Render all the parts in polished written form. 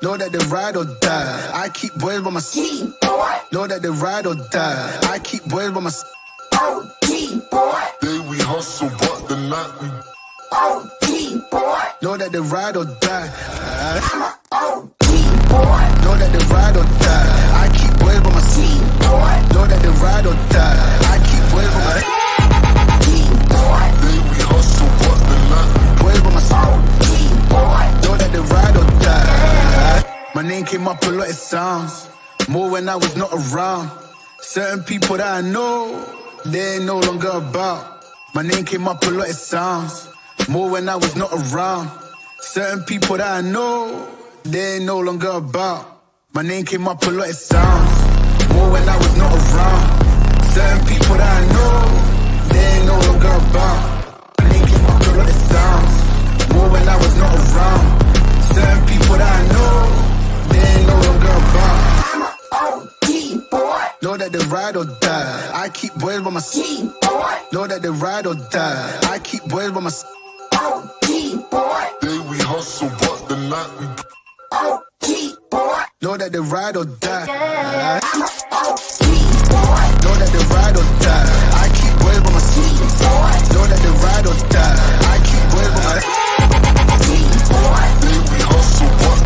Know that they ride or die. I keep boys by my side. Know that they ride or die. I keep boys by my side. OG boy. Day we hustle, but the night we OG boy. Know that they ride or die. I'm a OG boy. Know that they ride or die. I keep boys by my side. Know that they ride or die. I keep boys by my side. Day we hustle, but the night we Boys by my side. boy. Know that they ride or die. My name came up a lot, it sounds. More when I was not around. Certain people that I know, they ain't no longer about. My name came up a lot, it sounds. More when I was not around. Certain people that I know, they ain't no longer about. My name came up a lot, it sounds. More when I was not around. Certain people that I know, they ain't no longer about. My name came up a lot, it sounds. More when I was not around. Certain people that I know, they ain't no longer about. I'm a OG boy. Know that they ride or die. I keep boys by my side. boy. Know that they ride or die. I keep boys by my side. OG boy. Day we hustle, but the night we OG boy. Know that they ride or die. I'm a OG boy. Know that they ride or die. I keep boys by my side. Know that they ride or die. I keep boys by my side. Day we hustle, but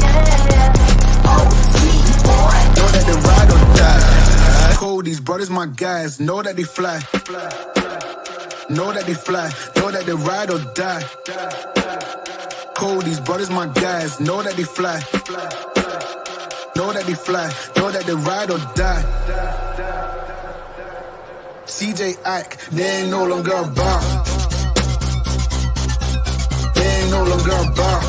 Know that they ride or die. Cold, these brothers my guys. Know that they fly. Know that they fly. Know that they ride or die. Cold, these brothers my guys. Know that they fly. Know that they fly. Know that they ride or die. CJ Ike, they ain't no longer about. They ain't no longer about.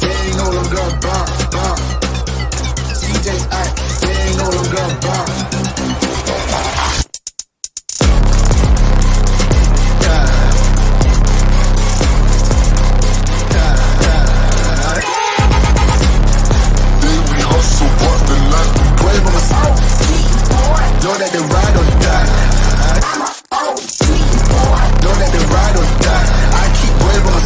They ain't no longer about. CJ Ike, they ain't no longer about. Know that they ride or die. Know that they ride or die. I keep boys by my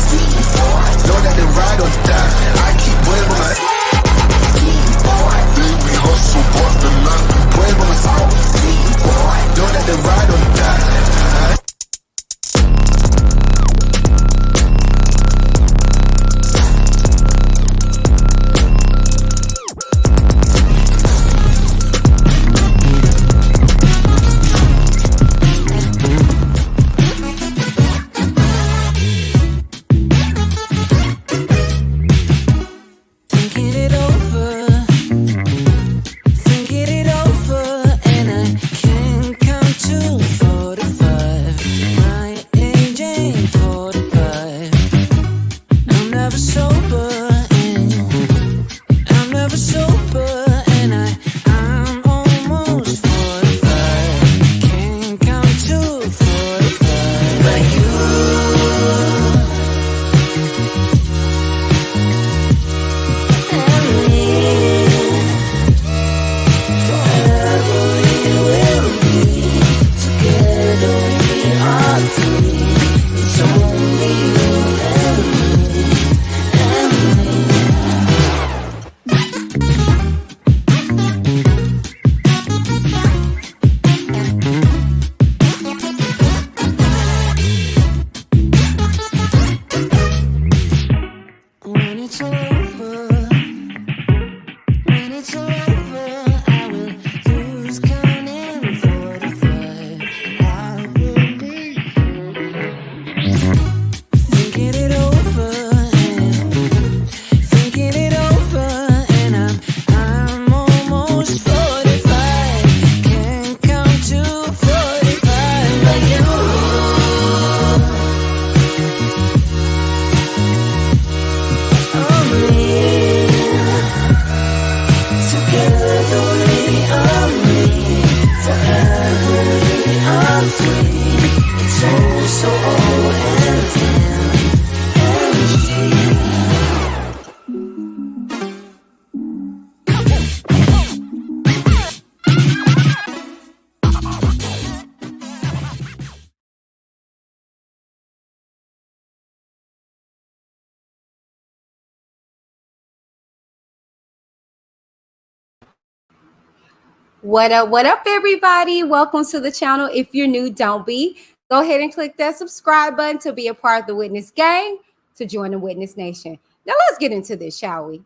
What up, everybody? Welcome to the channel. If you're new, don't be. Go ahead and click that subscribe button to be a part of the Witness gang, to join the Witness Nation. Now let's get into this, shall we?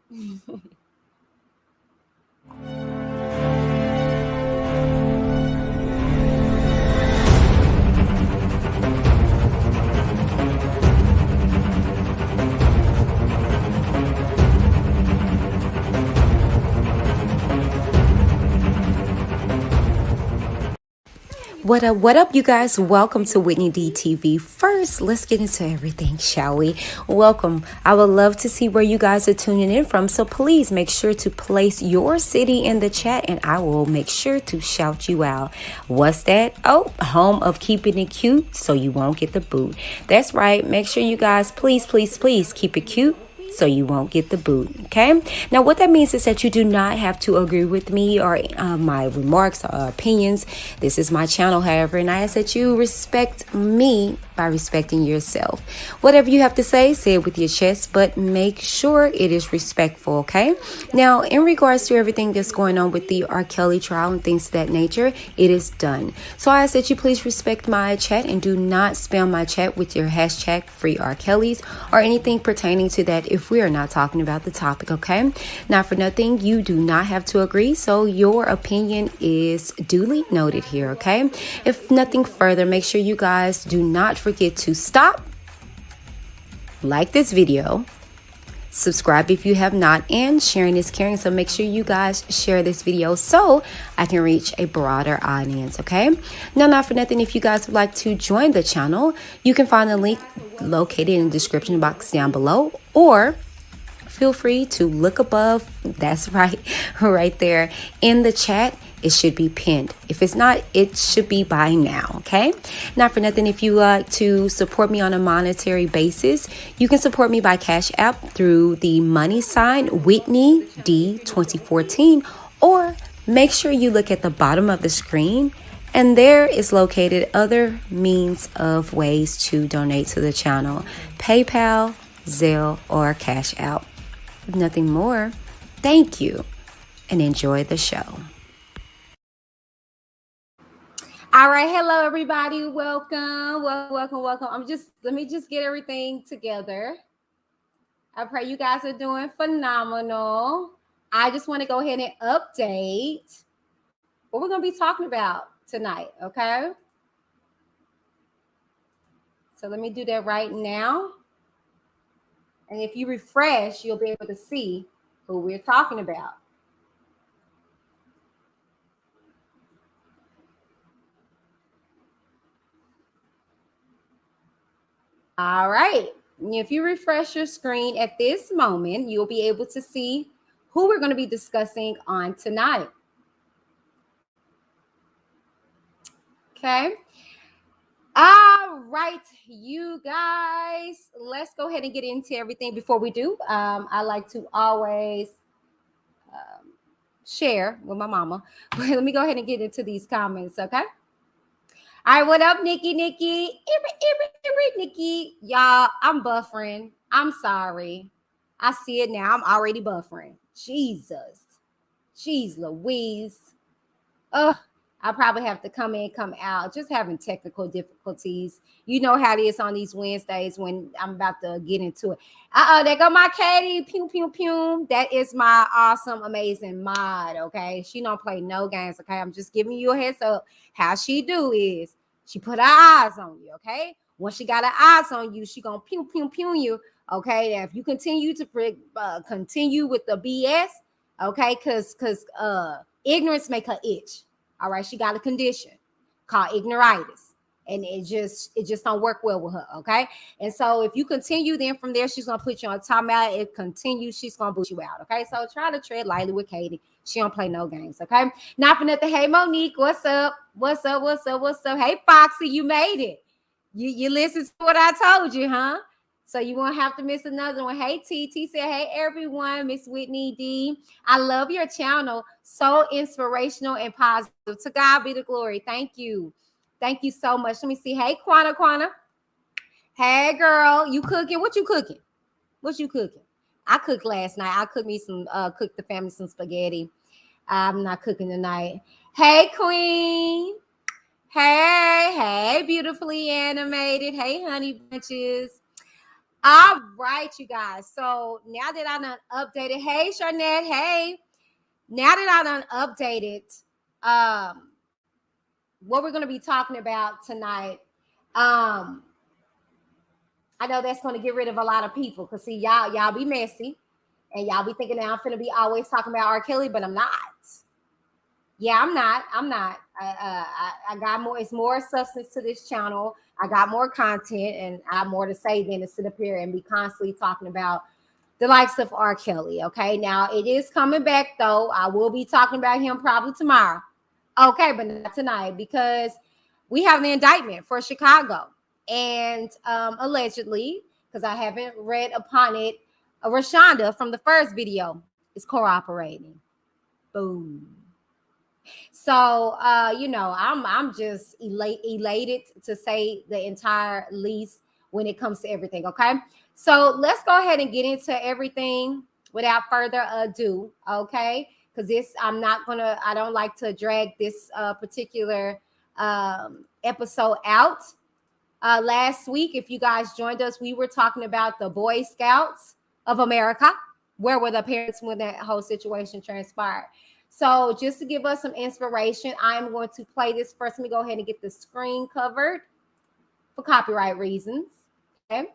What up, you guys? Welcome to Whitney D TV. First, let's get into everything, shall we? Welcome. I would love to see where you guys are tuning in from, so please make sure to place your city in the chat and I will make sure to shout you out. What's that? Oh, home of keeping it cute so you won't get the boot. That's right. Make sure you guys please keep it cute so you won't get the boot. Okay, now what that means is that you do not have to agree with me or my remarks or opinions. This is my channel, however, and I ask that you respect me by respecting yourself. Whatever you have to say it with your chest, but make sure it is respectful. Okay, now in regards to everything that's going on with the R. Kelly trial and things of that nature, it is done. So I ask that you please respect my chat and do not spam my chat with your hashtag free R. Kellys or anything pertaining to that if we are not talking about the topic. Okay, now for nothing, you do not have to agree, so your opinion is duly noted here. Okay, if nothing further, make sure you guys do not forget to stop, like this video, subscribe if you have not, and sharing is caring, so make sure you guys share this video so I can reach a broader audience. Okay, now not for nothing, if you guys would like to join the channel, you can find the link located in the description box down below, or feel free to look above. That's right, right there in the chat. It should be pinned. If it's not, it should be by now. Okay, not for nothing, if you like to support me on a monetary basis, you can support me by Cash App through the money sign Whitney D 2014, or make sure you look at the bottom of the screen and there is located other means of ways to donate to the channel: PayPal, Zelle, or Cash App. Nothing more. Thank you and enjoy the show. All right, hello everybody. Welcome. Let me just get everything together. I pray you guys are doing phenomenal. I just want to go ahead and update what we're going to be talking about tonight, okay? So let me do that right now. And if you refresh, you'll be able to see who we're talking about. All right. If you refresh your screen at this moment, you'll be able to see who we're going to be discussing on tonight. Okay. All right, you guys, let's go ahead and get into everything. Before we do, I like to always share with my mama. But let me go ahead and get into these comments, okay? All right, what up, Nikki? Nikki, y'all, I'm buffering. I'm sorry. I see it now. I'm already buffering. Jesus. Jeez Louise. Ugh. I probably have to come in, come out, just having technical difficulties. You know how it is on these Wednesdays when I'm about to get into it. There go my Katie. Pew, pew, pew. That is my awesome, amazing mod, okay? She don't play no games, okay? I'm just giving you a heads up. How she do is she put her eyes on you, okay? Once she got her eyes on you, she gonna pew, pew, pew you, okay? Now, if you continue to continue with the BS, okay, because ignorance make her itch. All right, she got a condition called ignoritis, and it just don't work well with her. Okay, and so if you continue, then from there she's gonna put you on timeout. It continues, she's gonna boot you out. Okay, so try to tread lightly with Katie. She don't play no games. Okay, not for nothing. Hey Monique, what's up? What's up? Hey Foxy, you made it. You listened to what I told you, huh? So you won't have to miss another one. Hey, TT said, hey, everyone. Miss Whitney D. I love your channel. So inspirational and positive. To God be the glory. Thank you. Thank you so much. Let me see. Hey, Quana. Hey, girl. You cooking? What you cooking? I cooked last night. I cooked me some, cooked the family some spaghetti. I'm not cooking tonight. Hey, Queen. Hey, beautifully animated. Hey, honey bunches. All right, you guys. So now that I done updated, hey, Sharnette, hey. Now that I done updated what we're going to be talking about tonight, I know that's going to get rid of a lot of people because see, y'all be messy and y'all be thinking that I'm finna be always talking about R. Kelly, but I'm not. Yeah, I'm not. I got more. It's more substance to this channel. I got more content, and I have more to say than to sit up here and be constantly talking about the likes of R. Kelly. Okay, now it is coming back though. I will be talking about him probably tomorrow. Okay, but not tonight because we have the indictment for Chicago, and allegedly, because I haven't read upon it, Rashonda from the first video is cooperating. Boom. So I'm just elated to say the entire least when it comes to everything. Okay, so let's go ahead and get into everything without further ado. Okay, because I don't like to drag this particular episode out. Last week, if you guys joined us, we were talking about the Boy Scouts of America. Where were the parents when that whole situation transpired? So just to give us some inspiration, I'm going to play this first. Let me go ahead and get the screen covered for copyright reasons. Okay.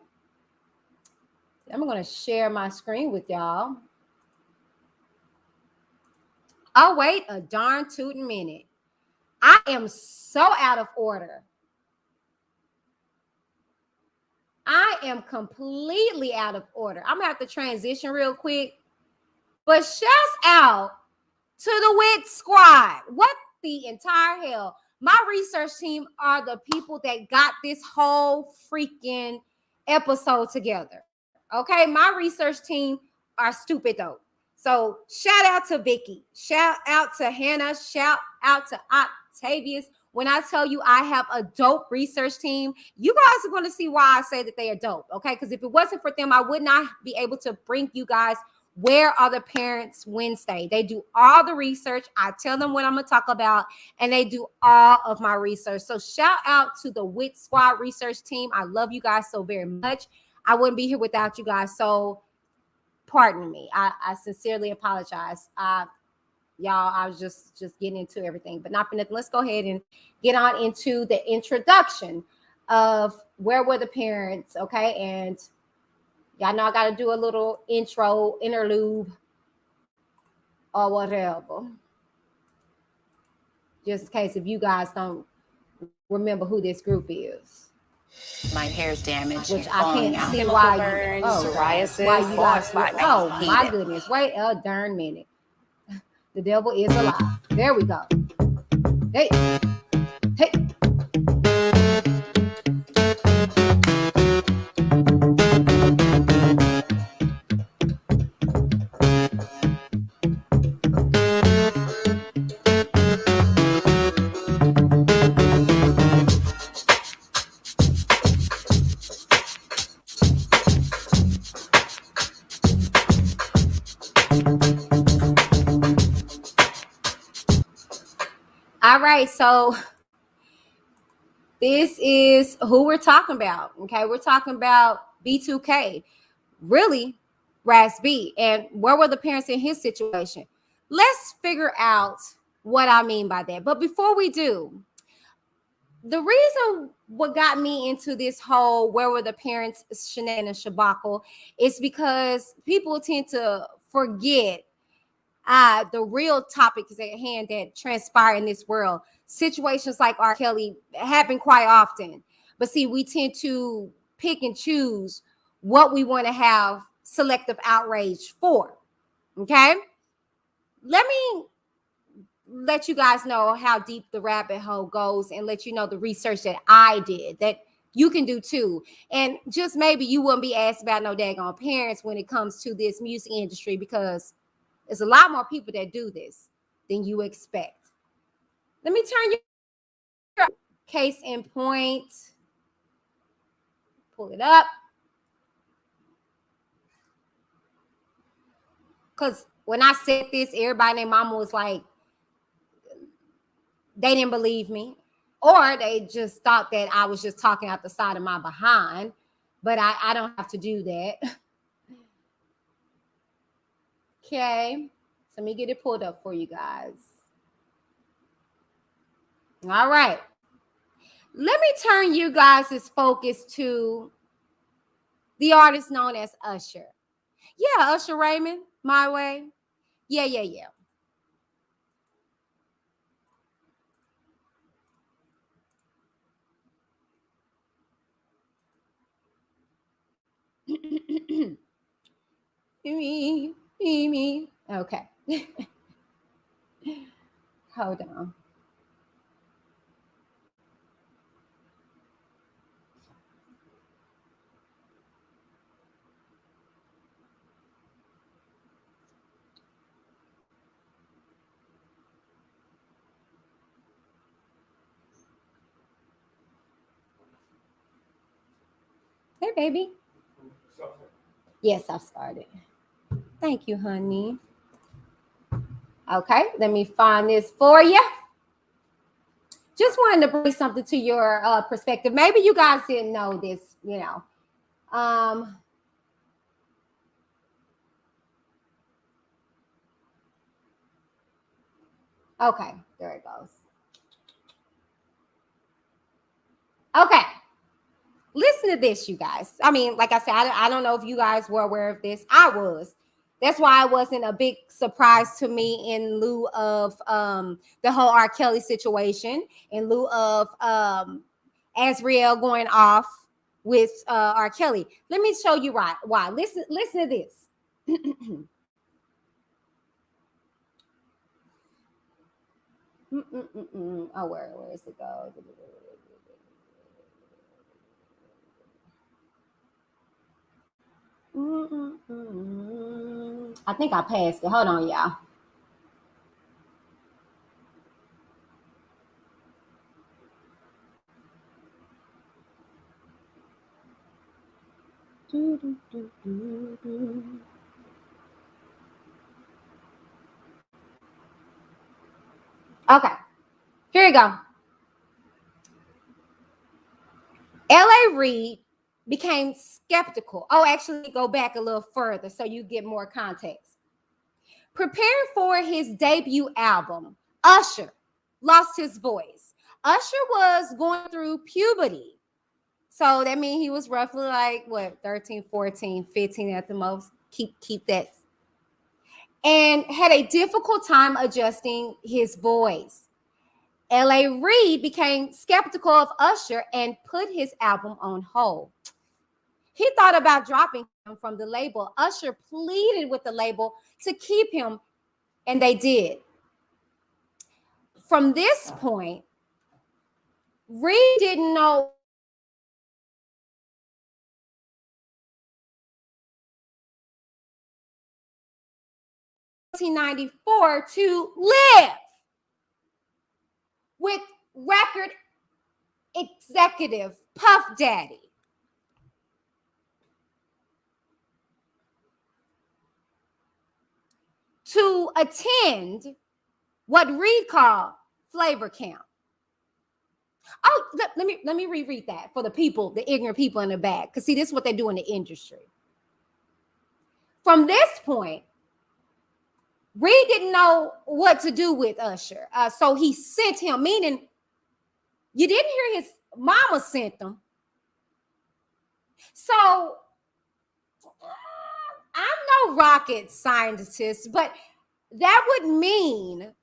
I'm going to share my screen with y'all. Oh, wait a darn tootin' minute. I am so out of order. I am completely out of order. I'm going to have to transition real quick. But shouts out to the WIT squad. What the entire hell? My research team are the people that got this whole freaking episode together. Okay, my research team are stupid though. So shout out to Vicky, shout out to Hannah, shout out to Octavius. When I tell you I have a dope research team, you guys are going to see why I say that they are dope. Okay, because if it wasn't for them, I would not be able to bring you guys Where Are the Parents Wednesday. They do all the research. I tell them what I'm going to talk about, and they do all of my research. So shout out to the WIT Squad research team. I love you guys so very much. I wouldn't be here without you guys. So pardon me. I sincerely apologize. Y'all, I was just getting into everything, but not for nothing. Let's go ahead and get on into the introduction of Where Were the Parents, okay? And y'all know I got to do a little interlude, or whatever. Just in case if you guys don't remember who this group is. My hair's damaged. Which I can't see why you, psoriasis, why you guys, spot. oh my goodness. Wait a darn minute. The devil is alive. There we go. Hey. All right, so this is who we're talking about. Okay, we're talking about B2K, really RAZ. And where were the parents in his situation? Let's figure out what I mean by that. But before we do, the reason what got me into this whole where were the parents shenanigans shabacle is because people tend to forget the real topics at hand that transpire in this world. Situations like R. Kelly happen quite often. But see, we tend to pick and choose what we want to have selective outrage for. Okay? Let me let you guys know how deep the rabbit hole goes and let you know the research that I did that you can do too. And just maybe you wouldn't be asked about no daggone parents when it comes to this music industry because there's a lot more people that do this than you expect. Let me turn your case in point. Pull it up. Because when I said this, everybody and their mama was like, they didn't believe me, or they just thought that I was just talking out the side of my behind. But I don't have to do that. Okay, so let me get it pulled up for you guys. All right. Let me turn you guys' focus to the artist known as Usher. Yeah, Usher Raymond, My Way. Yeah. me. Okay. Hold on. Hey, baby. Yes, I started. Thank you, honey. Okay, let me find this for you. Just wanted to bring something to your perspective. Maybe you guys didn't know this, you know. Okay, there it goes. Okay, listen to this, you guys. I mean, like I said, I don't know if you guys were aware of this. I was. That's why it wasn't a big surprise to me in lieu of the whole R. Kelly situation, in lieu of Azriel going off with R. Kelly. Let me show you why. Listen to this. Oh, where is it go? I think I passed it. Hold on, y'all. Okay, here you go. L.A. Reid became skeptical. Oh, actually, go back a little further so you get more context. Preparing for his debut album, Usher lost his voice. Usher was going through puberty. So that means he was roughly like, what, 13, 14, 15 at the most. Keep that. And had a difficult time adjusting his voice. L.A. Reid became skeptical of Usher and put his album on hold. He thought about dropping him from the label. Usher pleaded with the label to keep him, and they did. From this point, Reid didn't know (1994) to live with record executive Puff Daddy. To attend what Reid called flavor camp. Oh, let me reread that for the people, the ignorant people in the back. Because see, this is what they do in the industry. From this point, Reid didn't know what to do with Usher. So he sent him, meaning you didn't hear his mama sent them. So I'm no rocket scientist, but that would mean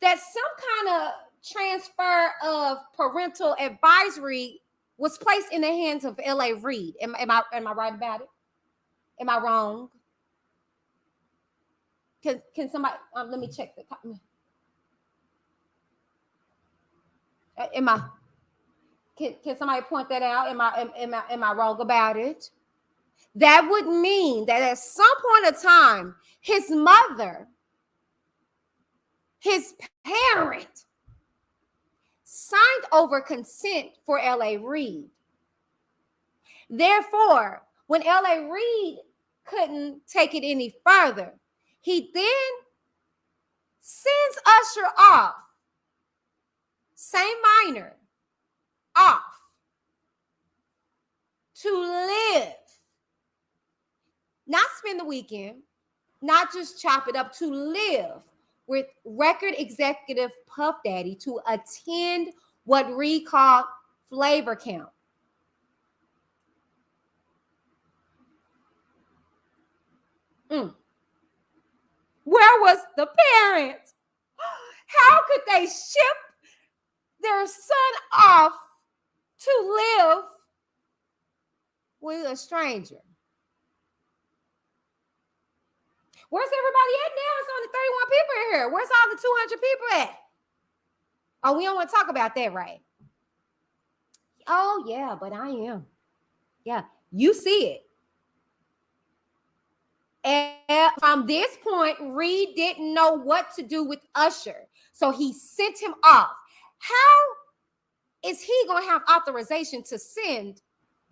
that some kind of transfer of parental advisory was placed in the hands of L.A. Reid. Am I right about it? Am I wrong? Can somebody let me check the am I can somebody point that out? Am I wrong about it? That would mean that at some point of time, his mother, his parent, signed over consent for L.A. Reid. Therefore, when L.A. Reid couldn't take it any further, he then sends Usher off same minor off to live, not spend the weekend, not just chop it up, to live with record executive Puff Daddy to attend what Reed called flavor camp. Where was the parents? How could they ship their son off to live with a stranger? Where's everybody at now? It's only 31 people in here. Where's all the 200 people at? Oh, we don't want to talk about that, right? Oh, yeah, but I am. Yeah, you see it. And from this point, Reed didn't know what to do with Usher. So he sent him off. How is he going to have authorization to send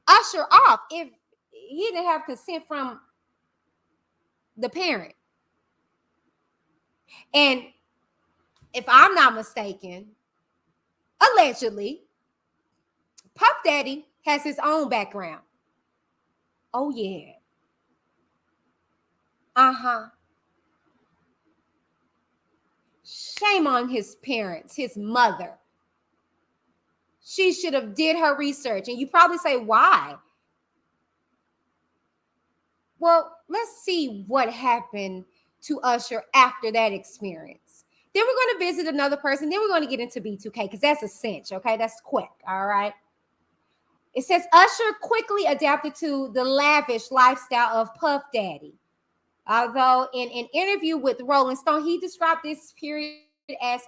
Usher off if he didn't have consent from the parent? And if I'm not mistaken, allegedly, Puff Daddy has his own background. Oh, yeah. Shame on his parents, his mother. She should have did her research. And you probably say, why? Well, let's see what happened to Usher after that experience. Then we're going to visit another person. Then we're going to get into B2K because that's a cinch, okay? That's quick, all right? It says Usher quickly adapted to the lavish lifestyle of Puff Daddy. Although in an interview with Rolling Stone, he described this period as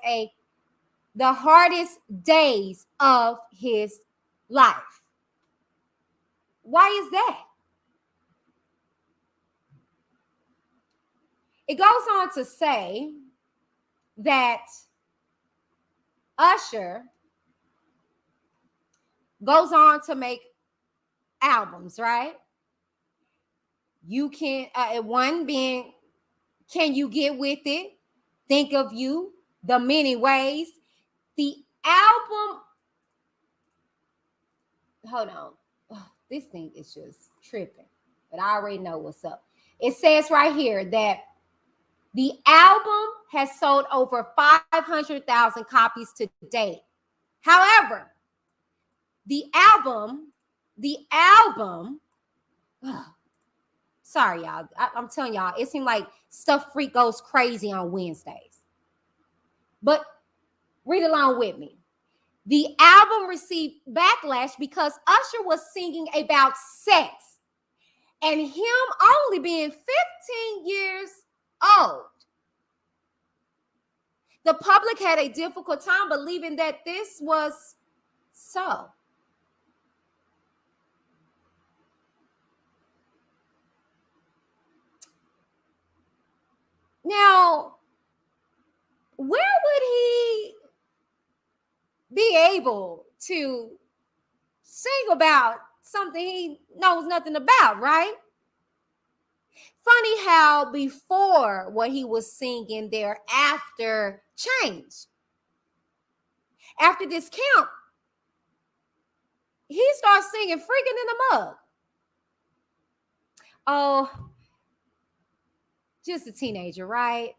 the hardest days of his life. Why is that? It goes on to say that Usher goes on to make albums, right? You can, one being, Can You Get With It? Think of You, The Many Ways. The album, hold on. Oh, this thing is just tripping, but I already know what's up. It says right here that the album has sold over 500,000 copies to date. However, the album, sorry, y'all. I'm telling y'all, it seemed like Stuff Freak goes crazy on Wednesdays. But read along with me. The album received backlash because Usher was singing about sex and him only being 15 years old. The public had a difficult time believing that this was so. Now, where would he be able to sing about something he knows nothing about, right? Funny how before what he was singing thereafter changed. After this camp, he starts singing Freaking in the Mug. Oh, just a teenager, right?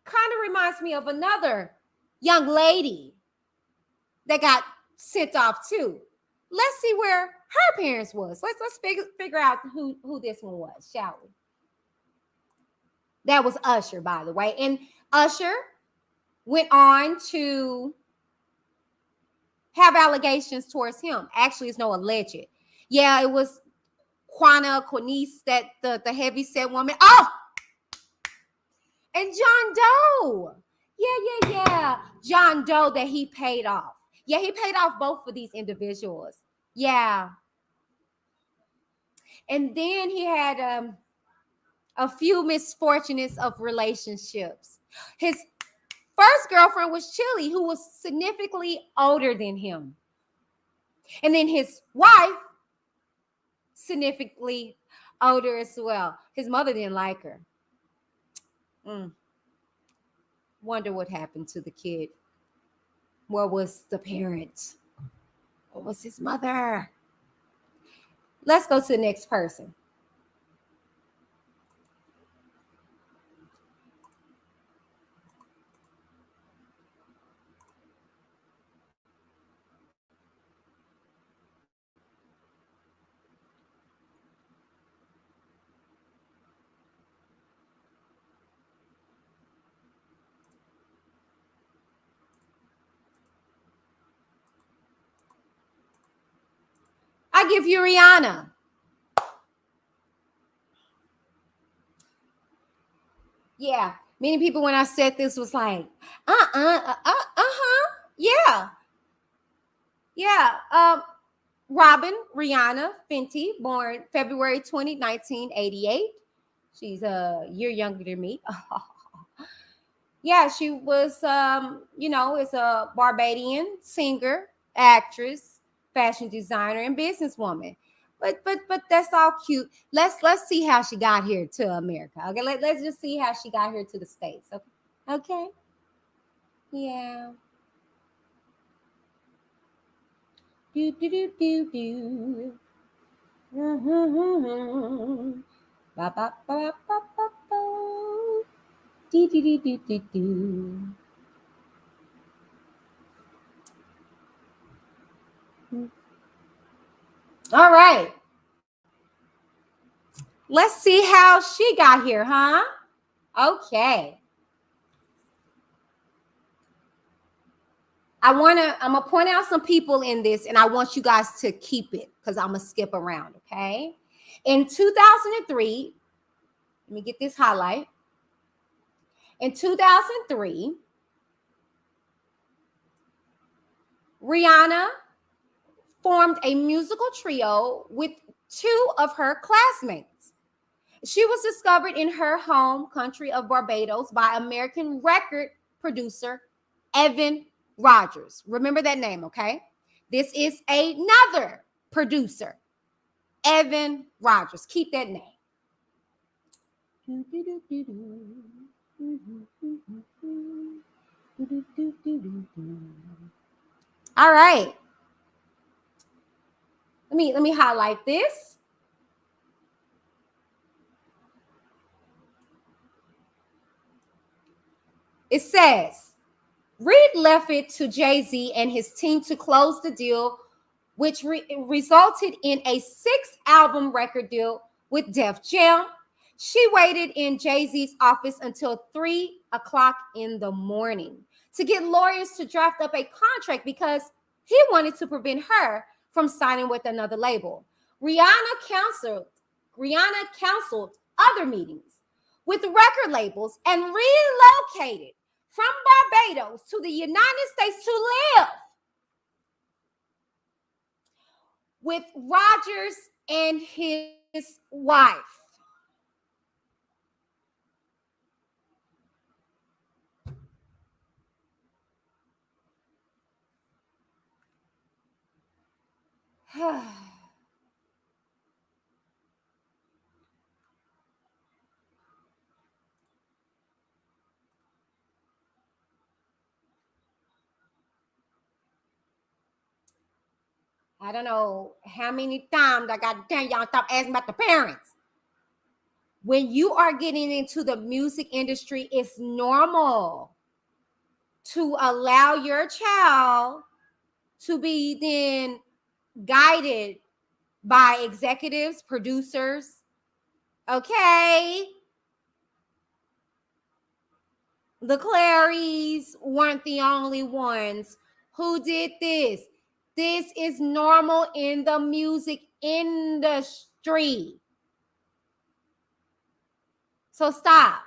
Kind of reminds me of another young lady that got sent off too. Let's see where her parents was. Let's figure out who this one was, shall we? That was Usher, by the way. And Usher went on to have allegations towards him. Actually, it's no alleged. Yeah, it was Quanice, that the heavy set woman. Oh, and John Doe. Yeah. John Doe that he paid off. Yeah, he paid off both of these individuals. Yeah. And then he had a few misfortunes of relationships. His first girlfriend was Chili, who was significantly older than him. And then his wife, significantly older as well. His mother didn't like her. Wonder what happened to the kid. What was the parent? What was his mother? Let's go to the next person. I give you Rihanna. Yeah, many people when I said this was like, yeah, yeah. Robin Rihanna Fenty, born February 20, 1988. She's a year younger than me. Yeah, she was, is a Barbadian singer, actress, fashion designer, and businesswoman. But that's all cute. Let's see how she got here to America. Okay, let's just see how she got here to the States. Okay, okay, yeah. Do do do do do. Ba ba ba ba ba ba. Do do do do do do. All right. Let's see how she got here, huh? Okay. I'm gonna point out some people in this, and I want you guys to keep it because I'm gonna skip around, okay? In 2003, let me get this highlight. In 2003, Rihanna formed a musical trio with two of her classmates. She was discovered in her home country of Barbados by American record producer Evan Rogers. Remember that name, okay? This is another producer, Evan Rogers. Keep that name. All right. Let me highlight this. It says, Reed left it to Jay-Z and his team to close the deal, which resulted in a 6-album record deal with Def Jam. She waited in Jay-Z's office until 3 o'clock in the morning to get lawyers to draft up a contract because he wanted to prevent her from signing with another label. Rihanna counseled other meetings with record labels and relocated from Barbados to the United States to live with Rogers and his wife. I don't know how many times I got to tell y'all stop asking about the parents. When you are getting into the music industry, it's normal to allow your child to be then guided by executives, producers. Okay. The Clarys weren't the only ones who did this. This is normal in the music industry. So stop.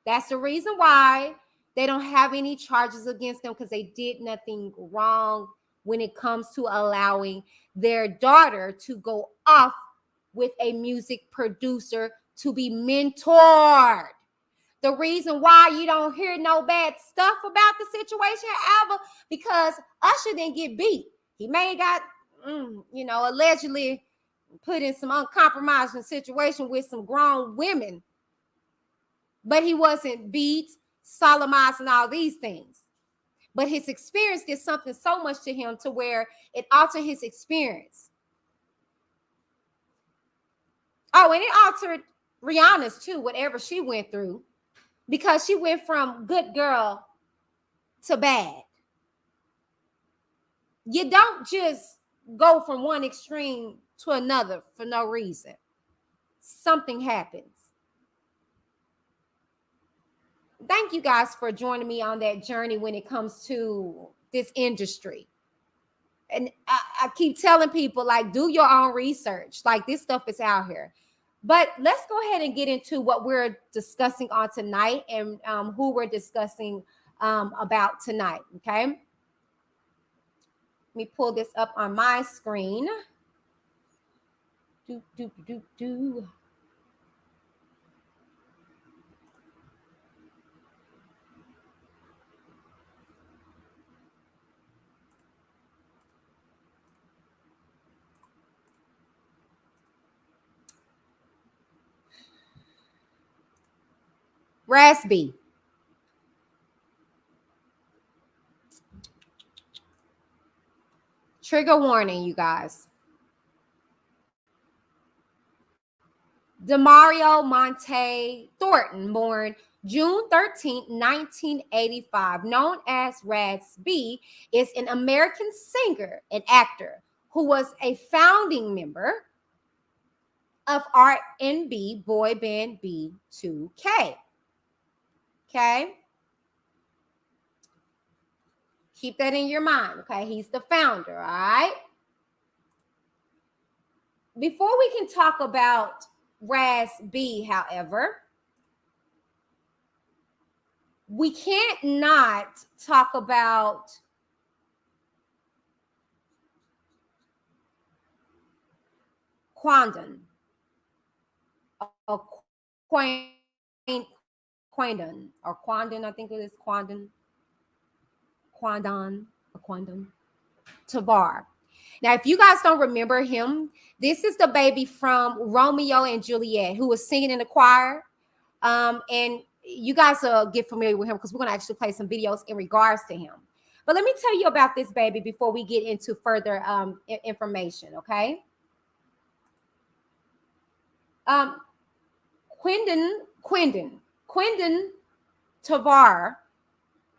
That's the reason why they don't have any charges against them, because they did nothing wrong when it comes to allowing their daughter to go off with a music producer to be mentored. The reason why you don't hear no bad stuff about the situation, Alva, because Usher didn't get beat. He may have got, allegedly put in some uncompromising situation with some grown women, but he wasn't beat, sodomized, and all these things. but his experience did something so much to him to where it altered his experience. Oh, and it altered Rihanna's too, whatever she went through, because she went from good girl to bad. You don't just go from one extreme to another for no reason. Something happens. Thank you guys for joining me on that journey when it comes to this industry. And I keep telling people, like, do your own research. Like, this stuff is out here. But let's go ahead and get into what we're discussing on tonight and who we're discussing about tonight, okay? Let me pull this up on my screen. RAZ. Trigger warning, you guys. Demario Monte Thornton, born June 13, 1985, known as RAZ, is an American singer and actor who was a founding member of R&B boy band B2K. Okay? Keep that in your mind, okay? He's the founder, all right? Before we can talk about RAZ, however, we can't not talk about Quandon. Quandon, or Quandon, I think it is Quandon Tavar. Now, if you guys don't remember him, this is the baby from Romeo and Juliet who was singing in the choir. And you guys will get familiar with him because we're going to actually play some videos in regards to him. But let me tell you about this baby before we get into further information, okay? Quindon Tavar,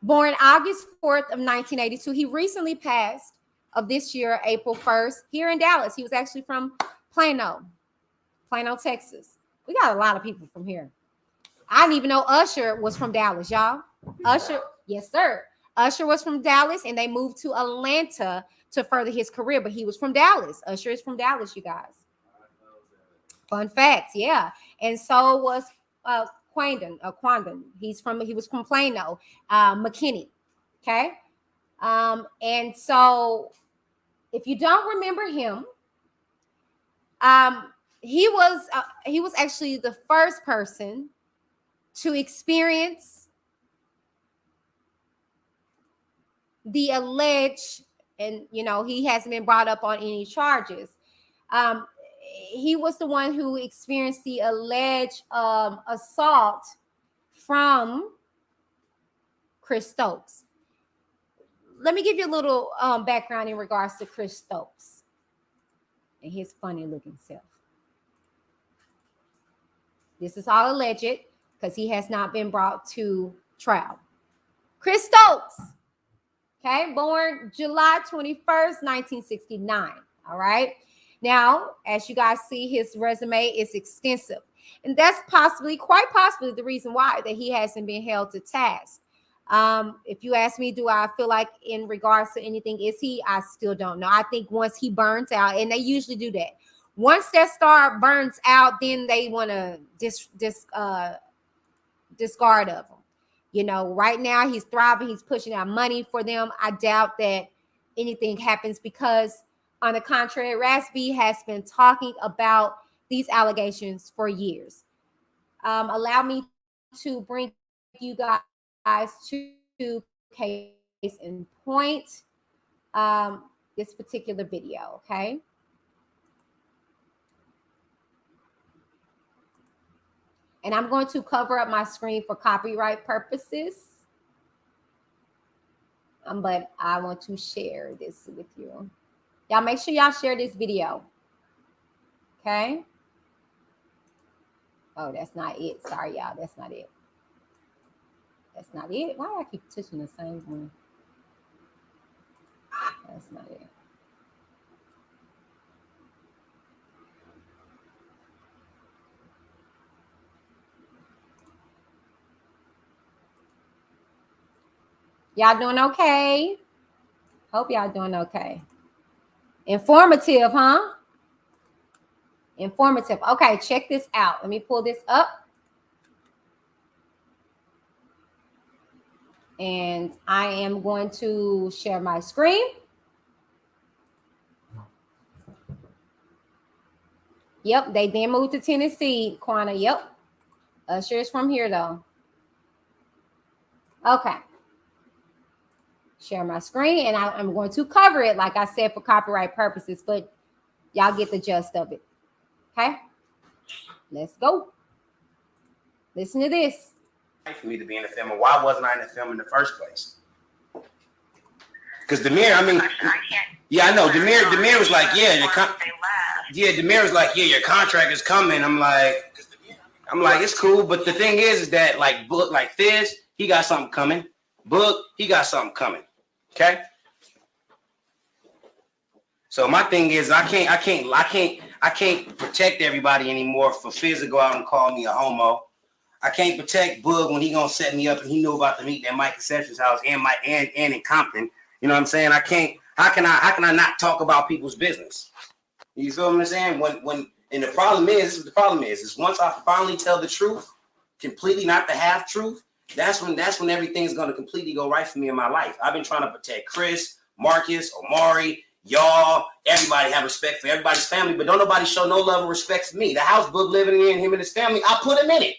born August 4th of 1982. He recently passed of this year, April 1st, here in Dallas. He was actually from Plano, Texas. We got a lot of people from here. I didn't even know Usher was from Dallas, y'all. Usher, yes, sir. Usher was from Dallas, and they moved to Atlanta to further his career, but he was from Dallas. Usher is from Dallas, you guys. Fun facts, yeah. And so was Quandon. He was from Plano, McKinney. Okay. And so if you don't remember him, he was actually the first person to experience the alleged, and he hasn't been brought up on any charges. He was the one who experienced the alleged assault from Chris Stokes. Let me give you a little background in regards to Chris Stokes and his funny looking self. This is all alleged because he has not been brought to trial. Chris Stokes, okay, born July 21st, 1969. All right. Now, as you guys see, his resume is extensive. And that's quite possibly the reason why that he hasn't been held to task. If you ask me, do I feel like in regards to anything, I still don't know. I think once he burns out, and they usually do that. Once that star burns out, then they want to discard of him. Right now he's thriving. He's pushing out money for them. I doubt that anything happens because, on the contrary, RAZ has been talking about these allegations for years. Allow me to bring you guys to case in point, this particular video, okay? And I'm going to cover up my screen for copyright purposes. but I want to share this with you. Y'all make sure y'all share this video. Okay. Oh, that's not it. Sorry, y'all. That's not it. That's not it. Why do I keep touching the same one? That's not it. Y'all doing okay? Hope y'all doing okay. Informative, huh? Informative. Okay, check this out. Let me pull this up. And I am going to share my screen. Yep, they then moved to Tennessee, Quana. Yep. Usher is from here, though. Okay. Share my screen, and I'm going to cover it, like I said, for copyright purposes, but y'all get the gist of it. Okay? Let's go. Listen to this. For me to be in the film, and why wasn't I in the film in the first place? Because Demir, I mean, yeah, I know. Demir was like, yeah, Demir was like, yeah, your contract is coming. I'm like, it's cool, but the thing is that like Book, like Fizz, he got something coming. Book, he got something coming. Okay. So my thing is, I can't protect everybody anymore for Fizz to go out and call me a homo. I can't protect Boog when he gonna set me up and he knew about the meeting at Mike Conception's house and in Compton. You know what I'm saying? I can't. How can I not talk about people's business? You feel what I'm saying? And the problem is once I finally tell the truth, completely, not the half truth, that's when everything's gonna completely go right for me in my life. I've been trying to protect Chris, Marcus, Omari, y'all. Everybody have respect for everybody's family, but don't nobody show no love or respect for me. The house Boog living in, him and his family, I put him in it.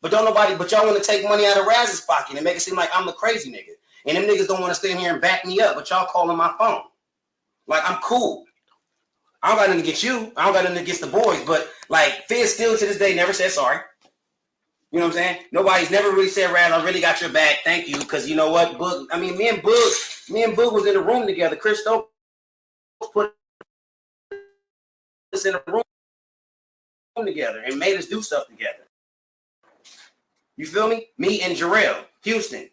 But y'all want to take money out of RAZ's pocket and make it seem like I'm the crazy nigga. And them niggas don't want to stand here and back me up, but y'all calling my phone. Like, I'm cool. I don't got nothing against you. I don't got nothing against the boys, but like Fizz still to this day never said sorry. You know what I'm saying? Nobody's never really said, Raz, I really got your back. Thank you. Because you know what? Me and Boog was in the room together. Chris Stokes put us in the room together and made us do stuff together. You feel me? Me and Jarrell, Houston.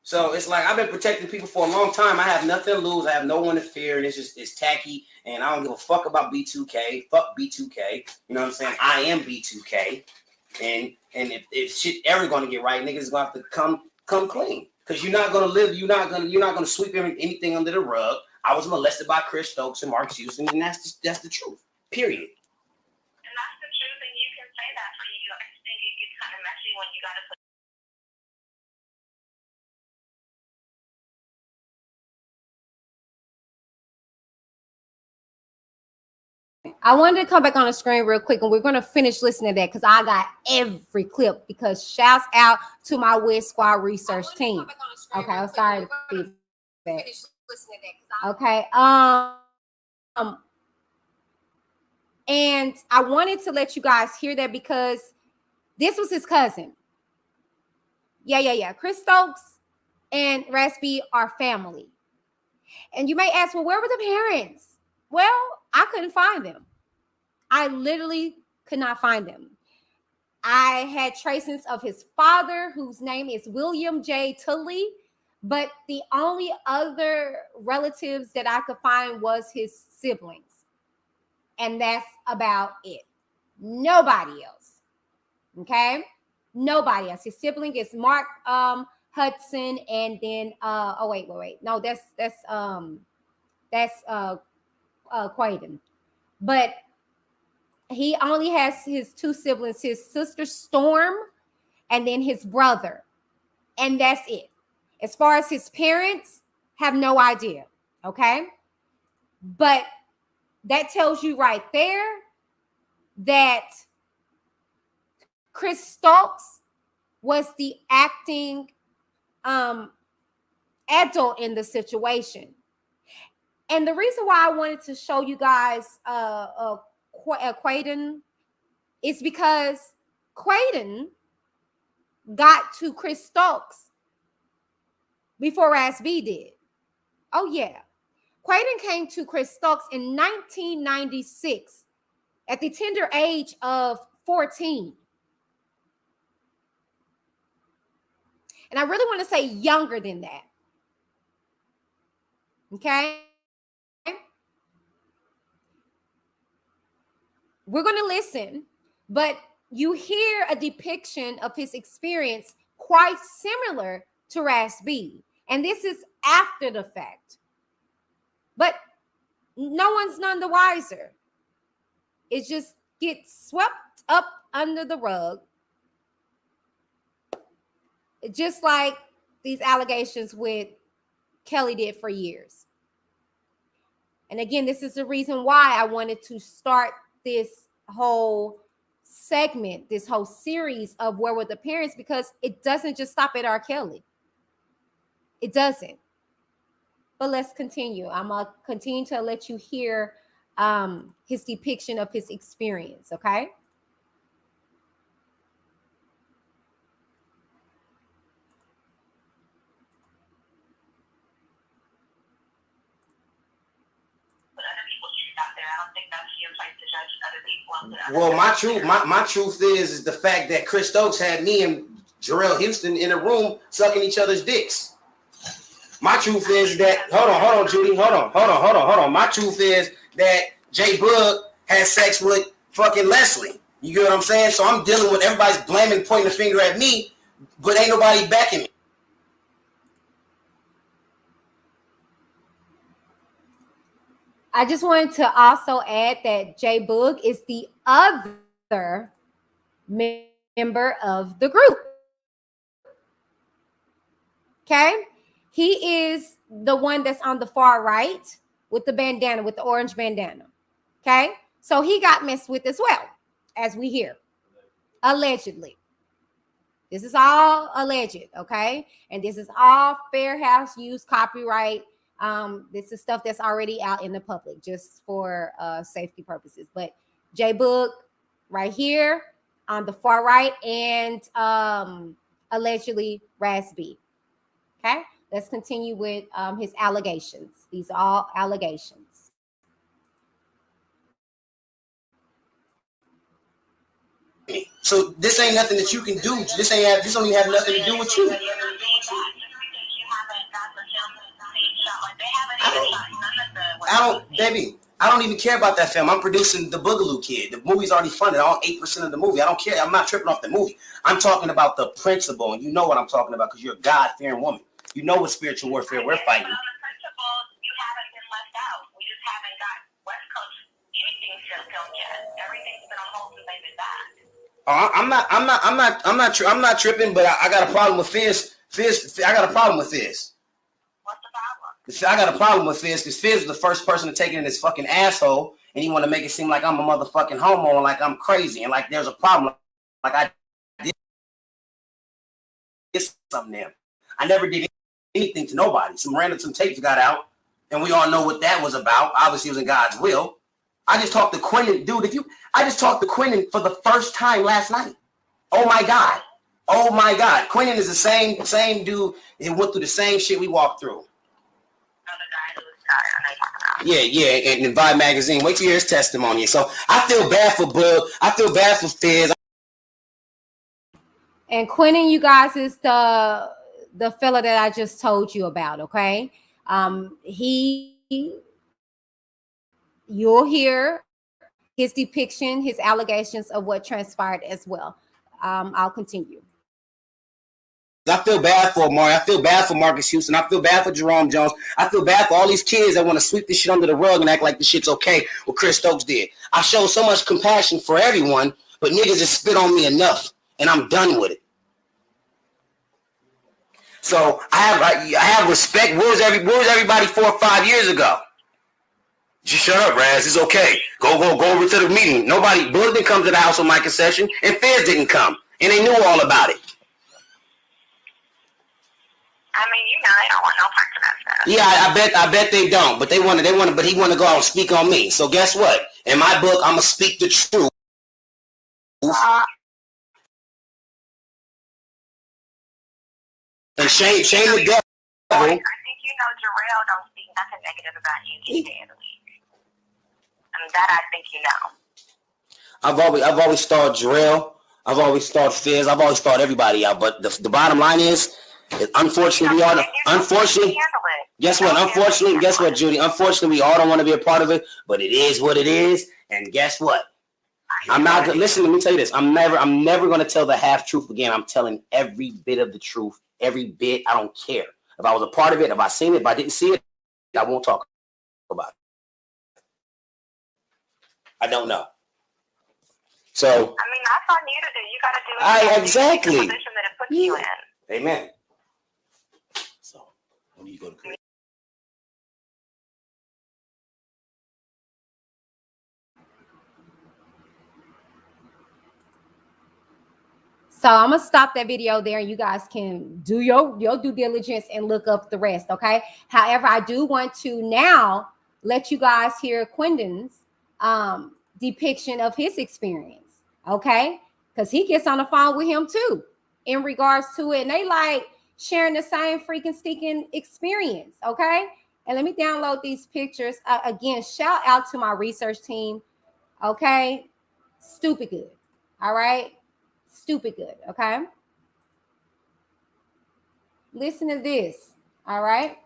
So it's like I've been protecting people for a long time. I have nothing to lose. I have no one to fear. And it's tacky. And I don't give a fuck about B2K. Fuck B2K. You know what I'm saying? I am B2K. And if shit ever gonna get right, niggas gonna have to come clean. Because you're not gonna sweep anything under the rug. I was molested by Chris Stokes and Mark Houston, and that's the truth. Period. And that's the truth, and you can say that for you. I think it gets kind of messy when you gotta put. I wanted to come back on the screen real quick, and we're going to finish listening to that because I got every clip. Because shouts out to my West Squad research team. Okay, I'm sorry to that. Okay, and I wanted to let you guys hear that because this was his cousin. Yeah. Chris Stokes and Raspy are family. And you may ask, well, where were the parents? Well, I couldn't find them. I literally could not find them. I had tracings of his father, whose name is William J. Tully, but the only other relatives that I could find was his siblings. And that's about it. Nobody else. Okay? Nobody else. His sibling is Mark Hudson, and then wait. No, that's Quaden. But he only has his two siblings, his sister Storm, and then his brother. And that's it. As far as his parents, have no idea. Okay? But that tells you right there that Chris Stokes was the acting adult in the situation. And the reason why I wanted to show you guys Quaden is because Quaden got to Chris Stokes before RAZ did. Oh, yeah. Quaden came to Chris Stokes in 1996 at the tender age of 14. And I really want to say younger than that. Okay? We're going to listen, but you hear a depiction of his experience quite similar to RAZ. And this is after the fact. But no one's none the wiser. It just gets swept up under the rug. Just like these allegations with Kelly did for years. And again, this is the reason why I wanted to start this whole segment, this whole series of Where Were the Parents, because it doesn't just stop at R. Kelly. It doesn't. But let's continue. I'm going to continue to let you hear his depiction of his experience, okay? Well, my truth is the fact that Chris Stokes had me and Jarrell Houston in a room sucking each other's dicks. My truth is that hold on, Judy, hold on. My truth is that J Bug had sex with fucking Leslie. You get what I'm saying? So I'm dealing with everybody's blaming, pointing the finger at me, but ain't nobody backing me. I just wanted to also add that J Boog is the other member of the group. Okay? He is the one that's on the far right with the bandana, with the orange bandana. Okay? So he got messed with as well, as we hear. Allegedly. This is all alleged, okay? And this is all fair house use, copyright. This is stuff that's already out in the public just for safety purposes. But J Boog right here on the far right and allegedly RAZ. Okay, let's continue with his allegations. These are all allegations. So this ain't nothing that you can do. This don't even have nothing to do with you. I don't even care about that film. I'm producing The Boogaloo Kid. The movie's already funded. I own 8% of the movie. I don't care. I'm not tripping off the movie. I'm talking about the principle, and you know what I'm talking about because you're a God-fearing woman. You know what spiritual warfare we're fighting. On the principle, you haven't been left out. We just haven't got West Coast anything filmed yet. Everything's been on hold since they've been back. I'm not tripping, but I got a problem with Fizz. I got a problem with Fizz. What's the problem? I got a problem with Fizz because Fizz was the first person to take it in his fucking asshole, and he want to make it seem like I'm a motherfucking homo and like I'm crazy and like there's a problem. Like I did something there. I never did anything to nobody. Some tapes got out, and we all know what that was about. Obviously, it was in God's will. I just talked to Quentin, dude. I just talked to Quentin for the first time last night. Oh my God. Quentin is the same dude and went through the same shit we walked through. Yeah, and in Vibe magazine. Wait till you hear his testimony. So I feel bad for Bug. I feel bad for Fizz. And Quentin, you guys, is the fella that I just told you about, okay? You'll hear his depiction, his allegations of what transpired as well. I'll continue. I feel bad for Amari. I feel bad for Marcus Houston. I feel bad for Jerome Jones. I feel bad for all these kids that want to sweep this shit under the rug and act like this shit's okay, what Chris Stokes did. I show so much compassion for everyone, but niggas just spit on me enough, and I'm done with it. So I have respect. Where was everybody 4 or 5 years ago? Just shut up, Raz. It's okay. Go over to the meeting. Nobody, Bud didn't come to the house on my concession, and Fizz didn't come, and they knew all about it. I mean, you know, they don't want no part of that stuff. Yeah, I bet they don't. But but he want to go out and speak on me. So guess what? In my book, I'm gonna speak the truth. And shame the devil. I think Jarrell don't speak nothing negative about you any day of the week. And that I think you know. I've always thought Jarrell. I've always thought Fizz. I've always thought everybody out. But the bottom line is unfortunately, we all. Unfortunately, guess what? Unfortunately, guess what, Judy? Unfortunately, we all don't want to be a part of it. But it is what it is. And guess what? I'm not gonna listen. Let me tell you this. I'm never gonna tell the half truth again. I'm telling every bit of the truth. Every bit. I don't care if I was a part of it. If I seen it. If I didn't see it, I won't talk about it. I don't know. So I mean, that's on you to do. You got to do it. Exactly. The position that it puts you in. Amen. So when you go to class. So I'm gonna stop that video there, and you guys can do your due diligence and look up the rest. Okay. However, I do want to now let you guys hear Quentin's depiction of his experience. Okay, because he gets on the phone with him too in regards to it, and they like sharing the same freaking stinking experience. Okay. And let me download these pictures again. Shout out to my research team. Okay. Stupid good. All right. Stupid good. Okay. Listen to this. All right.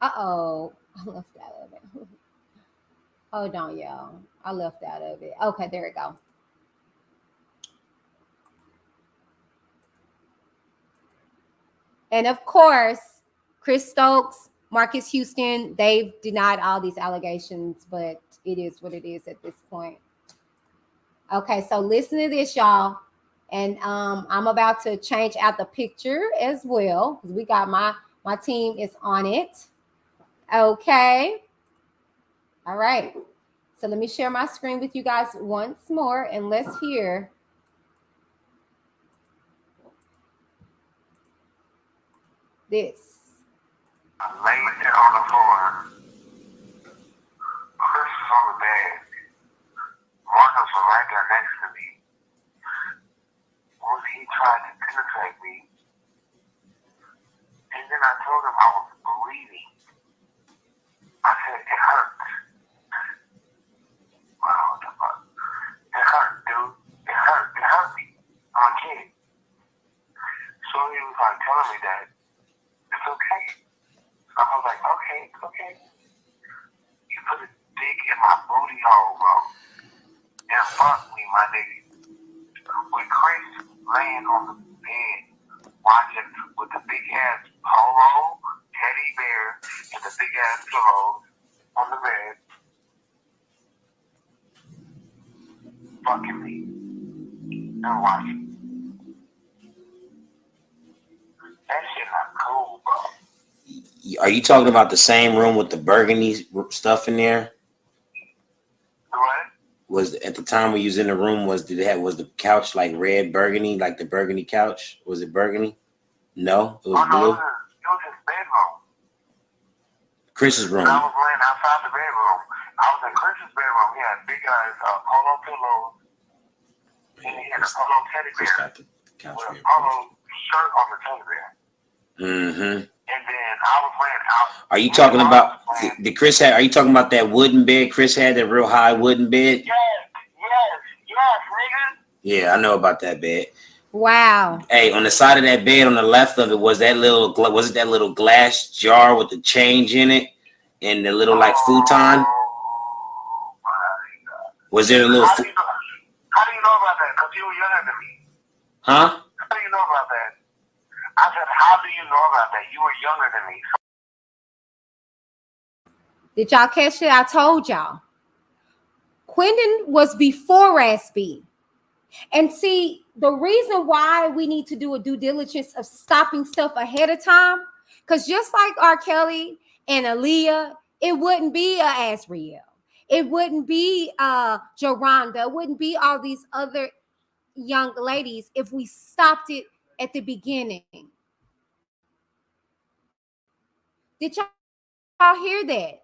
Uh-oh. I left out of it. Hold on, y'all. I left out of it. Okay, there we go. And of course, Chris Stokes, Marcus Houston, they've denied all these allegations, but it is what it is at this point. Okay, so listen to this, y'all. And I'm about to change out the picture as well, because we got my team is on it. Okay. All right. So let me share my screen with you guys once more, and let's hear this. I laid there on the floor. Chris was on the bed. Marcus was right there next to me. Once he tried to penetrate me, and then I told him I was bleeding. I said, it hurts. Wow, what the fuck? It hurt, dude. It hurt. It hurt me. I'm a kid. So he was like telling me that it's okay. I was like, okay, it's okay. You put a dick in my booty hole, bro. And fuck me, my nigga. With Chris laying on the bed, watching with the big ass polo, teddy bear, and the big ass pillows on the bed, fucking me, and watching. That shit not cool, bro. Are you talking about the same room with the burgundy stuff in there? What? Was at the time when you was in the room, was the couch like red burgundy, like the burgundy couch? Was it burgundy? No, it was blue. It was his bedroom. Chris's room. And I was laying outside the bedroom. I was in Chris's bedroom. He had big ass polo pillows. And he had a polo teddy bear with a polo shirt on the teddy bear. Mm-hmm. And then I was laying out. Are you talking about did Chris have? Are you talking about that wooden bed Chris had, that real high wooden bed? Yes, nigga. Yeah, I know about that bed. Wow. Hey, on the side of that bed, on the left of it, was it that little glass jar with the change in it and the little like futon? Oh my God. Was there a little? How do you know about that? Because you were younger than me. Huh? How do you know about that? I said, how do you know about that? You were younger than me. Did y'all catch it? I told y'all. Quentin was before RAZ. And see, the reason why we need to do a due diligence of stopping stuff ahead of time, because just like R. Kelly and Aaliyah, it wouldn't be a Azriel. It wouldn't be Joronda. It wouldn't be all these other young ladies if we stopped it at the beginning. Did y'all hear that?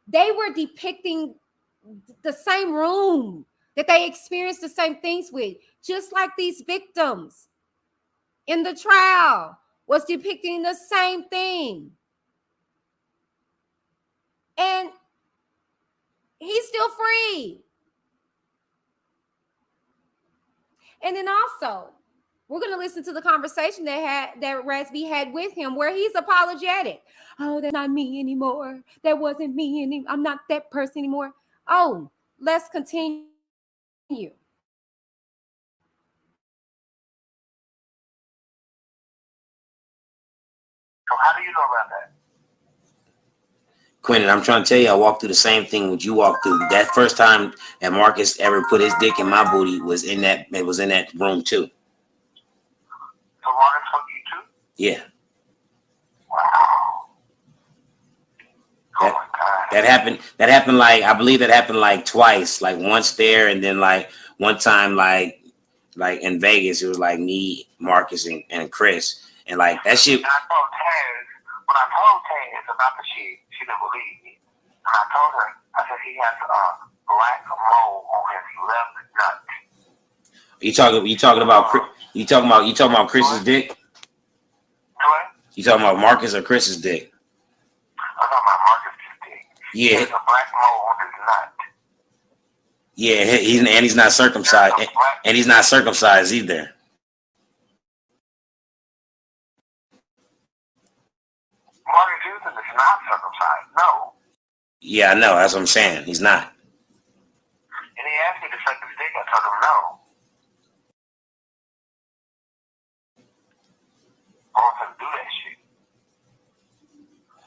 they were depicting the same room that they experienced the same things with, just like these victims in the trial was depicting the same thing. And he's still free. And then also, we're going to listen to the conversation that RAZ had with him, where he's apologetic. Oh, that's not me anymore. That wasn't me anymore. I'm not that person anymore. Oh, let's continue. So how do you know about that? Quentin, I'm trying to tell you, I walked through the same thing what you walked through. That first time that Marcus ever put his dick in my booty was in that room too. So Marcus fucked you too? Yeah. Wow. Oh my God. That happened like, I believe that happened like twice, like once there and then like one time like in Vegas, it was like me, Marcus, and Chris. And like that shit. And I told Taz about the shit, she didn't believe me. And I told her, I said he has a black mole on his left nut. You talking about Chris's dick? What? You talking about Marcus or Chris's dick? I'm talking about Marcus's dick. Yeah. He has a black mole on his nut. Yeah, he's not circumcised, and he's not circumcised either. Marcus Houston is not circumcised, no. Yeah, I know. That's what I'm saying. He's not. And he asked me to suck his dick. I told him no. I want him to do that shit.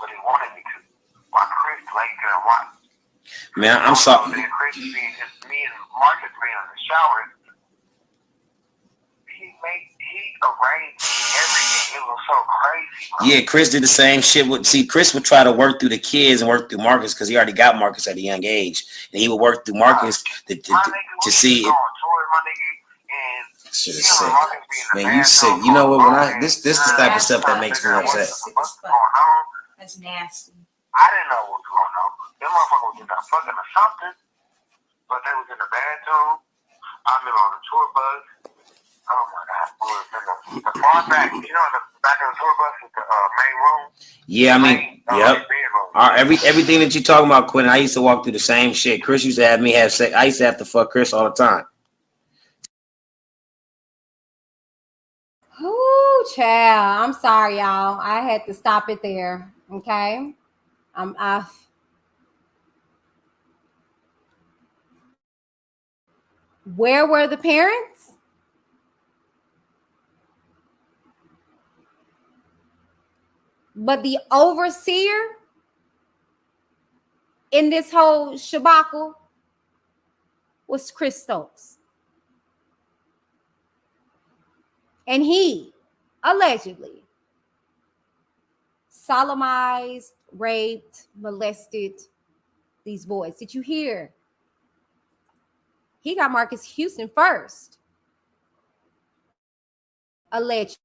But he wanted me to. While Chris laid there and watched. Man, I'm sorry. Me and Marcus being in the shower. He arranged everything. It was so crazy. Bro. Yeah, Chris did the same shit. Chris would try to work through the kids and work through Marcus because he already got Marcus at a young age, and he would work through Marcus to see it. Shit is sick. Man, you sick. You know what? This the type of stuff that makes me upset. That's nasty. I didn't know what was going on. Them motherfuckers was either fucking or something, but they was in the bathroom. I remember on the tour bus. Oh my God, the far back, you know, in the back of the tour bus is the main room. Yeah, I mean, yep. Everything that you talking about, Quentin, I used to walk through the same shit. Chris used to have me have sex. I used to have to fuck Chris all the time. Ooh, child. I'm sorry, y'all. I had to stop it there. Okay. I'm off. Where were the parents? But the overseer in this whole shabacle was Chris Stokes. And he allegedly sodomized, raped, molested these boys. Did you hear? He got Marcus Houston first. Allegedly.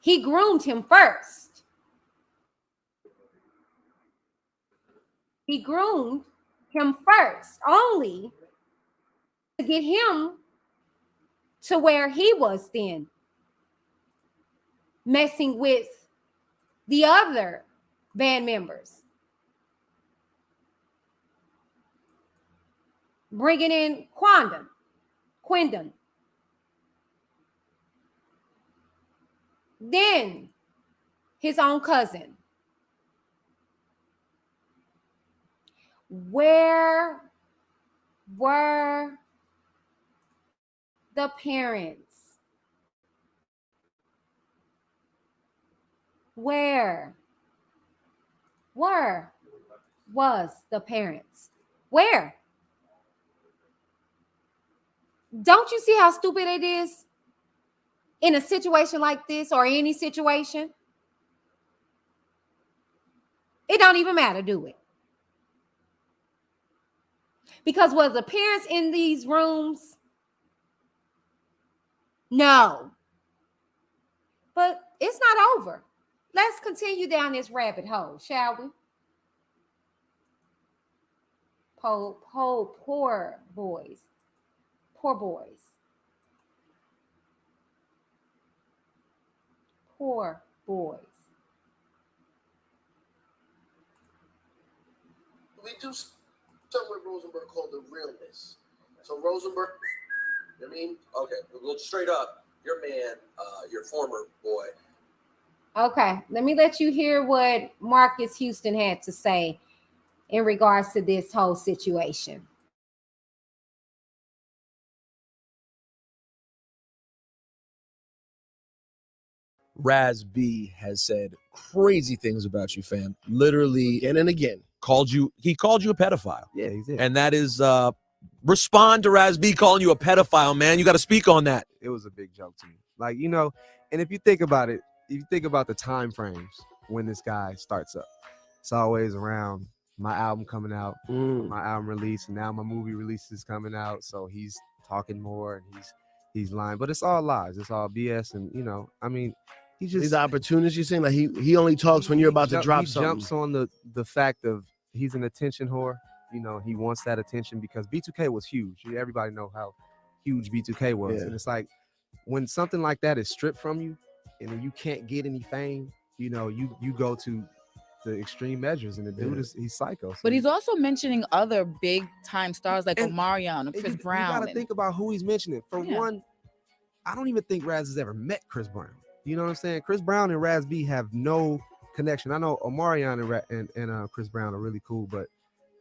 He groomed him first. Only to get him to where he was then, messing with the other band members, bringing in Quindon. Then his own cousin. Where were the parents? Where was the parents? Where? Don't you see how stupid it is in a situation like this or any situation? It don't even matter, do it? Because was the parents in these rooms? No. But it's not over. Let's continue down this rabbit hole, shall we? Poor boys. Poor boys. Poor boys. We do something with Rosenberg called the realness. So Rosenberg, I mean, okay, we'll go straight up. Your man, your former boy. Okay, let me let you hear what Marcus Houston had to say in regards to this whole situation. RAZ B has said crazy things about you, fam. Literally, Again and again. He called you a pedophile. Yeah, he did. And that is, respond to RAZ B calling you a pedophile, man. You got to speak on that. It was a big joke to me. Like, you know, and if you think about it, if you think about the time frames when this guy starts up, it's always around my album coming out, my album release, and now my movie release is coming out. So he's talking more and he's lying, but it's all lies. It's all BS. And, you know, I mean, he just, these opportunities, you're saying, like he only talks when you're about to drop something. He jumps on the fact of he's an attention whore. You know, he wants that attention because B2K was huge. Everybody know how huge B2K was. Yeah. And it's like when something like that is stripped from you and you can't get any fame, you know, you go to the extreme measures, and the dude he's psycho. So but he's also mentioning other big time stars like Omarion or Chris Brown. You gotta think about who he's mentioning. For one, I don't even think Raz has ever met Chris Brown. You know what I'm saying? Chris Brown and Raz B have no connection. I know Omarion and Chris Brown are really cool, but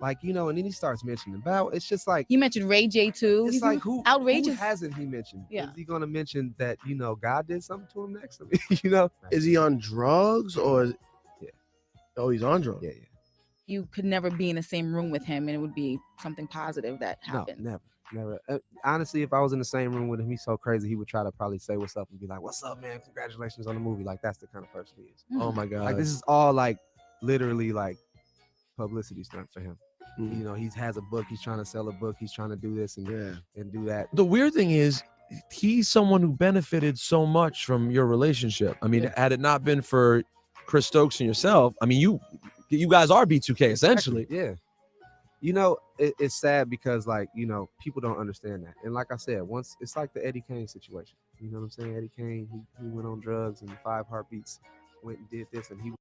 like, you know, and then he starts mentioning about, it's just like he mentioned Ray J too. It's like who hasn't he mentioned? Yeah. Is he gonna mention that, you know, God did something to him next? You know, is he on drugs or? Yeah. Oh, he's on drugs. Yeah. You could never be in the same room with him, and it would be something positive that happens. No, never. Honestly, if I was in the same room with him, he's so crazy. He would try to probably say what's up and be like, "What's up, man? Congratulations on the movie." Like that's the kind of person he is. Oh my God! Like this is all like literally like publicity stunt for him. You know, he has a book. He's trying to sell a book. He's trying to do this and do that. The weird thing is, he's someone who benefited so much from your relationship. I mean, had it not been for Chris Stokes and yourself, I mean, you guys are B2K essentially. Yeah. You know, it's sad because, like, you know, people don't understand that. And like I said, once it's like the Eddie Kane situation. You know what I'm saying? Eddie Kane, he went on drugs and 5 Heartbeats went and did this, and he.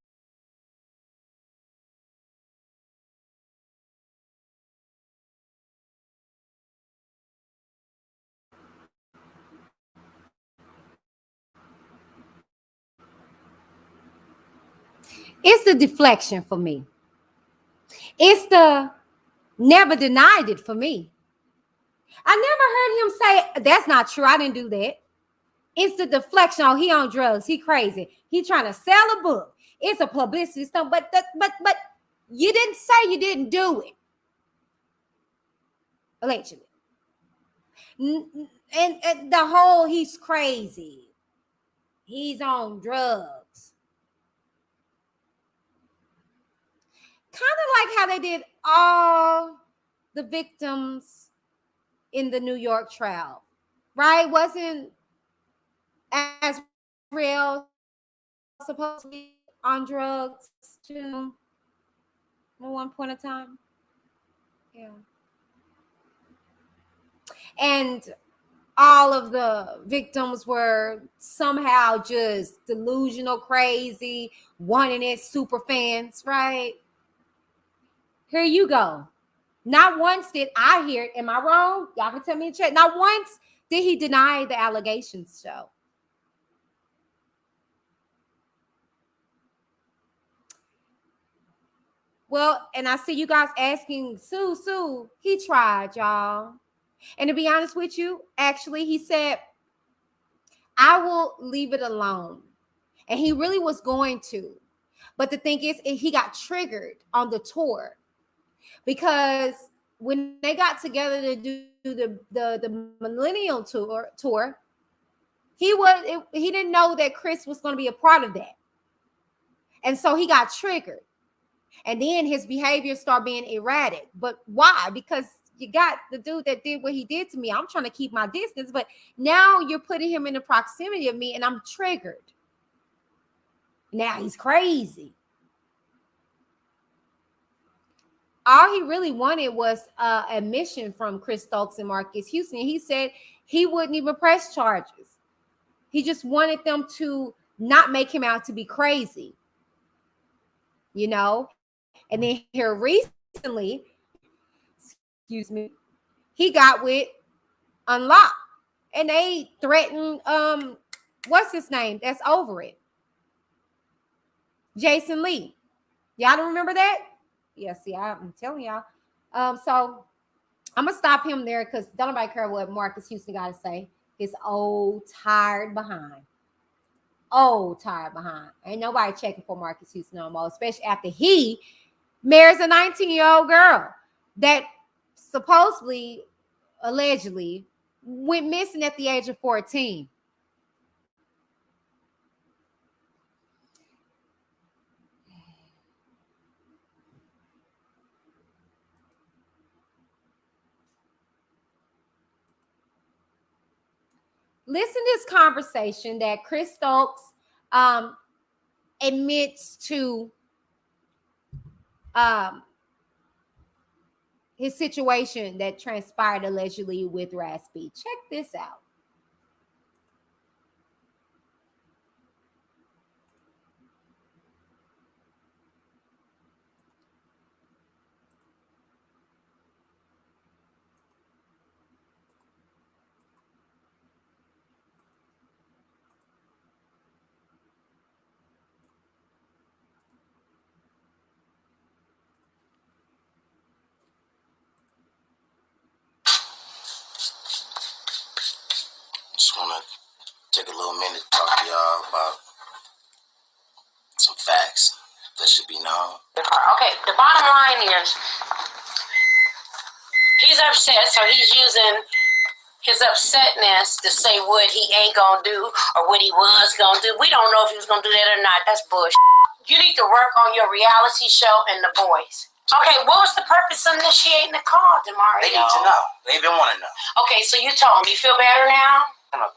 It's the deflection for me. It's the never denied it for me. I never heard him say, that's not true. I didn't do that. It's the deflection. Oh, he on drugs. He crazy. He trying to sell a book. It's a publicity stuff. But you didn't say you didn't do it. Allegedly. And the whole he's crazy. He's on drugs. Kind of like how they did all the victims in the New York trial, right? Wasn't as real supposed to be on drugs too at one point in time? Yeah. And all of the victims were somehow just delusional, crazy, wanting it, super fans, right? Here you go. Not once did I hear it. Am I wrong? Y'all can tell me in chat. Not once did he deny the allegations, Joe. Well, and I see you guys asking, Sue, he tried, y'all. And to be honest with you, actually, he said, I will leave it alone. And he really was going to. But the thing is, he got triggered on the tour. Because when they got together to do the Millennial tour, he didn't know that Chris was going to be a part of that. And so he got triggered. And then his behavior started being erratic. But why? Because you got the dude that did what he did to me. I'm trying to keep my distance. But now you're putting him in the proximity of me and I'm triggered. Now he's crazy. All he really wanted was admission from Chris Stokes and Marcus Houston. He said he wouldn't even press charges. He just wanted them to not make him out to be crazy, you know? And then here recently, excuse me, he got with Unlocked. And they threatened, what's his name? That's over it. Jason Lee. Y'all don't remember that? Yeah, see, I'm telling y'all. So I'm gonna stop him there because don't nobody care what Marcus Houston got to say. His old tired behind. Old tired behind. Ain't nobody checking for Marcus Houston no more, especially after he marries a 19-year-old girl that supposedly, allegedly, went missing at the age of 14. Listen to this conversation that Chris Stokes admits to his situation that transpired allegedly with RAZ. Check this out. Just want to take a little minute to talk to y'all about some facts that should be known. Okay, the bottom line is he's upset, so he's using his upsetness to say what he ain't gonna do or what he was gonna do. We don't know if he was gonna do that or not. That's bullshit. You need to work on your reality show and The Voice. Okay, what was the purpose of initiating the call, Demario? They need to know. They've been wanting to know. Okay, so you told him. You feel better now?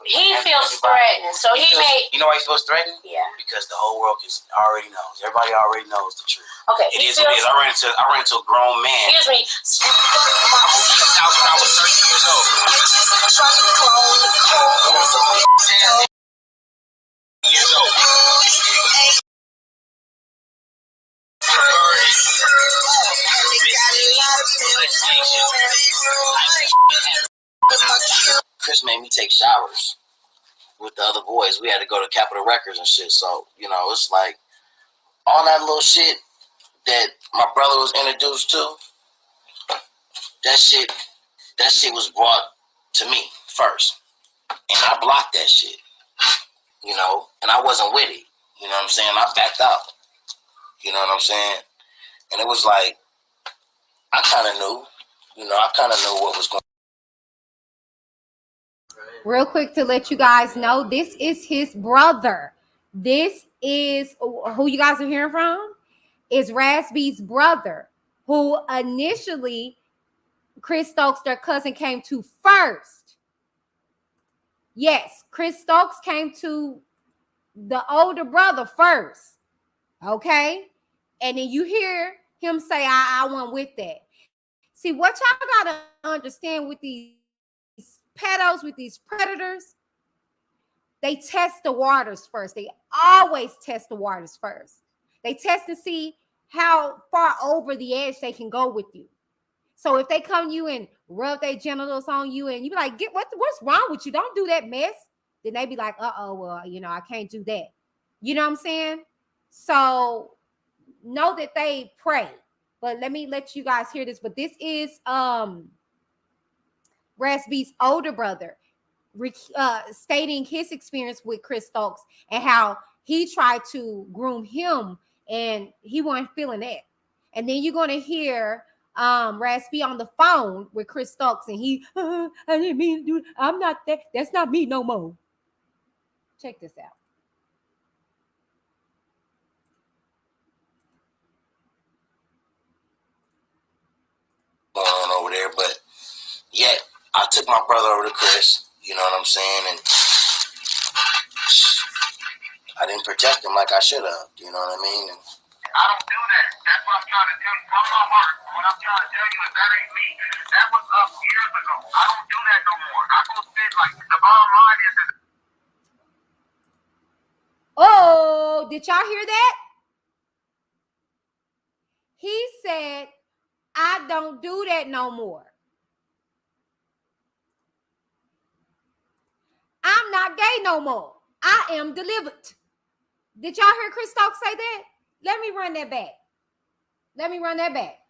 He feels threatened, so he made. You know why he feels threatened? Yeah. Because the whole world already knows. Everybody already knows the truth. Okay. It is what it is. I ran into a grown man. Excuse me. I moved to this house when I was 13 years old. Years old. Chris made me take showers with the other boys. We had to go to Capitol Records and shit. So, you know, it's like all that little shit that my brother was introduced to, that shit was brought to me first. And I blocked that shit. You know, and I wasn't with it. You know what I'm saying? I backed out. You know what I'm saying? And it was like, I kind of knew. You know, I kind of knew what was going on. Real quick to let you guys know, this is his brother. This is who you guys are hearing from, is RAZ-B's brother, who initially Chris Stokes, their cousin, came to first. Yes, Chris Stokes came to the older brother first. Okay? And then you hear him say, I went with that. See, what y'all got to understand with these pedos, with these predators, they test the waters first. They always test the waters first. They test to see how far over the edge they can go with you. So if they come to you and rub their genitals on you and you be like, what's wrong with you? Don't do that mess. Then they be like, well, you know, I can't do that. You know what I'm saying? So know that they pray. But let me let you guys hear this. But this is RAZ-B's older brother stating his experience with Chris Stokes and how he tried to groom him and he wasn't feeling that. And then you're going to hear RAZ-B on the phone with Chris Stokes and he, I didn't mean to do it. I'm not that. That's not me no more. Check this out. Going on over there, but yet I took my brother over to Chris, you know what I'm saying, and I didn't protect him like I should have. You know what I mean? And I don't do that. That's what I'm trying to tell you from my heart. What I'm trying to tell you is that ain't me. That was up years ago. I don't do that no more. I go sit like the bottom line is that. Oh, did y'all hear that? He said, I don't do that no more. I'm not gay no more. I am delivered. Did y'all hear Chris Stokes say that? Let me run that back. Let me run that back.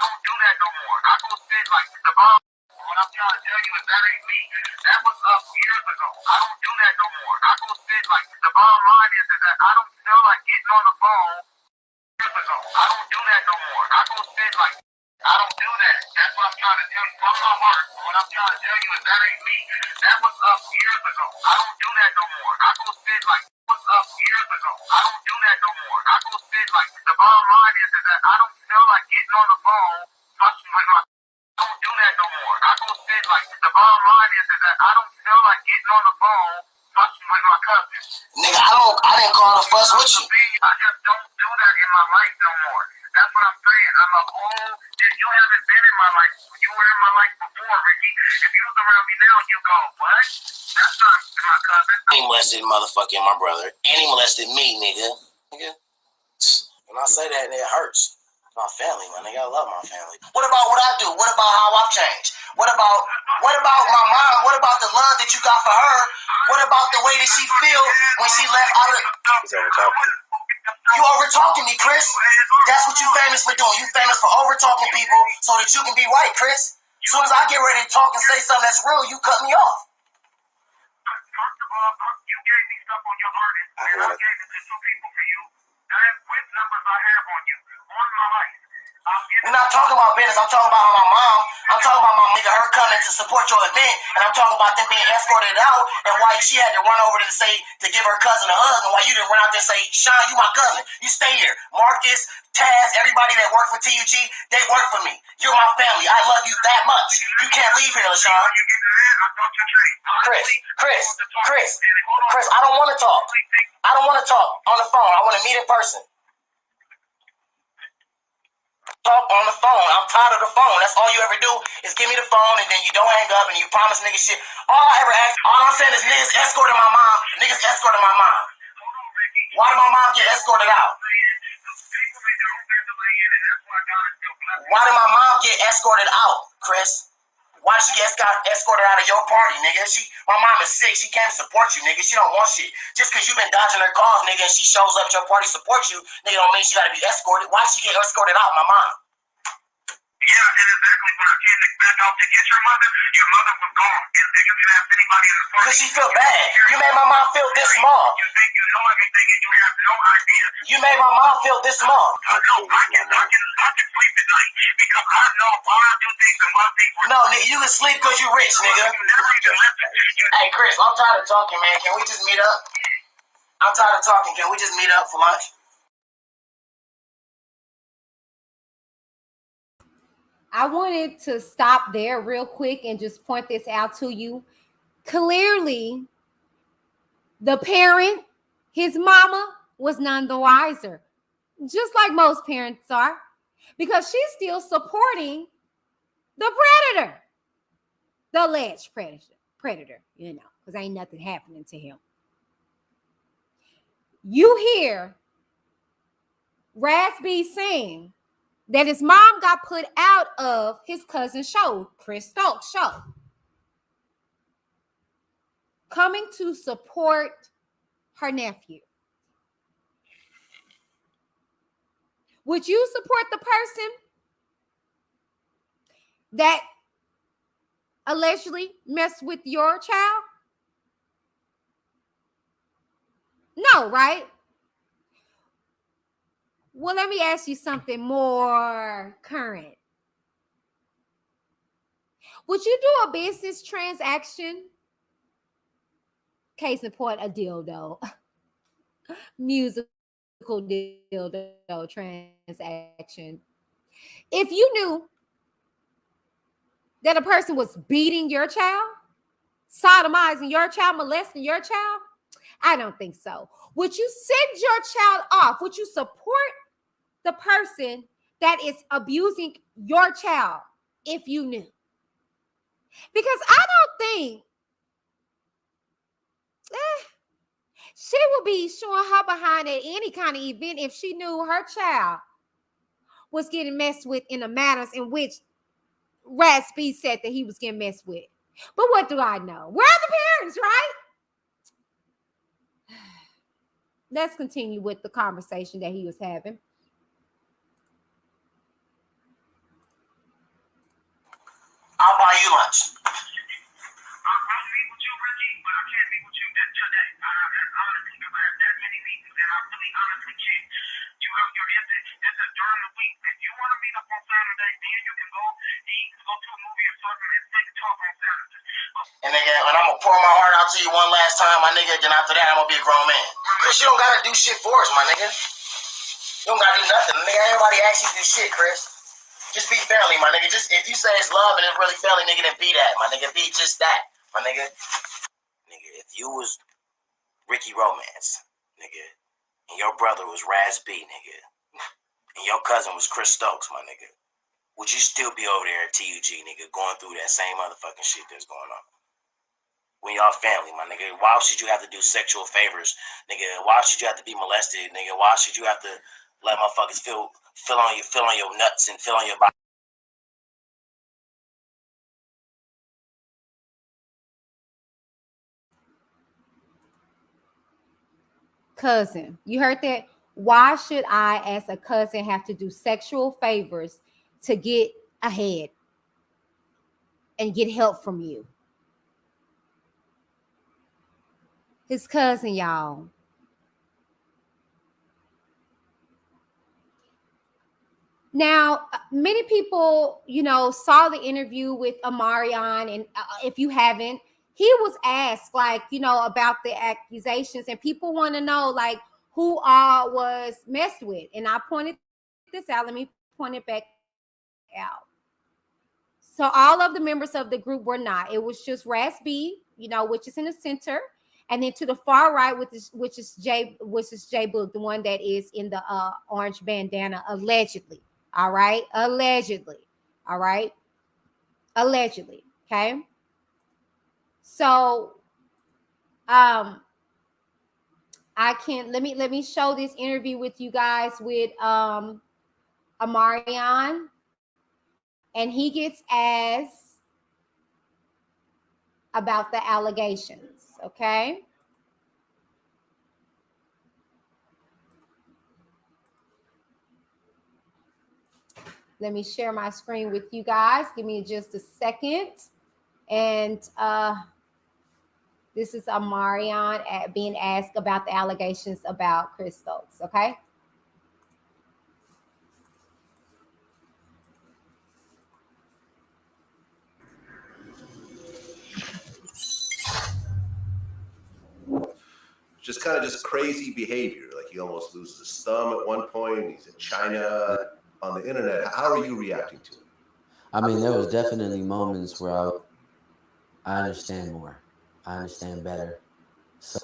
Don't do that no more. I go sit like the bottom. What I'm trying to tell you is that ain't me. That was up years ago. I don't do that no more. I go sit like the bottom line is that I don't feel like getting on the phone years ago. I don't do that no more. I go sit like I don't do that. That's what I'm trying to tell you from my heart. What I'm trying to tell you is that ain't me. That was up years ago. I don't do that no more. I go sit like was up years ago. I don't do that no more. I go sit like the bottom line is that I don't feel like getting on the phone fussing with my. I don't do that no more. I go sit like the bottom line is that I don't feel like getting on the phone fussing with my cousins. Nigga, I didn't call to fuss with you. I just don't do that in my life no more. That's what I'm saying. I'm a whole. You haven't been in my life. You were in my life before, Ricky. If you was around me now, you go, what? That's not my cousin. He molested motherfucking my brother, and he molested me, nigga. When I say that, it hurts. My family, my nigga. I love my family. What about what I do? What about how I've changed? What about my mom? What about the love that you got for her? What about the way that she feel when she left out of He's over talking. You over talking me, Chris. That's what you famous for doing. You famous for over talking people so that you can be right, Chris. As soon as I get ready to talk and say something that's real, you cut me off. First of all, you gave me stuff on your heart, and I gave it to two people for you. That's with numbers I have on you, on my life. We're not talking about business. I'm talking about my mom. I'm talking about my nigga, her coming to support your event, and I'm talking about them being escorted out, and why she had to run over to give her cousin a hug, and why you didn't run out there and say, Sean, you my cousin. You stay here. Marcus, Taz, everybody that work for TUG, they work for me. You're my family. I love you that much. You can't leave here, LaShawn. Chris, I don't want to talk. I don't want to talk on the phone. I want to meet in person. Talk on the phone. I'm tired of the phone. That's all you ever do is give me the phone and then you don't hang up and you promise niggas shit. All I'm saying is niggas escorted my mom. Niggas escorted my mom. Why did my mom get escorted out? Why did my mom get escorted out, Chris? Why did she get escorted out of your party, nigga? My mom is sick. She came to support you, nigga. She don't want shit. Just because you been dodging her calls, nigga, and she shows up at your party to support you, nigga, don't mean she got to be escorted. Why did she get escorted out, my mom? Yeah, and exactly when I came back out to get your mother was gone. And you can ask anybody in the party. Because she feel bad. You made my mom feel this small. You think you know everything and you have no idea. You made my mom feel this small. I can sleep at night because I know why I do things and why things. No, nigga, you can sleep because you rich, nigga. Hey, Chris, I'm tired of talking, man. Can we just meet up? I'm tired of talking. Can we just meet up for lunch? I wanted to stop there real quick and just point this out to you. Clearly, the parent, his mama, was none the wiser, just like most parents are, because she's still supporting the predator, the alleged predator, you know, because ain't nothing happening to him. You hear RAZ saying that his mom got put out of his cousin's show, Chris Stokes' show, coming to support her nephew. Would you support the person that allegedly messed with your child? No, right? Well, let me ask you something more current. Would you do a business transaction? Case in point, a dildo. Music dildo transaction. If you knew that a person was beating your child, sodomizing your child, molesting your child, I don't think so. Would you send your child off? Would you support the person that is abusing your child if you knew? Because I don't think she would be showing her behind at any kind of event if she knew her child was getting messed with in the manners in which RAZ said that he was getting messed with. But what do I know? We're the parents, right? Let's continue with the conversation that he was having. I'll buy you lunch. And nigga, and I'm gonna pour my heart out to you one last time, my nigga. Then after that, I'm gonna be a grown man. Chris, you don't gotta do shit for us, my nigga. You don't gotta do nothing, nigga. Everybody asks you to do shit, Chris. Just be family, my nigga. Just if you say it's love and it's really family, nigga, then be that, my nigga. Be just that, my nigga. Nigga, if you was Ricky Romance, nigga, and your brother was RAZ, nigga, and your cousin was Chris Stokes, my nigga, would you still be over there at TUG, nigga, going through that same motherfucking shit that's going on? When y'all family, my nigga, why should you have to do sexual favors, nigga? Why should you have to be molested, nigga? Why should you have to let motherfuckers feel on your nuts and feel on your body? Cousin, you heard that? Why should I, as a cousin, have to do sexual favors to get ahead and get help from you? His cousin, y'all. Now, many people, saw the interview with Omarion, and if you haven't, he was asked, about the accusations, and people want to know, who all was messed with. And I pointed this out. Let me point it back out. So all of the members of the group were not. It was just RAZ, which is in the center, and then to the far right, which is J Book, the one that is in the orange bandana, allegedly. All right, allegedly. All right, allegedly. Okay. So, I can let me show this interview with you guys with Omarion, and he gets asked about the allegations. Okay. Let me share my screen with you guys. Give me just a second. And this is Omarion being asked about the allegations about Chris Stokes, okay? Just kind of just crazy behavior. Like he almost loses his thumb at one point. He's in China on the internet. How are you reacting to it? I mean, there was definitely moments where I understand more. I understand better. So,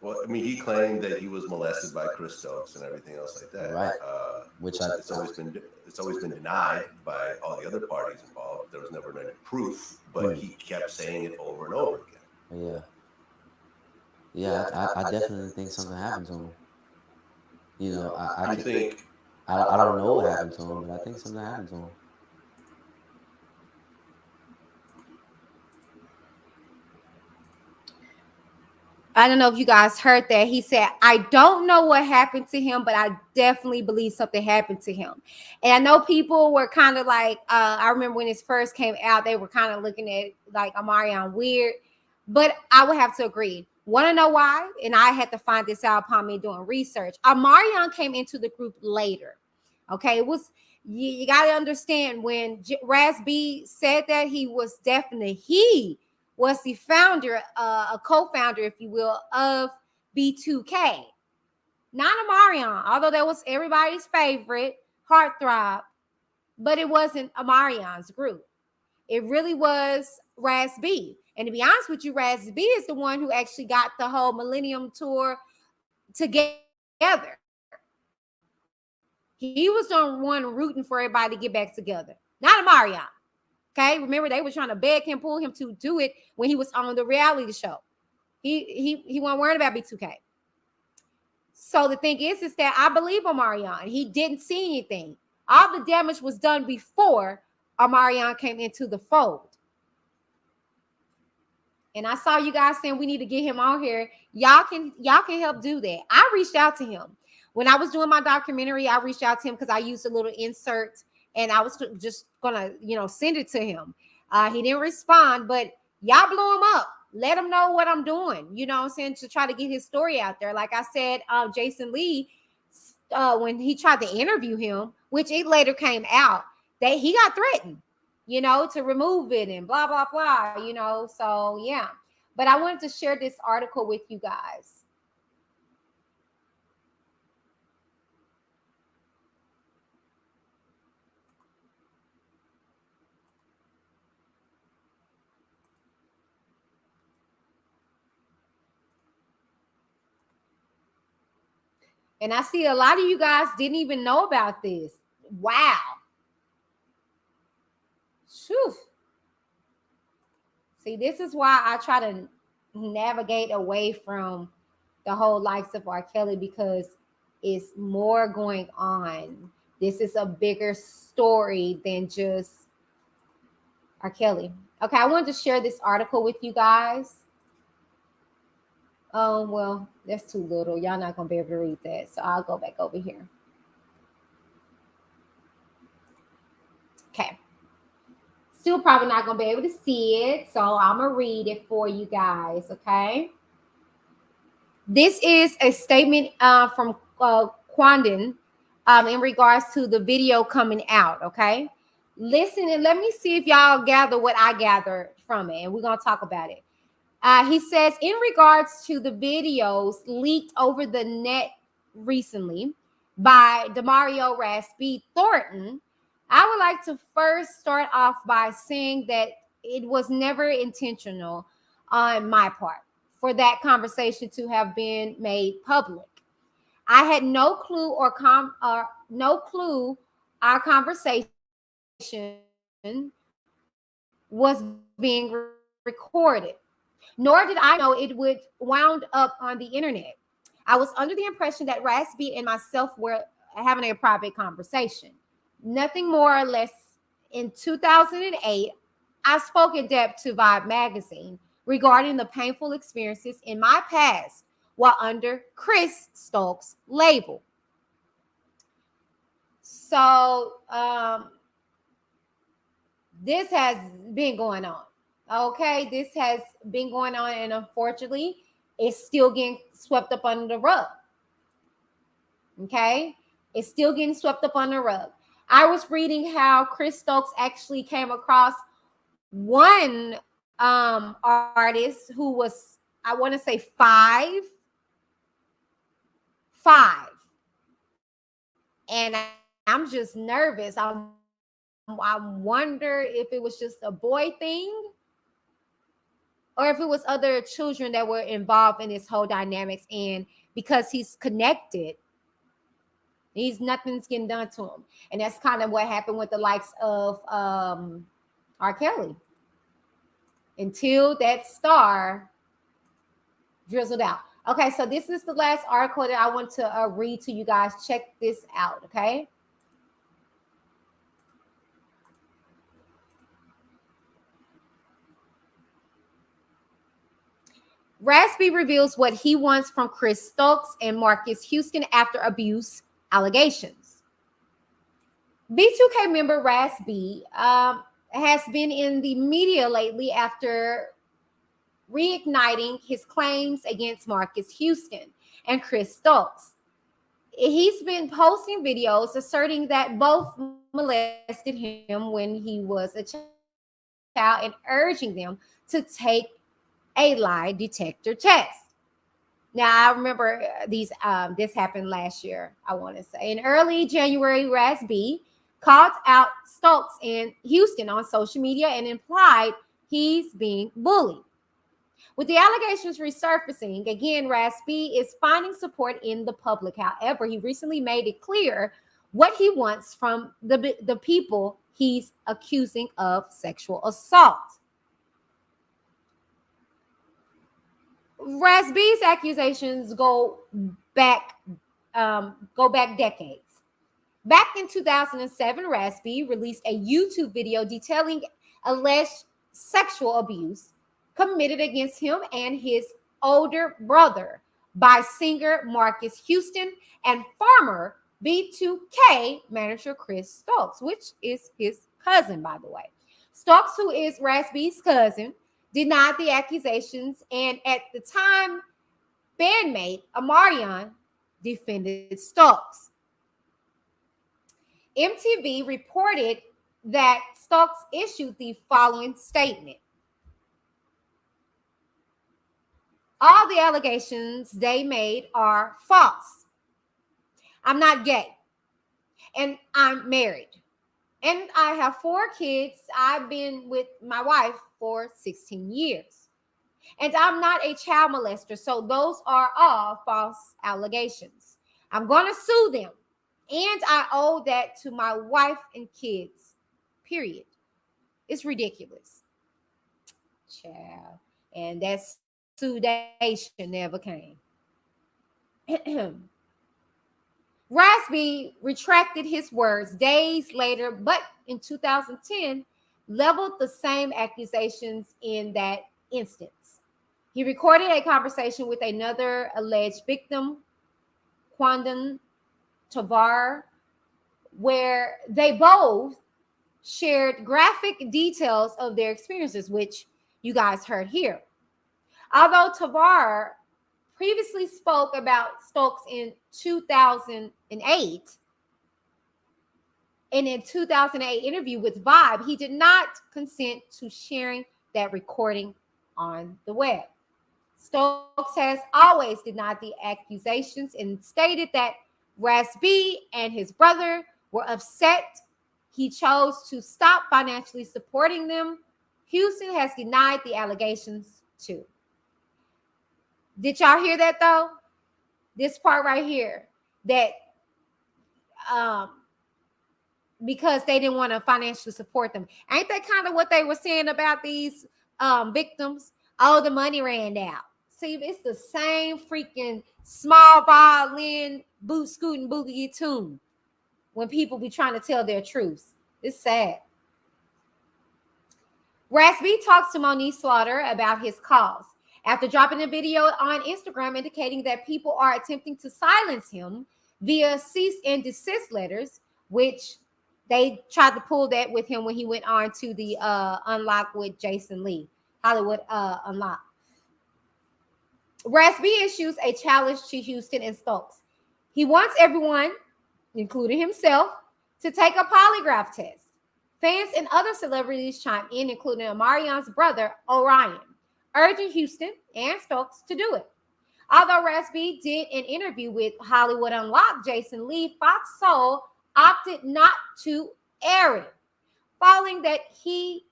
well, I mean, he claimed that he was molested by Chris Stokes and everything else like that. Right. It's always been denied by all the other parties involved. There was never any proof, but he kept saying it over and over again. Yeah, I definitely think something happened to him. I think I don't know what happened to him, but I think something happened to him. I don't know if you guys heard that. He said, I don't know what happened to him, but I definitely believe something happened to him. And I know people were kind of like, I remember when this first came out, they were kind of looking at like Omarion weird, but I would have to agree. Want to know why? And I had to find this out upon me doing research. Omarion came into the group later. Okay, it was, you got to understand when RAZ said that he was the founder, a co-founder, if you will, of B2K. Not Omarion, although that was everybody's favorite heartthrob, but it wasn't Omarion's group. It really was RAZ B. And to be honest with you, RAZ B is the one who actually got the whole Millennium Tour together. He was the one rooting for everybody to get back together, not Omarion. Okay, remember they were trying to beg him, pull him to do it when he was on the reality show. He wasn't worried about B2K. So the thing is that I believe Omarion. He didn't see anything. All the damage was done before Omarion came into the fold. And I saw you guys saying we need to get him on here. Y'all can help do that. I reached out to him. When I was doing my documentary, I reached out to him because I used a little insert and I was just gonna, send it to him. He didn't respond, but y'all blew him up. Let him know what I'm doing, you know what I'm saying, to try to get his story out there. Like I said, Jason Lee, when he tried to interview him, which it later came out, that he got threatened, to remove it and blah, blah, blah, so yeah. But I wanted to share this article with you guys. And I see a lot of you guys didn't even know about this. Wow. Whew. See, this is why I try to navigate away from the whole likes of R. Kelly, because it's more going on. This is a bigger story than just R. Kelly. Okay, I wanted to share this article with you guys. Oh, well, that's too little. Y'all not going to be able to read that. So I'll go back over here. Okay. Still probably not going to be able to see it. So I'm going to read it for you guys. Okay. This is a statement from Quandon in regards to the video coming out. Okay. Listen and let me see if y'all gather what I gathered from it. And we're going to talk about it. He says, in regards to the videos leaked over the net recently by Demario RAZ B Thornton, I would like to first start off by saying that it was never intentional on my part for that conversation to have been made public. I had no clue our conversation was being recorded. Nor did I know it would wound up on the internet. I was under the impression that RAZ B and myself were having a private conversation. Nothing more or less. In 2008, I spoke in depth to Vibe magazine regarding the painful experiences in my past while under Chris Stokes' label. So this has been going on. Okay, this has been going on, and unfortunately, it's still getting swept up under the rug. Okay, it's still getting swept up under the rug. I was reading how Chris Stokes actually came across one artist who was, I want to say five, and I'm just nervous. I wonder if it was just a boy thing, or if it was other children that were involved in this whole dynamics. And because he's connected, nothing's getting done to him. And that's kind of what happened with the likes of R. Kelly. Until that star drizzled out. Okay, so this is the last article that I want to read to you guys. Check this out, okay? RAZ B reveals what he wants from Chris Stokes and Marcus Houston after abuse allegations. B2K member RAZ B has been in the media lately after reigniting his claims against Marcus Houston and Chris Stokes. He's been posting videos asserting that both molested him when he was a child and urging them to take a lie detector test. Now I remember these. This happened last year, I want to say. In early January, RAZ called out Stokes in Houston on social media and implied he's being bullied. With the allegations resurfacing, again, RAZ is finding support in the public. However, he recently made it clear what he wants from the people he's accusing of sexual assault. RAZ accusations go back decades. Back in 2007, RAZ released a YouTube video detailing alleged sexual abuse committed against him and his older brother by singer Marcus Houston and former B2K manager Chris Stokes, which is his cousin, by the way. Stokes, who is RAZ cousin, denied the accusations, and at the time, bandmate Amarion defended Stokes. MTV reported that Stokes issued the following statement. All the allegations they made are false. I'm not gay, and I'm married, and I have 4 kids. I've been with my wife for 16 years, and I'm not a child molester, so those are all false allegations. I'm going to sue them, and I owe that to my wife and kids, period. It's ridiculous. Child. And that sudation never came. RAZ retracted his words days later, but in 2010, leveled the same accusations in that instance. He recorded a conversation with another alleged victim, Quandon Tavar, where they both shared graphic details of their experiences, which you guys heard here. Although Tavar previously spoke about Stokes in 2008, in a 2008 interview with Vibe, he did not consent to sharing that recording on the web. Stokes has always denied the accusations and stated that RAZ and his brother were upset he chose to stop financially supporting them. Houston has denied the allegations too. Did y'all hear that though? This part right here, that because they didn't want to financially support them. Ain't that kind of what they were saying about these victims? Oh, the money ran out. See, it's the same freaking small violin, boot scooting boogie tune when people be trying to tell their truths. It's sad. RAZ talks to Monique Slaughter about his calls. After dropping a video on Instagram indicating that people are attempting to silence him via cease and desist letters, which they tried to pull that with him when he went on to the Unlock with Jason Lee, Hollywood Unlock. RAZ issues a challenge to Houston and Stokes. He wants everyone, including himself, to take a polygraph test. Fans and other celebrities chime in, including Amarion's brother, Orion, urging Houston and Stokes to do it. Although RAZ did an interview with Hollywood Unlocked Jason Lee, Fox Soul opted not to air it, following that he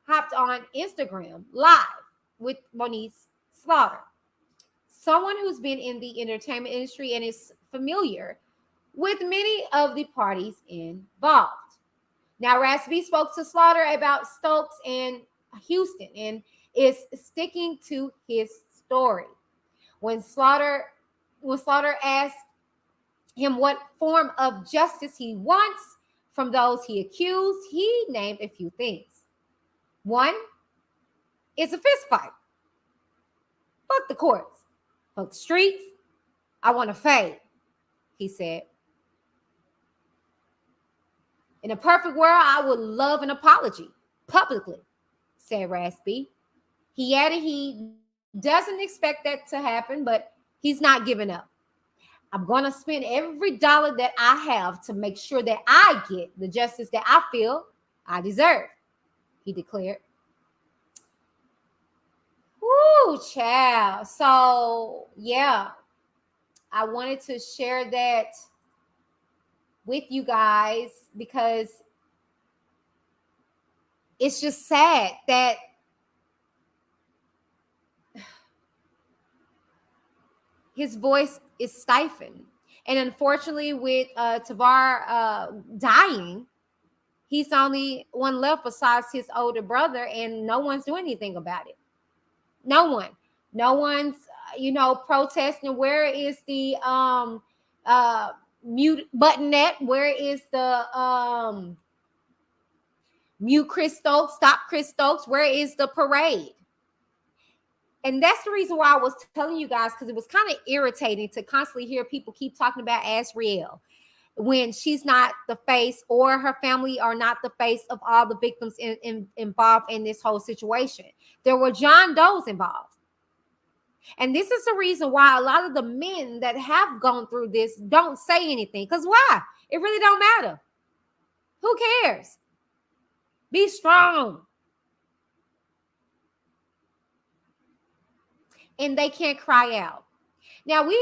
hopped on Instagram Live with Monique Slaughter, someone who's been in the entertainment industry and is familiar with many of the parties involved. Now, RAZ spoke to Slaughter about Stokes and Houston and is sticking to his story. When Slaughter asked him what form of justice he wants from those he accused, he named a few things. One is a fist fight. Fuck the courts. Fuck the streets. I want to fade, he said. In a perfect world, I would love an apology publicly, said RAZ. He added he doesn't expect that to happen, but he's not giving up. I'm going to spend every dollar that I have to make sure that I get the justice that I feel I deserve, he declared. Woo! Woo, child. So yeah, I wanted to share that with you guys because it's just sad that his voice is stifled. And unfortunately, with Tavar dying, he's the only one left besides his older brother, and no one's doing anything about it. No one. No one's, protesting. Where is the mute button at? Where is the mute Chris Stokes, stop Chris Stokes? Where is the parade? And that's the reason why I was telling you guys, because it was kind of irritating to constantly hear people keep talking about Asriel when she's not the face, or her family are not the face of all the victims involved in this whole situation. There were John Does involved. And this is the reason why a lot of the men that have gone through this don't say anything. Because why? It really don't matter. Who cares? Be strong. And they can't cry out. Now we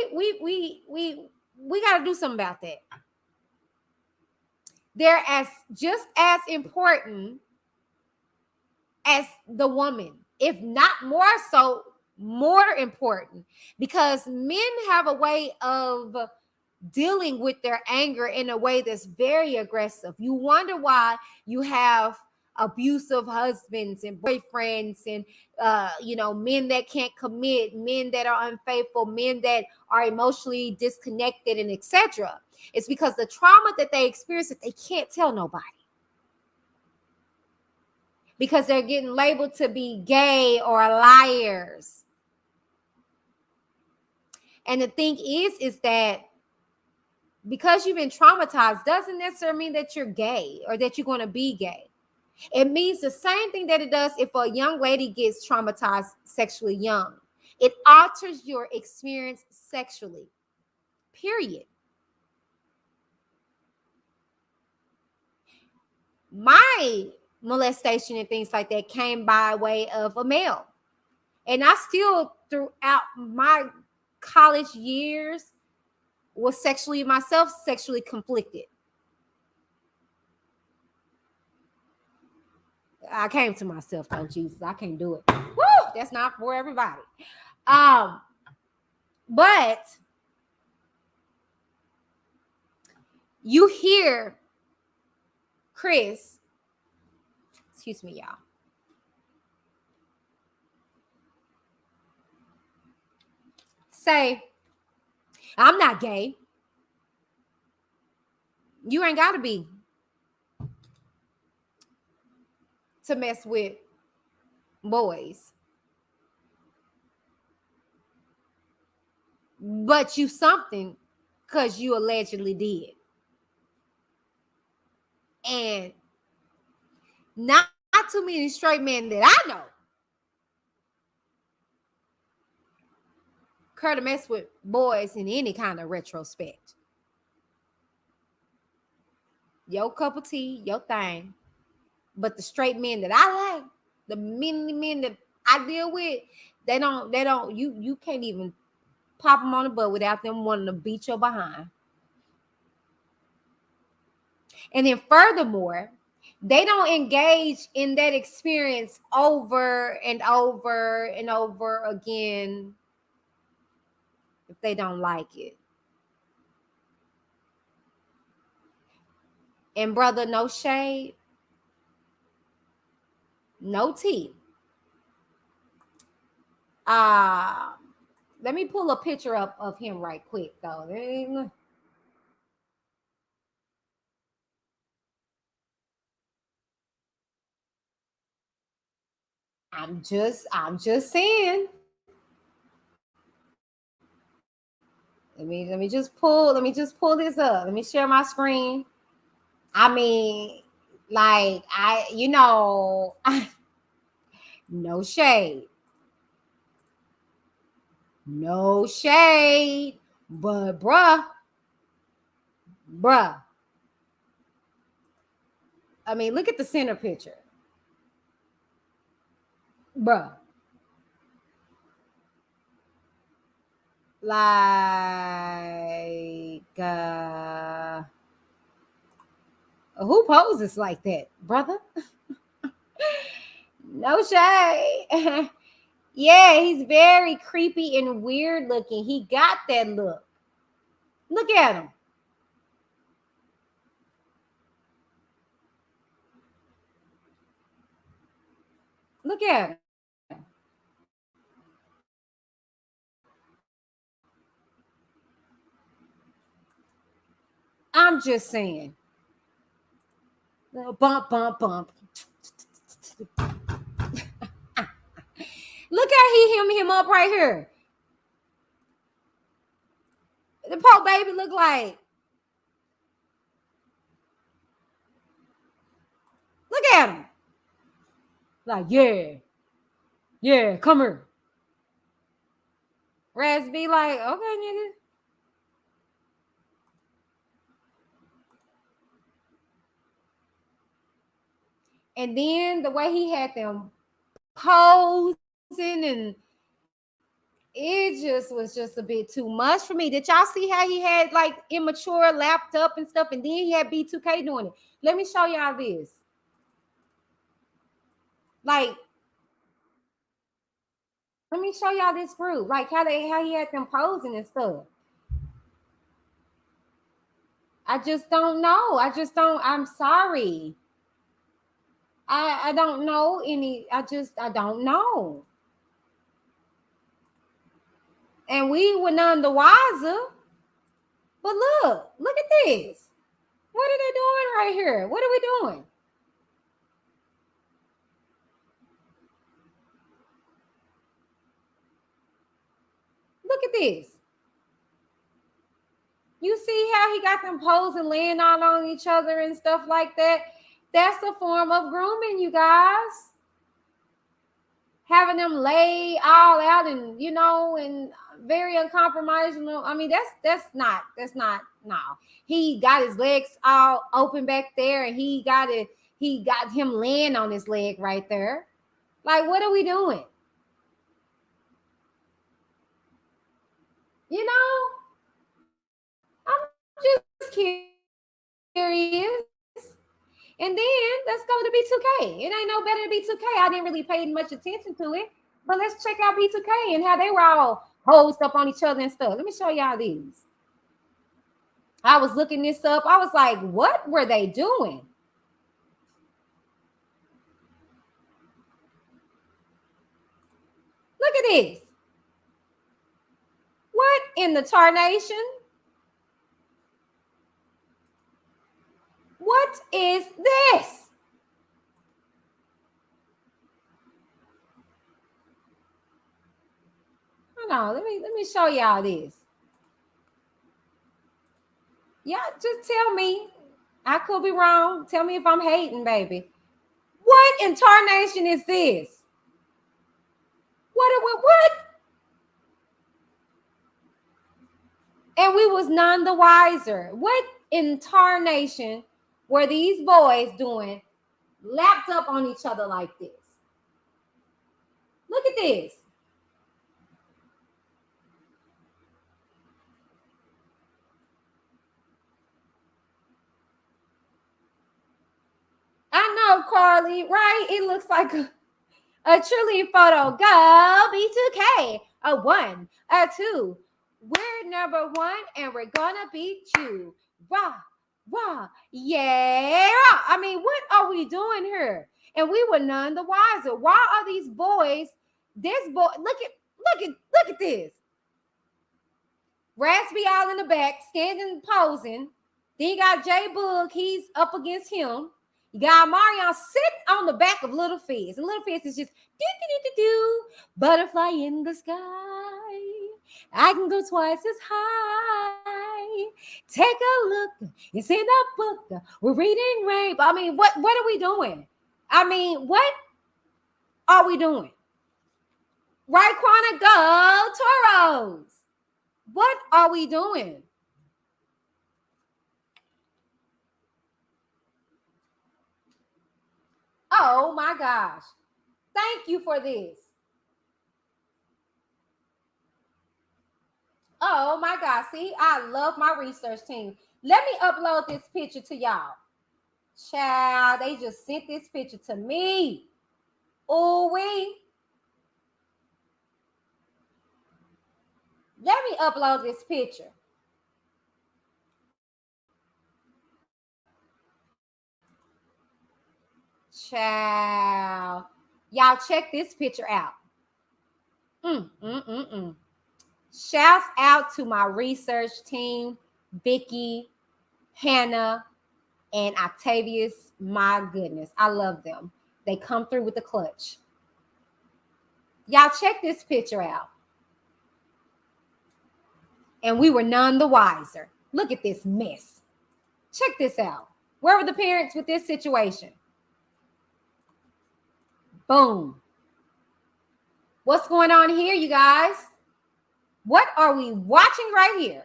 got to do something about that. They're just as important as the woman, if not more so, more important, because men have a way of dealing with their anger in a way that's very aggressive. You wonder why you have abusive husbands and boyfriends and men that can't commit, men that are unfaithful, men that are emotionally disconnected, and etc. It's because the trauma that they experience that they can't tell nobody, because they're getting labeled to be gay or liars. And the thing is that because you've been traumatized doesn't necessarily mean that you're gay or that you're going to be gay. It means the same thing that it does if a young lady gets traumatized sexually young. It alters your experience sexually, period. My molestation and things like that came by way of a male. And I still, throughout my college years, was sexually conflicted. I came to myself, though, Jesus, I can't do it. Woo! That's not for everybody. But you hear Chris, excuse me, y'all. Say, I'm not gay. You ain't got to be to mess with boys. But you something because you allegedly did. And not too many straight men that I know care to mess with boys in any kind of retrospect. Your cup of tea, your thing. But the straight men that I like, the many men that I deal with, they don't, you can't even pop them on the butt without them wanting to beat your behind. And then furthermore, they don't engage in that experience over and over and over again if they don't like it. And brother, no shade, no tea. Let me pull a picture up of him right quick, though. I'm just saying. Let me just pull this up. Let me share my screen. I mean, like no shade. No shade. But bruh. I mean, look at the center picture. Bruh. Like, who poses like that, brother? No shade. Yeah, he's very creepy and weird looking. He got that look. Look at him. Look at him. I'm just saying. Little bump, bump, bump. Look how he hemming him up right here. The poor baby look like. Look at him. Like, yeah, come here. Raz be like, okay, nigga. And then the way he had them posing, and it just was just a bit too much for me. Did y'all see how he had like immature lapped up and stuff, and then he had B2K doing it? Let me show y'all this. Like, let me show y'all this proof. Like how he had them posing and stuff. I just don't know. I'm sorry. I don't know any. I don't know. And we were none the wiser. But look at this. What are they doing right here? What are we doing? Look at this. You see how he got them posing, laying all on each other and stuff like that? That's a form of grooming, you guys. Having them lay all out and, and very uncompromising. I mean, that's not, no. He got his legs all open back there, and he got him laying on his leg right there. Like, what are we doing? I'm just curious. And then let's go to B2K. It ain't no better than B2K. I didn't really pay much attention to it, but let's check out B2K and how they were all hosed up on each other and stuff. Let me show y'all these. I was looking this up. I was like, what were they doing? Look at this. What in the tarnation? What is this? Hold on, let me show y'all this. Yeah, just tell me. I could be wrong. Tell me if I'm hating, baby. What in tarnation is this? What? And we was none the wiser. What in tarnation were these boys doing, lapped up on each other like this? Look at this. I know, Carly, right? It looks like a cheerleading photo. Go B2K. A 1, a 2. We're number 1 and we're gonna beat you. Rah, yeah. I mean, what are we doing here? And we were none the wiser. Why are these boys? This boy, look at this. Raspy all in the back, standing posing. Then you got J Boog, he's up against him. You got Marion sitting on the back of Little Fizz. And Little Fizz is just do. Butterfly in the sky. I can go twice as high. Take a look. It's in the book. We're reading rape. I mean, what are we doing? I mean, what are we doing? Right corner, go Toros. What are we doing? Oh my gosh. Thank you for this. Oh my God. See, I love my research team. Let me upload this picture to y'all. Child, they just sent this picture to me. Ooh wee. Let me upload this picture. Child. Y'all check this picture out. Shouts out to my research team, Vicky, Hannah, and Octavius. My goodness, I love them. They come through with the clutch. Y'all check this picture out. And we were none the wiser. Look at this mess. Check this out. Where were the parents with this situation? Boom. What's going on here, you guys? What are we watching right here?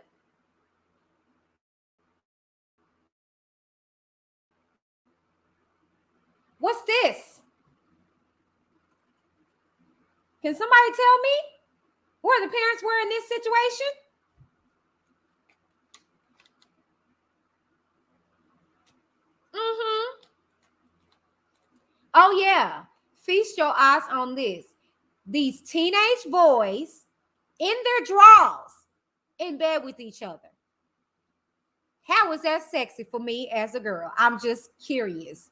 What's this? Can somebody tell me where the parents were in this situation? Oh, yeah. Feast your eyes on this. These teenage boys in their drawers in bed with each other. How is that sexy for me as a girl? I'm just curious.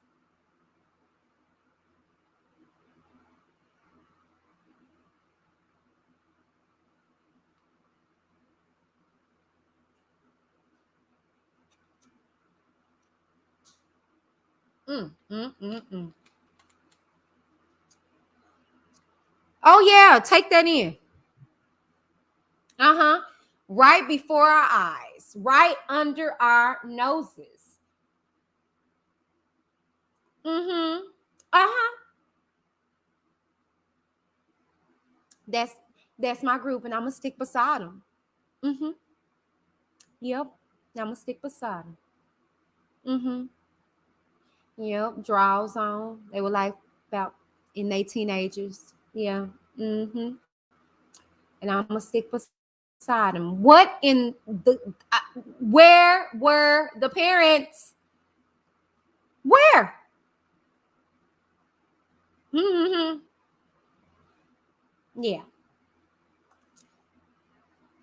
Oh, yeah. Take that in. Right before our eyes, right under our noses. That's my group, and I'm gonna stick beside them. Yep, I'm gonna stick beside them. Yep, draws on. They were like about in their teenagers. Yeah. And I'm gonna stick beside them. What in the? Where were the parents? Where? Yeah.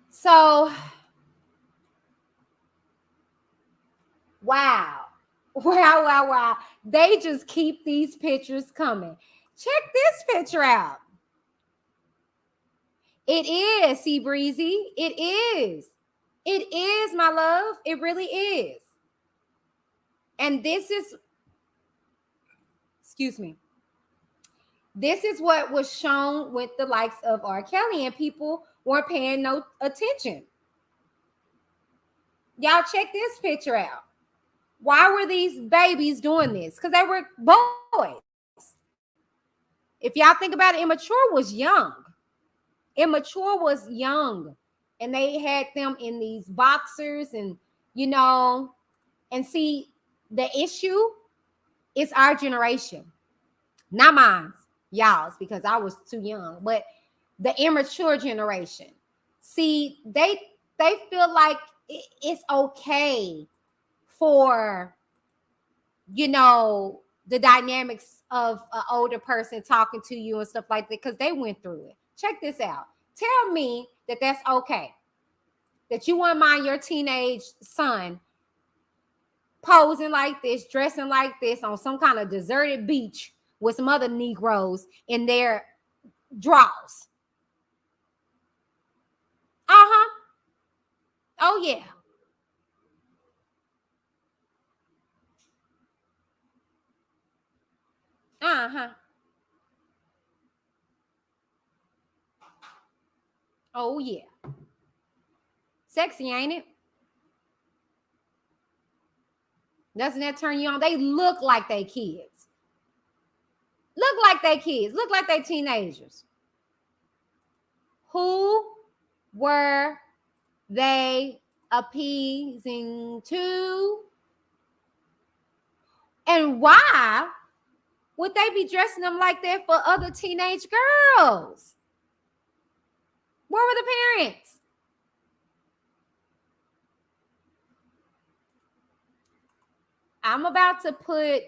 So, wow. Wow. They just keep these pictures coming. Check this picture out. It is, Sea Breezy. It is. It is, my love. It really is. And this is, excuse me. This is what was shown with the likes of R. Kelly, and people weren't paying no attention. Y'all check this picture out. Why were these babies doing this? Because they were boys. If y'all think about it, Immature was young. And they had them in these boxers and, and see, the issue is our generation. Not mine, y'all's, because I was too young, but the immature generation. See, they feel like it's okay for, the dynamics of an older person talking to you and stuff like that, because they went through it. Check this out. Tell me that that's okay, that you wouldn't mind your teenage son posing like this, dressing like this on some kind of deserted beach with some other Negroes in their drawers. Oh, yeah. Oh, yeah. Sexy, ain't it? Doesn't that turn you on? They look like they kids. Look like they teenagers. Who were they appeasing to? And why would they be dressing them like that for other teenage girls? Where were the parents? I'm about to put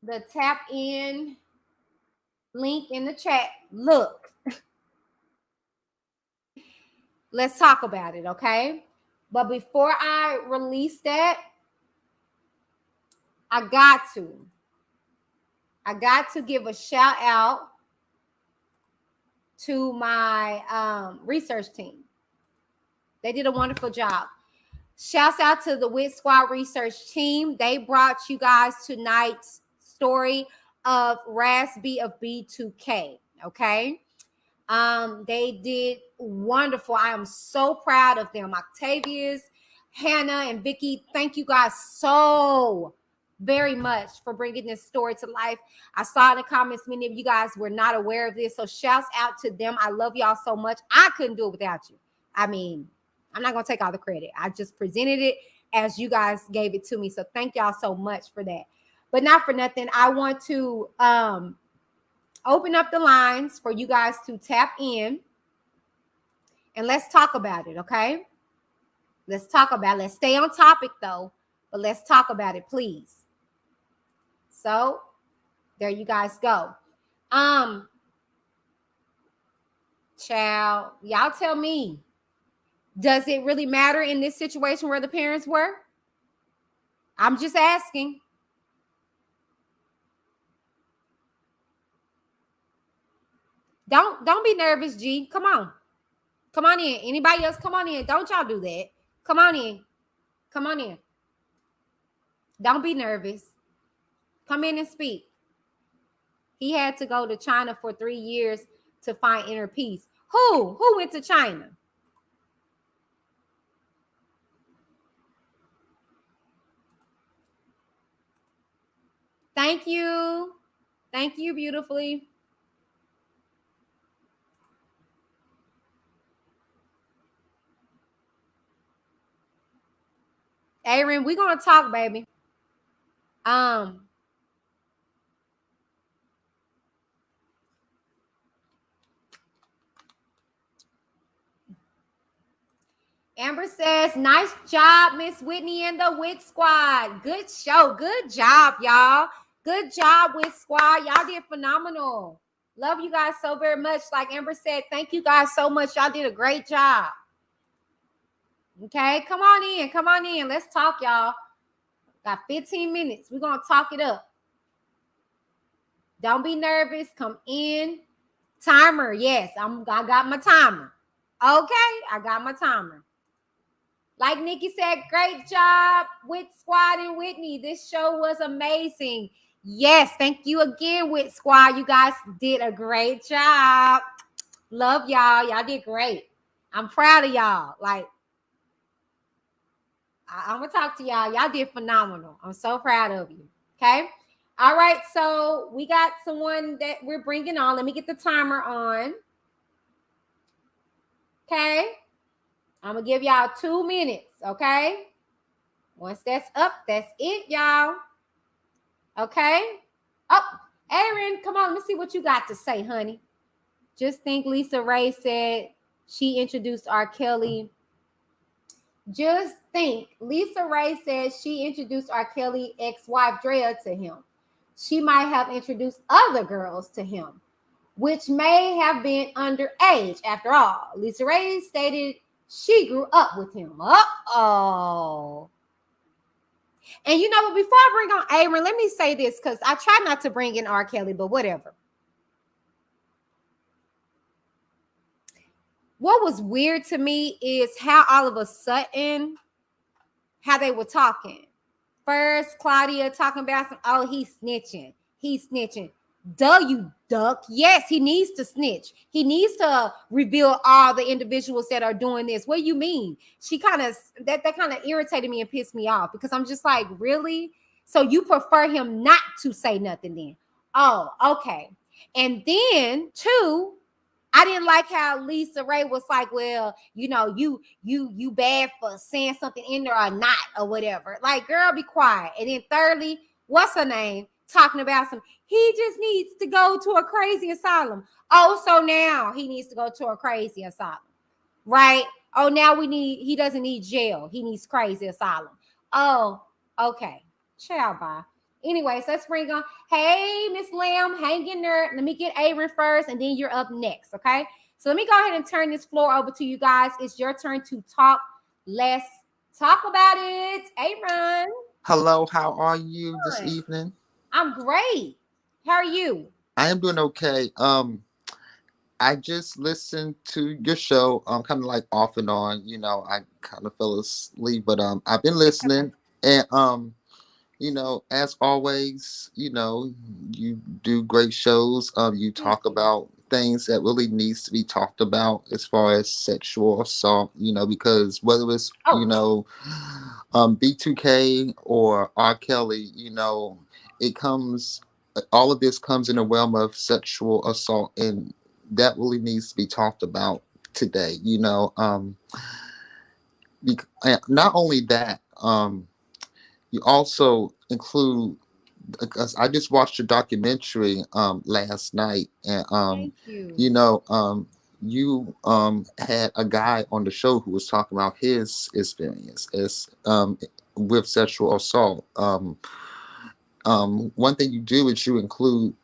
the tap in link in the chat. Look, let's talk about it, okay? But before I release that, I got to give a shout out to my research team. They did a wonderful job. Shouts out to the Wit Squad research team. They brought you guys tonight's story of RAZ of B2K. Okay. They did wonderful. I am so proud of them. Octavius, Hannah, and Vicky, thank you guys so very much for bringing this story to life. I saw in the comments many of you guys were not aware of this, so shouts out to them. I love y'all so much. I couldn't do it without you. I mean, I'm not going to take all the credit. I just presented it as you guys gave it to me, so thank y'all so much for that. But not for nothing, I want to open up the lines for you guys to tap in and let's talk about it, okay? Let's talk about it. Let's stay on topic though, but let's talk about it, please. So there you guys go. Child, y'all tell me, does it really matter in this situation where the parents were? I'm just asking. Don't be nervous, G. Come on. Come on in. Anybody else? Come on in. Don't y'all do that. Come on in. Come on in. Don't be nervous. Come in and speak. He had to go to China for 3 years to find inner peace. Who went to China? Thank you. Thank you beautifully. Aaron, we're going to talk, baby. Amber says, nice job, Miss Whitney and the Wit Squad. Good show. Good job, y'all. Good job, Wit Squad. Y'all did phenomenal. Love you guys so very much. Like Amber said, thank you guys so much. Y'all did a great job. Okay, come on in. Come on in. Let's talk, y'all. Got 15 minutes. We're going to talk it up. Don't be nervous. Come in. Timer. Yes, I got my timer. Okay, I got my timer. Like Nikki said, great job, Wit Squad and Whitney. This show was amazing. Yes, thank you again, Wit Squad. You guys did a great job. Love y'all. Y'all did great. I'm proud of y'all. Like, I'm going to talk to y'all. Y'all did phenomenal. I'm so proud of you. Okay. All right. So we got someone that we're bringing on. Let me get the timer on. Okay. I'm going to give y'all 2 minutes. Okay. Once that's up, that's it, y'all. Okay. Oh, Aaron, come on. Let me see what you got to say, honey. Just think Lisa Ray said she introduced R. Kelly. Just think, Lisa Ray says she introduced R. Kelly ex-wife Drea to him. She might have introduced other girls to him, which may have been underage. After all, Lisa Ray stated she grew up with him. Uh-oh. And you know what? Before I bring on Aaron, let me say this, because I try not to bring in R. Kelly, but whatever. What was weird to me is how all of a sudden, how they were talking. First, Claudia talking about some, oh, he's snitching. He's snitching. Duh, you duck. Yes, he needs to snitch. He needs to reveal all the individuals that are doing this. What do you mean? She kind of, that kind of irritated me and pissed me off, because I'm just like, really? So you prefer him not to say nothing then? Oh, okay. And then, two, I didn't like how Lisa Ray was like, well, you know, you bad for saying something in there or not or whatever. Like, girl, be quiet. And then thirdly, what's her name? Talking about some, he just needs to go to a crazy asylum. Oh, so now he needs to go to a crazy asylum, right? Oh, now he doesn't need jail. He needs crazy asylum. Oh, okay. Ciao, bye. Anyways, let's bring on. Hey, Miss Lamb, hang in there. Let me get Aaron first, and then you're up next. Okay. So let me go ahead and turn this floor over to you guys. It's your turn to talk. Let's talk about it. Aaron. Hello, how are you this evening? I'm great. How are you? I am doing okay. I just listened to your show. Kind of like off and on. I kind of fell asleep, but I've been listening, and as always, you do great shows. You talk about things that really needs to be talked about as far as sexual assault. Because whether it's B2K or R. Kelly, it comes. All of this comes in the realm of sexual assault, and that really needs to be talked about today. Not only that, you also include, because I just watched a documentary last night, and Thank you. you had a guy on the show who was talking about his experience as with sexual assault. One thing you do is you include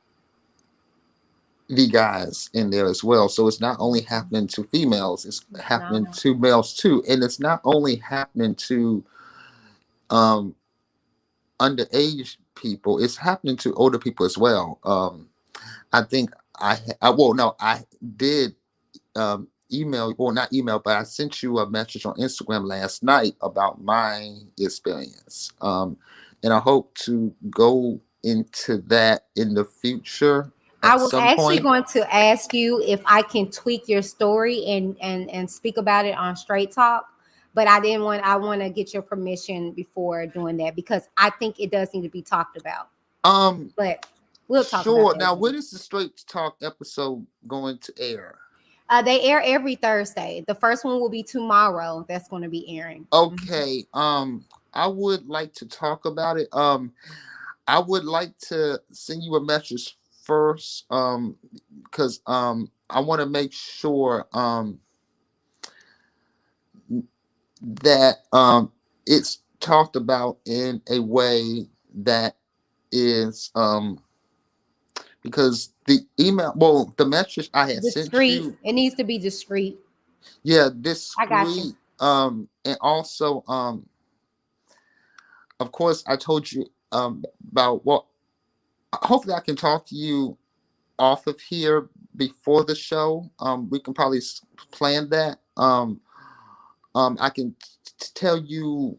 the guys in there as well. So it's not only happening to females, it's happening to males too. And it's not only happening to underage people, it's happening to older people as well. I think I did email, or not email, but I sent you a message on Instagram last night about my experience. And I hope to go into that in the future. I was actually going to ask you if I can tweak your story and speak about it on Straight Talk, but I didn't want. I want to get your permission before doing that because I think it does need to be talked about. But we'll talk about Sure. that. Now, when is the Straight Talk episode going to air? They air every Thursday. The first one will be tomorrow. That's going to be airing. Okay. I would like to talk about it. I would like to send you a message first, because I want to make sure that it's talked about in a way that is because the the message I had sent you, it needs to be discreet. Yeah, discreet. I got you. And also of course I told you about what. Hopefully I can talk to you off of here before the show. We can probably plan that. I can tell you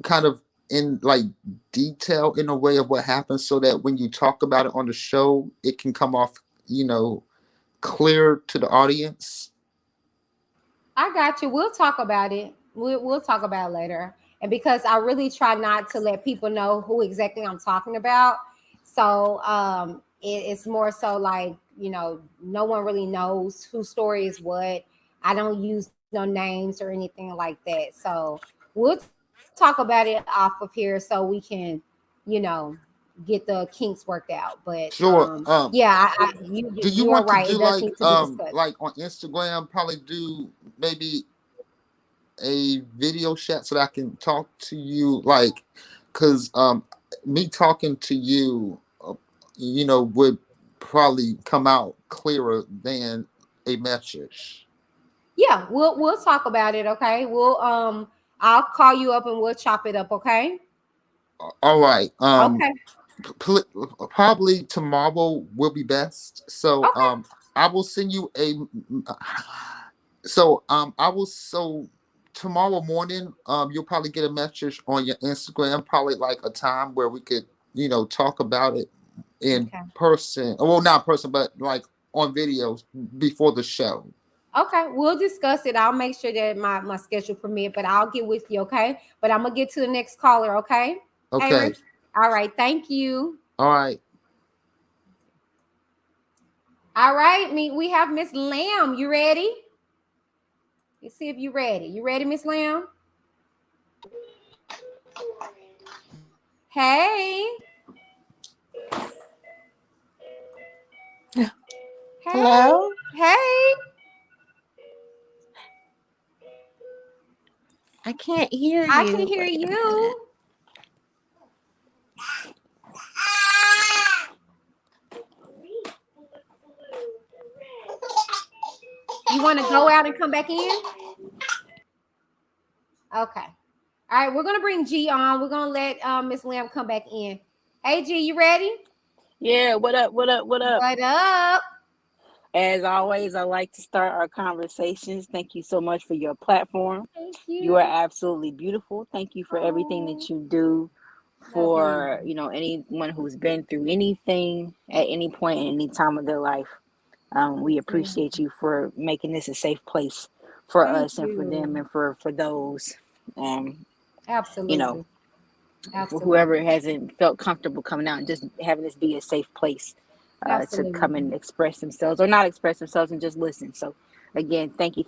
kind of in like detail in a way of what happened, so that when you talk about it on the show, it can come off, clear to the audience. I got you. We'll talk about it. We'll talk about it later. And because I really try not to let people know who exactly I'm talking about, so it's more so like, no one really knows whose story is what. I don't use no names or anything like that. So we'll talk about it off of here so we can, get the kinks worked out. But Sure. yeah, Do you you are want to right. do It does need to be discussed. like on Instagram, probably do maybe a video chat so that I can talk to you, like, because me talking to you, would probably come out clearer than a message. Yeah, we'll talk about it, okay? I'll call you up and we'll chop it up, okay? All right. Okay. Probably tomorrow will be best. So I will send you a tomorrow morning, you'll probably get a message on your Instagram, probably like a time where we could, talk about it in person. Well, not person, but like on videos before the show. Okay, we'll discuss it. I'll make sure that my schedule permit, but I'll get with you, okay? But I'm gonna get to the next caller, okay? Okay. Aaron? All right, thank you. All right. All right, we have Miss Lamb. You ready? Let's see if you're ready. You ready, Miss Lamb? Hey. Hello? Hey. I can't hear you. I can hear you. You want to go out and come back in? Okay. All right, we're gonna bring G on. We're gonna let Miss Lamb come back in. Hey G, you ready? Yeah, what up, what up, what up? What up? As always, I like to start our conversations. Thank you so much for your platform. Thank you. You are absolutely beautiful. Thank you for everything that you do for, anyone who's been through anything at any point in any time of their life. We appreciate you for making this a safe place for us and for them and for those, Absolutely. for whoever hasn't felt comfortable coming out and just having this be a safe place to come and express themselves or not express themselves and just listen. So again, thank you.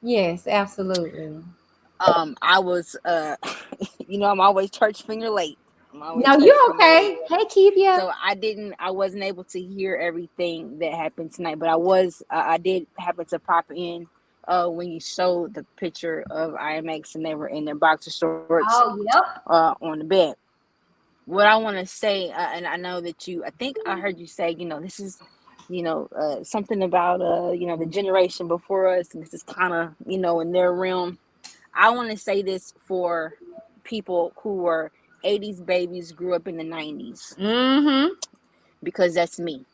Yes, absolutely. I was I'm always church finger late. No, you're okay. Hey, keep you. So I wasn't able to hear everything that happened tonight, but I did happen to pop in when you showed the picture of IMX and they were in their boxer shorts on the bed. What I want to say, and I know that I think I heard you say, this is, something about, the generation before us, and this is kind of, in their realm. I want to say this for people who were 80s babies, grew up in the 90s. Mm-hmm. Because that's me.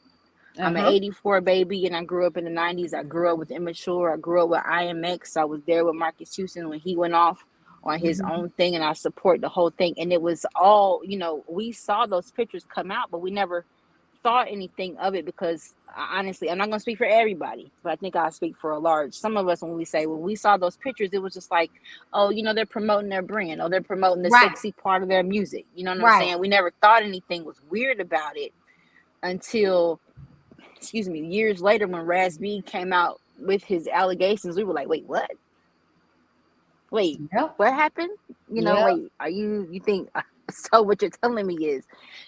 I'm an 84 baby, and I grew up in the 90s. I grew up with Immature. I grew up with IMX. I was there with Marcus Houston when he went off on his own thing, and I support the whole thing. And it was all, we saw those pictures come out, but we never thought anything of it because honestly, I'm not going to speak for everybody, but I think I'll speak for a large. Some of us, when we saw those pictures, it was just like, oh, they're promoting their brand. Oh, they're promoting the sexy part of their music. You know what I'm saying? We never thought anything was weird about it until, years later when RAZ came out with his allegations. We were like, wait, what? Wait, what happened? Wait, are you think so? What you're telling me is,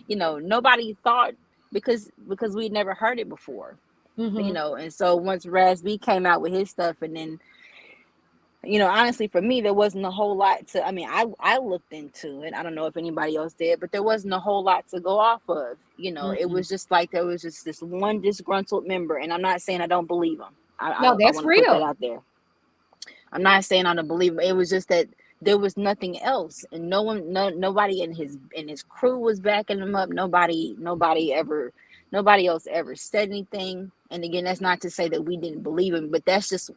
nobody thought because we'd never heard it before, and so once RAZ came out with his stuff, and then, honestly, for me, there wasn't a whole lot to. I mean, I looked into it. I don't know if anybody else did, but there wasn't a whole lot to go off of. It was just like there was just this one disgruntled member, and I'm not saying I don't believe him. No, that's real. Put that out there. I'm not saying I don't believe him. It was just that there was nothing else, and nobody in his crew was backing him up. Nobody else ever said anything. And again, that's not to say that we didn't believe him, but that's just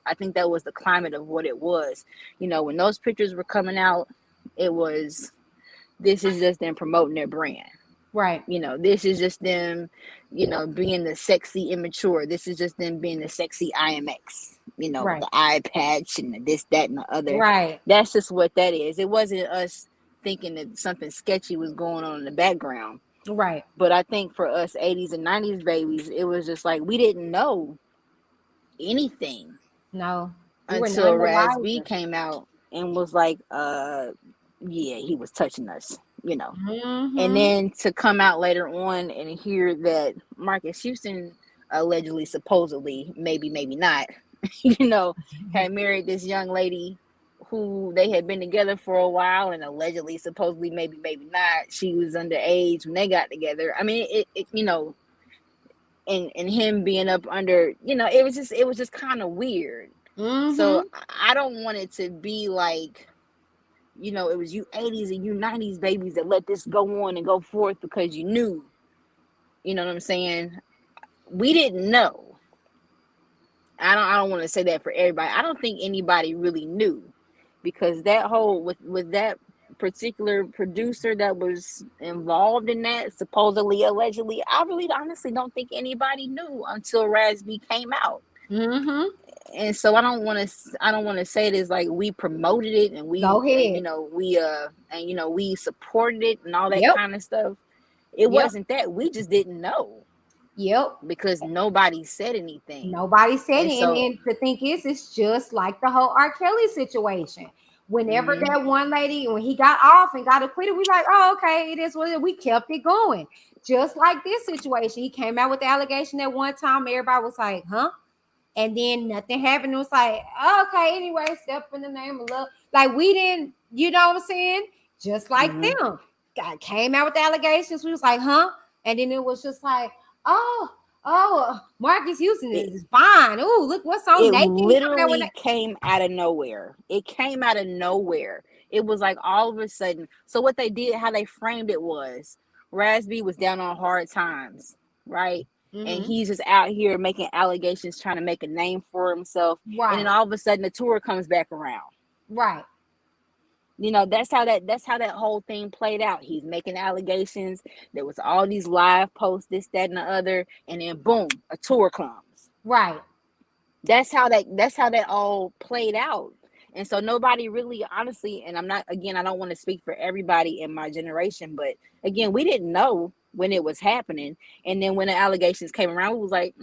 I think that was the climate of what it was. When those pictures were coming out, it was, this is just them promoting their brand. Right. This is just them, being the sexy Immature. This is just them being the sexy IMX, with the eye patch and the this, that, and the other. Right. That's just what that is. It wasn't us thinking that something sketchy was going on in the background. Right. But I think for us 80s and 90s babies, it was just like we didn't know anything. No. Until RAZ came out and was like, yeah, he was touching us. And then to come out later on and hear that Marcus Houston allegedly, supposedly, maybe not, had married this young lady who they had been together for a while, and allegedly, supposedly, maybe not, she was underage when they got together. I mean, it and him being up under, it was just kind of weird. So I don't want it to be like, it was you 80s and you 90s babies that let this go on and go forth because you knew. You know what I'm saying? We didn't know. I don't want to say that for everybody. I don't think anybody really knew, because that whole with that particular producer that was involved in that, supposedly, allegedly, I really honestly don't think anybody knew until RAZ came out. And so I don't want to say it as like we promoted it and we go ahead. We supported it and all that kind of stuff. It wasn't that. We just didn't know. Because nobody said anything. Nobody said it. And the thing is, it's just like the whole R. Kelly situation. Whenever that one lady, when he got off and got acquitted, we like, oh, okay, it is what it is. We kept it going. Just like this situation. He came out with the allegation at one time. Everybody was like, huh? and then nothing happened. It was like, okay, anyway, step in the name of love. Like we didn't, you know what I'm saying? Just like them. God came out with the allegations. We was like, huh? And then it was just like, Marcus Houston is fine. Oh, look what's on It naked. literally came out of nowhere. It came out of nowhere. It was like all of a sudden. So what they did, how they framed it was, Razby was down on hard times, right? And he's just out here making allegations, trying to make a name for himself. Right. And then all of a sudden the tour comes back around. Right. You know, that's how that whole thing played out. He's making allegations. There was all these live posts, this, that, and the other, and then boom, a tour comes. Right. That's how that all played out. And so nobody really, honestly, and I don't want to speak for everybody in my generation, but again, we didn't know when it was happening. And then when the allegations came around, we was like,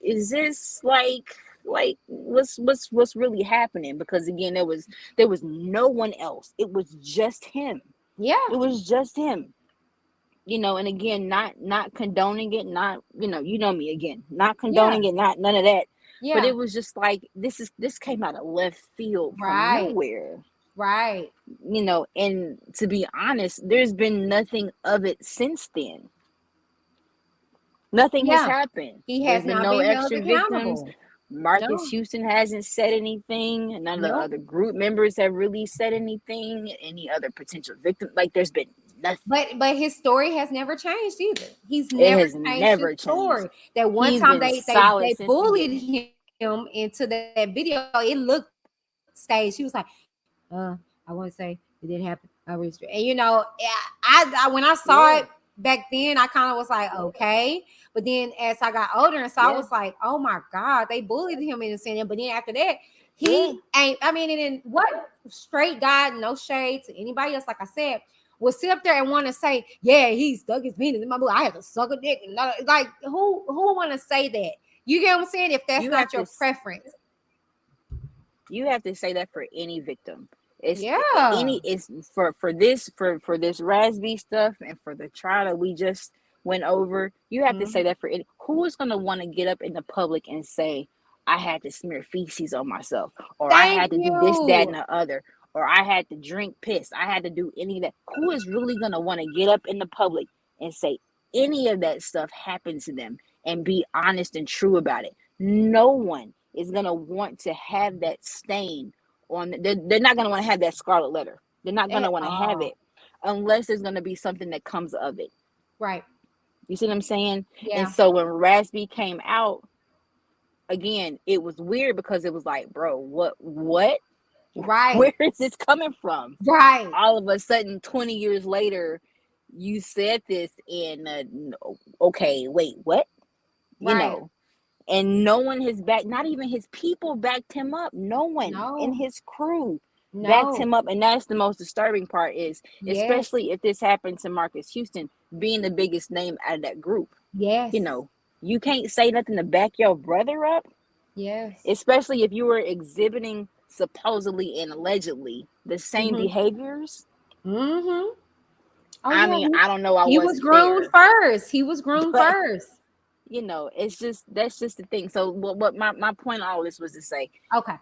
is this like what's really happening? Because again, there was no one else. It was just him. Yeah. It was just him. You know, and again, not condoning it, not, you know me again, not condoning it, not none of that. Yeah. But it was just like, this came out of left field from nowhere. Right. You know, and to be honest, there's been nothing of it since then. Nothing has happened. He has There's been not no been held extra victims. accountable. Marcus Houston hasn't said anything. None of the other group members have really said anything. Any other potential victim? Like, there's been nothing. But his story has never changed either. He's never changed his story. That one time they bullied him into that video. It looked staged. He was like, I want to say it didn't happen. And you know, I when I saw it back then, I kind of was like, okay. But then as I got older and so I was like, oh my God, they bullied him into saying it. But then after that, he ain't, I mean, and then what straight guy, no shade to anybody else, like I said, will sit up there and want to say, yeah, he stuck his penis in my booty. I had to suck a dick. And like, who want to say that? You get what I'm saying? If that's not your preference. You have to say that for any victim. It's for this RAZ stuff and for the trial that we just went over. You have to say that for it. Who is going to want to get up in the public and say, I had to smear feces on myself, or I had to do this, that, and the other, or I had to drink piss, I had to do any of that? Who is really going to want to get up in the public and say any of that stuff happened to them and be honest and true about it? No one is going to want to have that stain on. They're not going to want to have that scarlet letter. They're not going to want to have it unless there's going to be something that comes of it. Right. You see what I'm saying? Yeah. And so when RAZ came out, again, it was weird because it was like, bro, what? Right. Where is this coming from? Right. All of a sudden, 20 years later, you said this and okay, wait, what? You know, and no one has not even his people backed him up. No one in his crew backed him up. And that's the most disturbing part is, especially if this happened to Marcus Houston, being the biggest name out of that group. Yes. You know, you can't say nothing to back your brother up. Yes. Especially if you were exhibiting supposedly and allegedly the same behaviors. Oh, I mean, I don't know. He was groomed first. He was groomed first. You know, that's just the thing. So what my point on all this was to say, okay,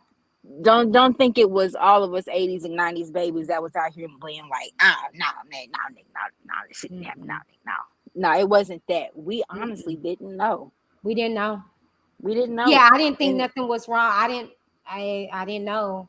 don't think it was all of us 80s and 90s babies that was out here being like, this shouldn't happen. No, it wasn't that. We honestly didn't know. We didn't know. Yeah, I didn't think nothing was wrong. I didn't know.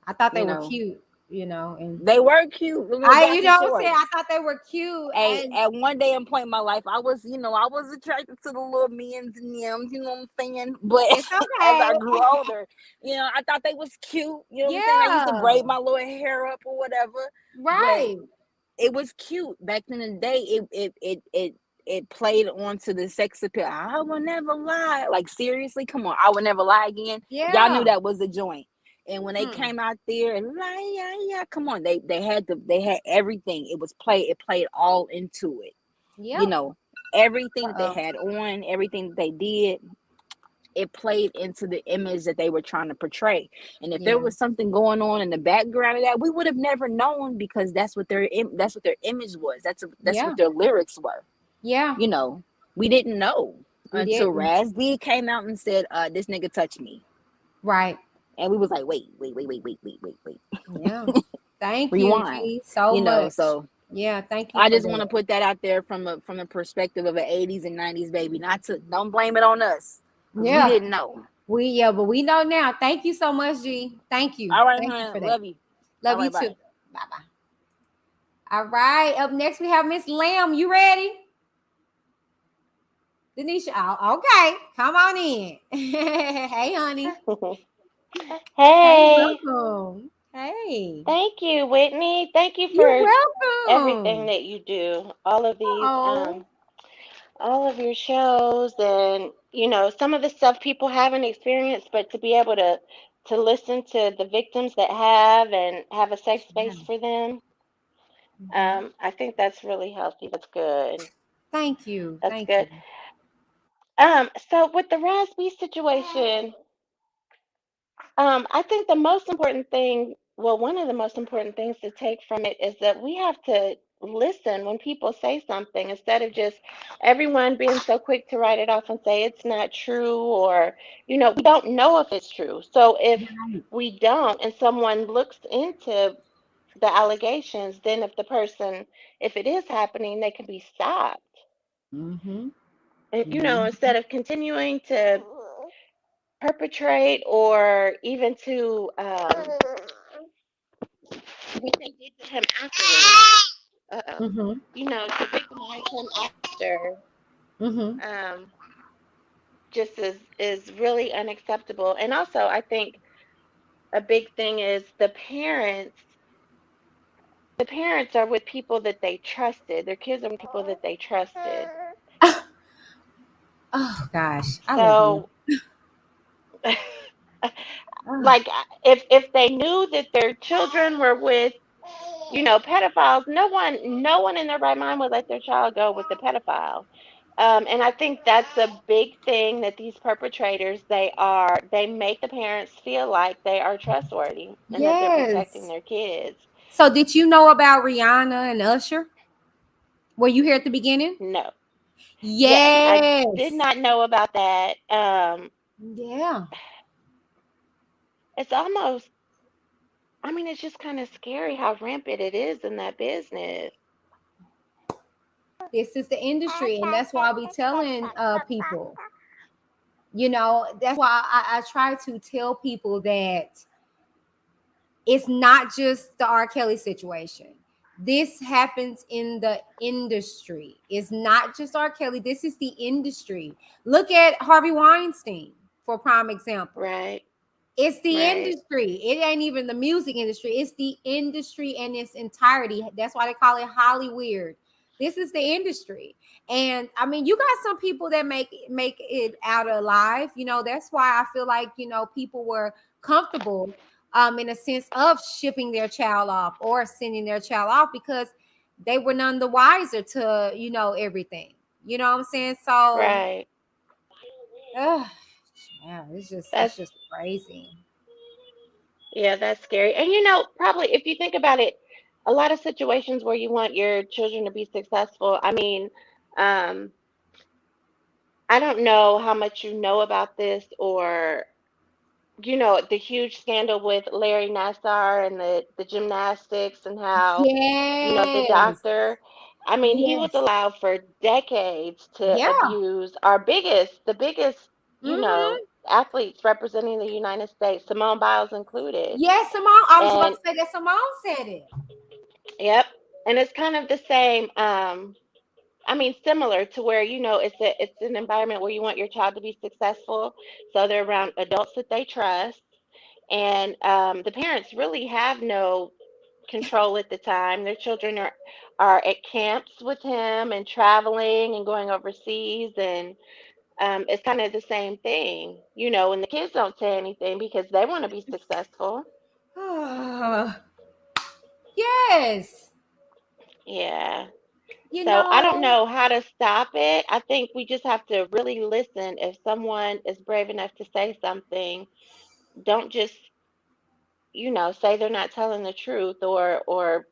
I thought they were cute, you know, and they were cute. I thought they were cute. Hey, at one day and point in my life, I was attracted to the little men's and yams, you know what I'm saying? But it's okay. As I grew older, you know, I thought they was cute. You know what I'm saying? I used to braid my little hair up or whatever. Right. But it was cute. Back in the day, it played onto the sex appeal. I will never lie. Like, seriously, come on. I would never lie again. Yeah. Y'all knew that was a joint. And when they came out there and come on, they had everything. It played all into it. Yeah. You know, everything that they had on, everything that they did, it played into the image that they were trying to portray. And if there was something going on in the background of that, we would have never known, because that's what their image was. That's what their lyrics were. Yeah. You know, we didn't know We until didn't. RAZ came out and said, "This nigga touched me," Right. and we was like, "Wait." Yeah. Thank you, Rewind. G, so You know, much. so Yeah, thank you I for just want to that. put that out there from the perspective of an '80s and '90s baby. Don't blame it on us because we Yeah. didn't know. But we know now. Thank you so much, G. Thank you. All right, Thank you honey. for that. Love you. Love All you right, too. bye. Bye bye. All right. Up next, we have Miss Lamb. You ready? Denisha. Oh, okay. Come on in. Hey, honey. Hey, Hey, welcome. Hey. thank you, Whitney. Thank you You're for everything welcome. that you do. All of these, Oh. all of your shows, and some of the stuff people haven't experienced, but to be able to listen to the victims that have and have a safe space for them, I think that's really healthy. That's good. Thank you. That's Thank good. you. So with the Raspy situation, I think the most important thing, well, one of the most important things to take from it is that we have to listen when people say something instead of just everyone being so quick to write it off and say it's not true, or, we don't know if it's true. So if we don't and someone looks into the allegations, then if it is happening, they can be stopped. Mm-hmm. And, instead of continuing to perpetrate or even to what they did to him afterwards. Mm-hmm. To victimize him after, Mm-hmm. um, just is really unacceptable. And also, I think a big thing is the parents. The parents are with people that they trusted. Their kids are with people that they trusted. Oh gosh, I love you. So, like, if they knew that their children were with pedophiles, no one in their right mind would let their child go with the pedophile. And I think that's a big thing that these perpetrators, they make the parents feel like they are trustworthy and that they're protecting Yes. their kids. So did you know about Rihanna and Usher? Were you here at the beginning? No. Yes, I did Yes. not know about that. Yeah. It's almost, I mean, it's just kind of scary how rampant it is in that business. This is the industry, and that's why I be telling people. That's why I try to tell people that it's not just the R. Kelly situation. This happens in the industry. It's not just R. Kelly. This is the industry. Look at Harvey Weinstein for prime example. Right. It's the Right. industry. It ain't even the music industry. It's the industry in its entirety. That's why they call it Hollywood. This is the industry. And I mean, you got some people that make it out alive. That's why I feel like, people were comfortable in a sense of shipping their child off or sending their child off because they were none the wiser to, everything. You know what I'm saying? So Right. yeah, it's That's just crazy. Yeah, that's scary. And probably if you think about it, a lot of situations where you want your children to be successful, I mean, um, I don't know how much you know about this, or the huge scandal with Larry Nassar and the gymnastics, and how, the Yes. doctor, I mean, he was Yes. allowed for decades to Yeah. abuse the biggest, Mm-hmm. athletes representing the United States, Simone Biles included. Yes, Simone. I was about And to say that Simone said it. yep. And it's kind of the same, I mean, similar to where, it's an environment where you want your child to be successful. So they're around adults that they trust. And the parents really have no control at the time. Their children are at camps with him and traveling and going overseas. And it's kind of the same thing, and the kids don't say anything because they want to be successful. Yes. Yeah. You So I don't know, know how to stop it. I think we just have to really listen. If someone is brave enough to say something, don't just, say they're not telling the truth, or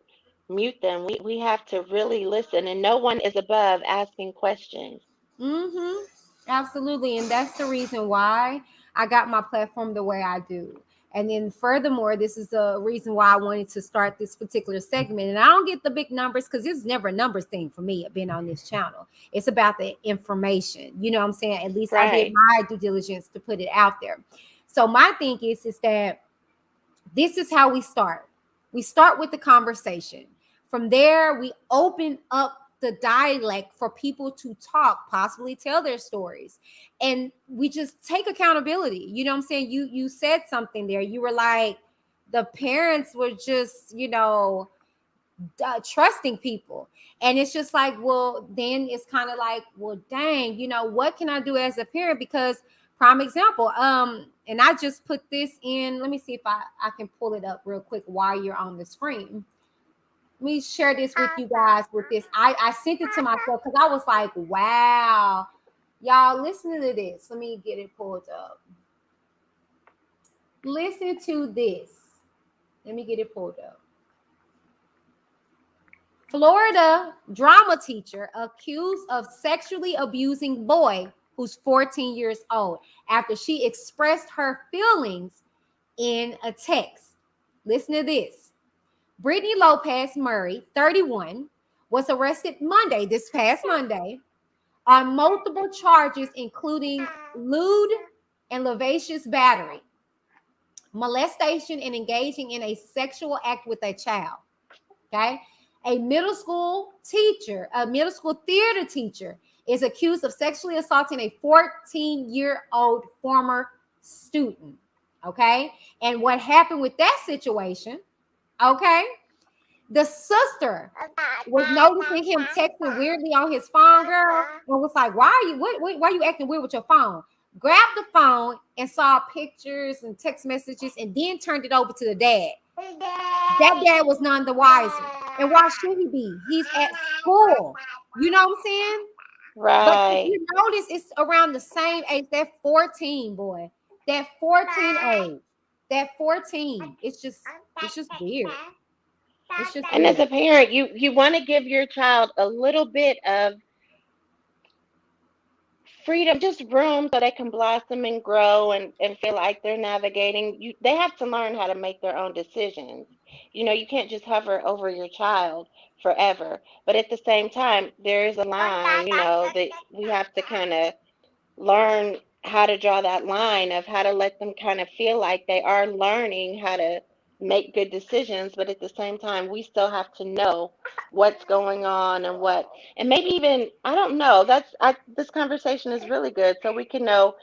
mute them. We have to really listen, and no one is above asking questions. mm-hmm. Absolutely. And that's the reason why I got my platform the way I do. And then furthermore, this is the reason why I wanted to start this particular segment. And I don't get the big numbers because it's never a numbers thing for me being on this channel. It's about the information. You know what I'm saying? At least I did Right. my due diligence to put it out there. So my thing is that this is how we start. We start with the conversation. From there, we open up the dialect for people to talk, possibly tell their stories. And we just take accountability. You know what I'm saying? You said something there. You were like, the parents were just, trusting people. And it's just like, well, then it's kind of like, well, dang, what can I do as a parent? Because prime example, and I just put this in. Let me see if I can pull it up real quick while you're on the screen. Let me share this with you guys with this. I sent it to myself because I was like, wow, y'all listen to this. Let me get it pulled up. Listen to this. Let me get it pulled up. Florida drama teacher accused of sexually abusing boy who's 14 years old after she expressed her feelings in a text. Listen to this. Brittany Lopez Murray, 31, was arrested this past Monday, on multiple charges, including lewd and lascivious battery, molestation, and engaging in a sexual act with a child. Okay. A middle school theater teacher is accused of sexually assaulting a 14-year-old former student. Okay. And what happened with that situation? Okay. The sister was noticing him texting weirdly on his phone, girl, and was like, why are you acting weird with your phone? Grabbed the phone and saw pictures and text messages and then turned it over to the dad. That dad was none the wiser. And why should he be? He's at school. You know what I'm saying? But if Right. you notice, it's around the same age. That 14, boy. That 14 age. That 14. It's just weird. It's just And as weird. a parent, you want to give your child a little bit of freedom, just room so they can blossom and grow and feel like they're navigating. They have to learn how to make their own decisions. You can't just hover over your child forever. But at the same time, there is a line, that we have to kind of learn how to draw that line of how to let them kind of feel like they are learning how to make good decisions, but at the same time we still have to know what's going on and maybe even, I don't know, this conversation is really good so we can know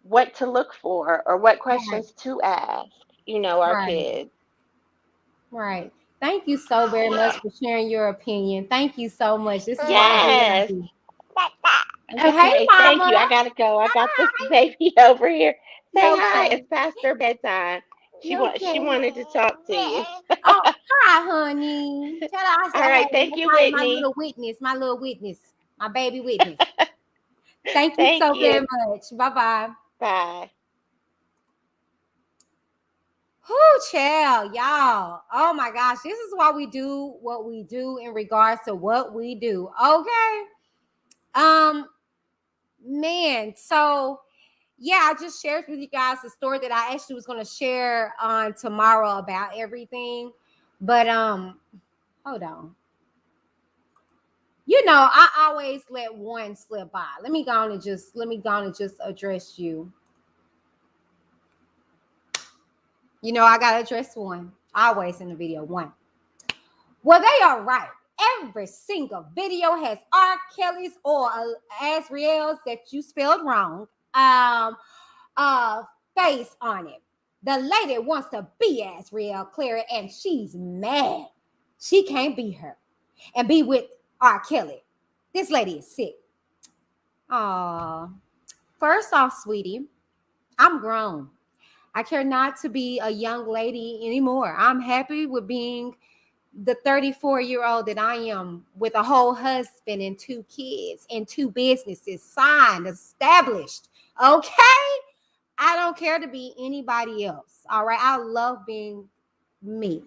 what to look for or what Right. questions to ask, our Right. kids. Right. Thank you so very much Yeah. for sharing your opinion. Thank you so much. This is why I do what I Yes. do. Okay. Hey, Okay, thank you. I mama. gotta go. I got this baby over here. You Say hi. okay? It's past her bedtime. She You want she okay? wanted to talk to you. Oh, hi, honey. Tell her I All said, hey, right, thank that's you, my Whitney. little witness, my baby witness. Thank you Thank so very you. much. Bye-bye. Bye. Whoo, child, y'all. Oh my gosh. This is why we do what we do in regards to what we do. Okay. Um, man, so yeah, I just shared with you guys the story that I actually was going to share on tomorrow about everything. But hold on. I always let one slip by. Let me go on and just address you. I gotta address one. Always in the video, one. Well, they are right. Every single video has R. Kelly's or Azriel's that you spelled wrong. Uh, face on it. The lady wants to be Azriel Clary, and she's mad. She can't be her and be with R. Kelly. This lady is sick. Aw. First off, sweetie, I'm grown. I care not to be a young lady anymore. I'm happy with being the 34-year-old that I am with a whole husband and 2 kids and 2 businesses signed, established. Okay? I don't care to be anybody else. All right? I love being me.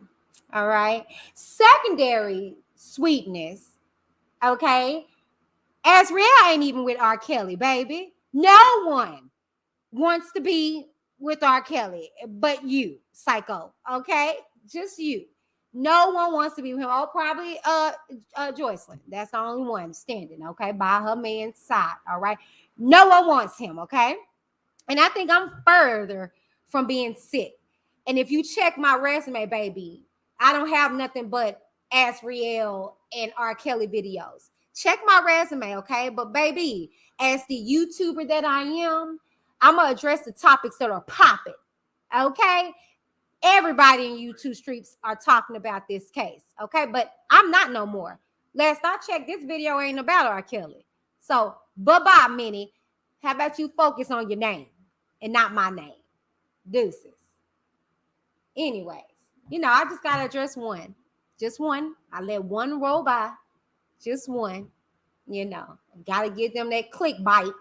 All right? Secondary sweetness. Okay? Azriel ain't even with R. Kelly, baby. No one wants to be with R. Kelly but you, psycho. Okay, just you. No one wants to be with him. Oh, probably Joycelyn. That's the only one standing, okay, by her man's side. All right. No one wants him, okay? And I think I'm further from being sick. And if you check my resume, baby, I don't have nothing but Asriel and R. Kelly videos. Check my resume, okay? But baby, as the YouTuber that I am, I'm gonna address the topics that are popping. Okay? Everybody in YouTube streets are talking about this case. Okay, but I'm not no more. Last I checked, this video ain't about R. Kelly. So bye-bye, Minnie. How about you focus on your name and not my name? Deuces. Anyways, I just gotta address one. Just one. I let one roll by. Just one. Gotta give them that click bite.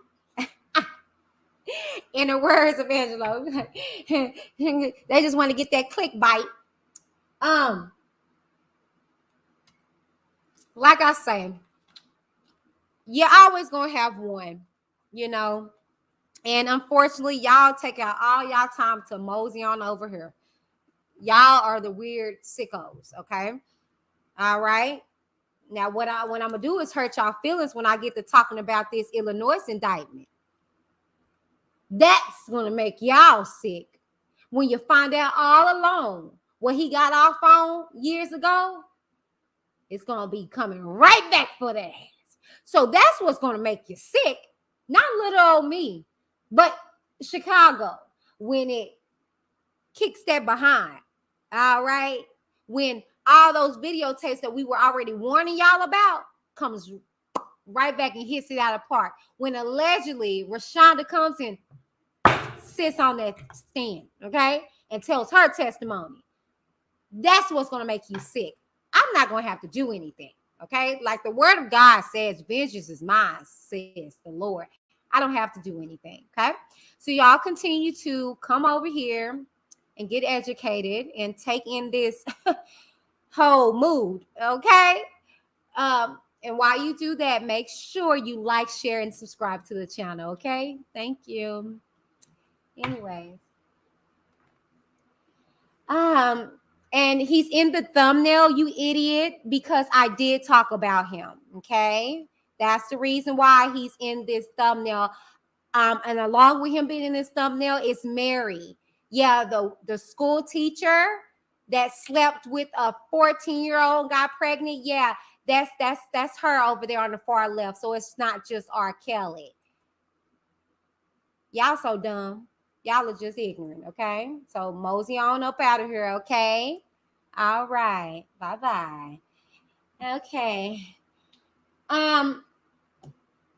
In the words of Angelo, they just want to get that click bite. Like I say, you're always gonna have one, and unfortunately, y'all take out all y'all time to mosey on over here. Y'all are the weird sickos, okay? All right. Now, what I'm gonna do is hurt y'all feelings when I get to talking about this Illinois indictment. That's gonna make y'all sick when you find out all along what he got off on years ago. It's gonna be coming right back for that ass. So that's what's gonna make you sick, not little old me, but Chicago when it kicks that behind. All right, when all those videotapes that we were already warning y'all about comes right back and hits it out of the park. When allegedly Rashonda comes in, sits on that stand, okay, and tells her testimony. That's what's going to make you sick. I'm not going to have to do anything, okay? Like the word of God says, vengeance is mine, says the Lord. I don't have to do anything, okay? So y'all continue to come over here and get educated and take in this whole mood, okay? And while you do that, make sure you like, share, and subscribe to the channel, okay? Thank you. Anyways. And he's in the thumbnail, you idiot, because I did talk about him, okay? That's the reason why he's in this thumbnail. And along with him being in this thumbnail is Mary. Yeah, the school teacher that slept with a 14-year-old and got pregnant. Yeah, that's her over there on the far left. So it's not just R. Kelly. Y'all so dumb. Y'all are just ignorant, okay? So mosey on up out of here, okay? All right. Bye-bye. Okay.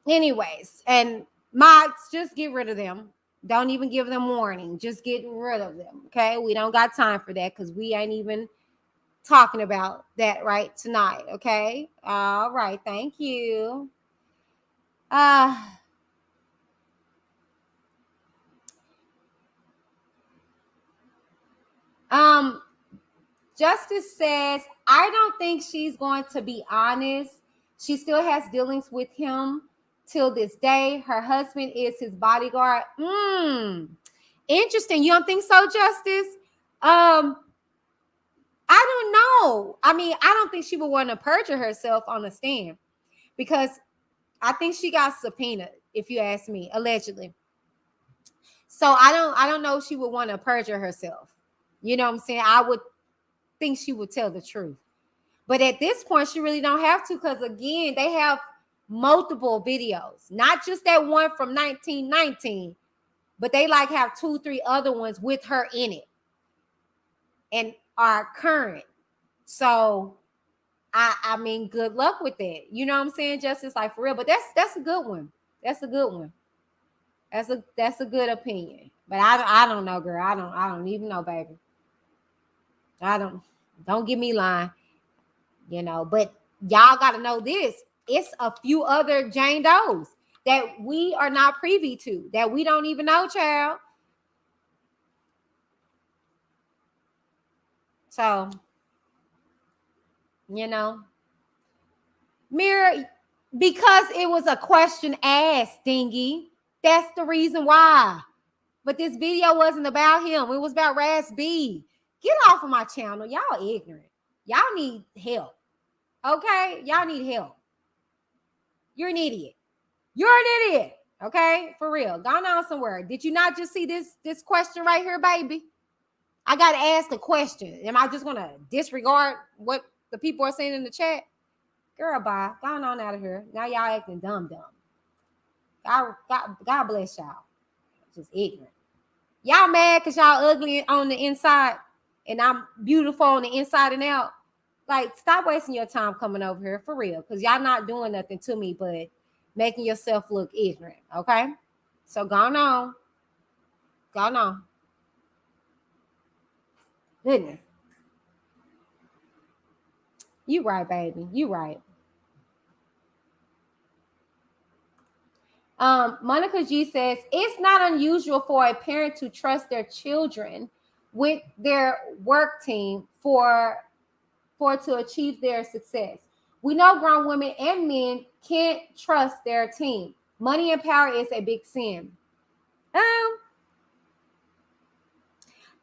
Anyways, and mods, just get rid of them. Don't even give them warning. Just get rid of them, okay? We don't got time for that because we ain't even talking about that right tonight, okay? All right. Thank you. Justice says, I don't think she's going to be honest. She still has dealings with him till this day. Her husband is his bodyguard. Interesting. You don't think so, Justice? I don't know. I mean, I don't think she would want to perjure herself on the stand because I think she got subpoenaed, if you ask me, allegedly. So I don't know if she would want to perjure herself. You know what I'm saying? I would think she would tell the truth. But at this point, she really don't have to because, again, they have multiple videos. Not just that one from 1919, but they like have 2-3 other ones with her in it and are current. So, I mean, good luck with that. You know what I'm saying? Justice, like for real. But that's a good one. That's a good one. That's a good opinion. But I don't know, girl. I don't even know, baby. Don't get me lying, but y'all got to know this. It's a few other Jane Does that we are not privy to, that we don't even know, child. So, Mirror, because it was a question asked, Dingy, That's the reason why. But this video wasn't about him. It was about RAZ. Get off of my channel. Y'all ignorant. Y'all need help. Okay? Y'all need help. You're an idiot. You're an idiot. Okay? For real. Gone on somewhere. Did you not just see this question right here, baby? I got to ask a question. Am I just going to disregard what the people are saying in the chat? Girl, bye. Gone on out of here. Now y'all acting dumb. God bless y'all. Just ignorant. Y'all mad because y'all ugly on the inside and I'm beautiful on the inside and out. Like, stop wasting your time coming over here for real, because y'all not doing nothing to me but making yourself look ignorant, okay? So go on. Goodness. You right, baby. You right. Monica G says, it's not unusual for a parent to trust their children with their work team for to achieve their success. We know grown women and men can't trust their team. Money and power is a big sin. I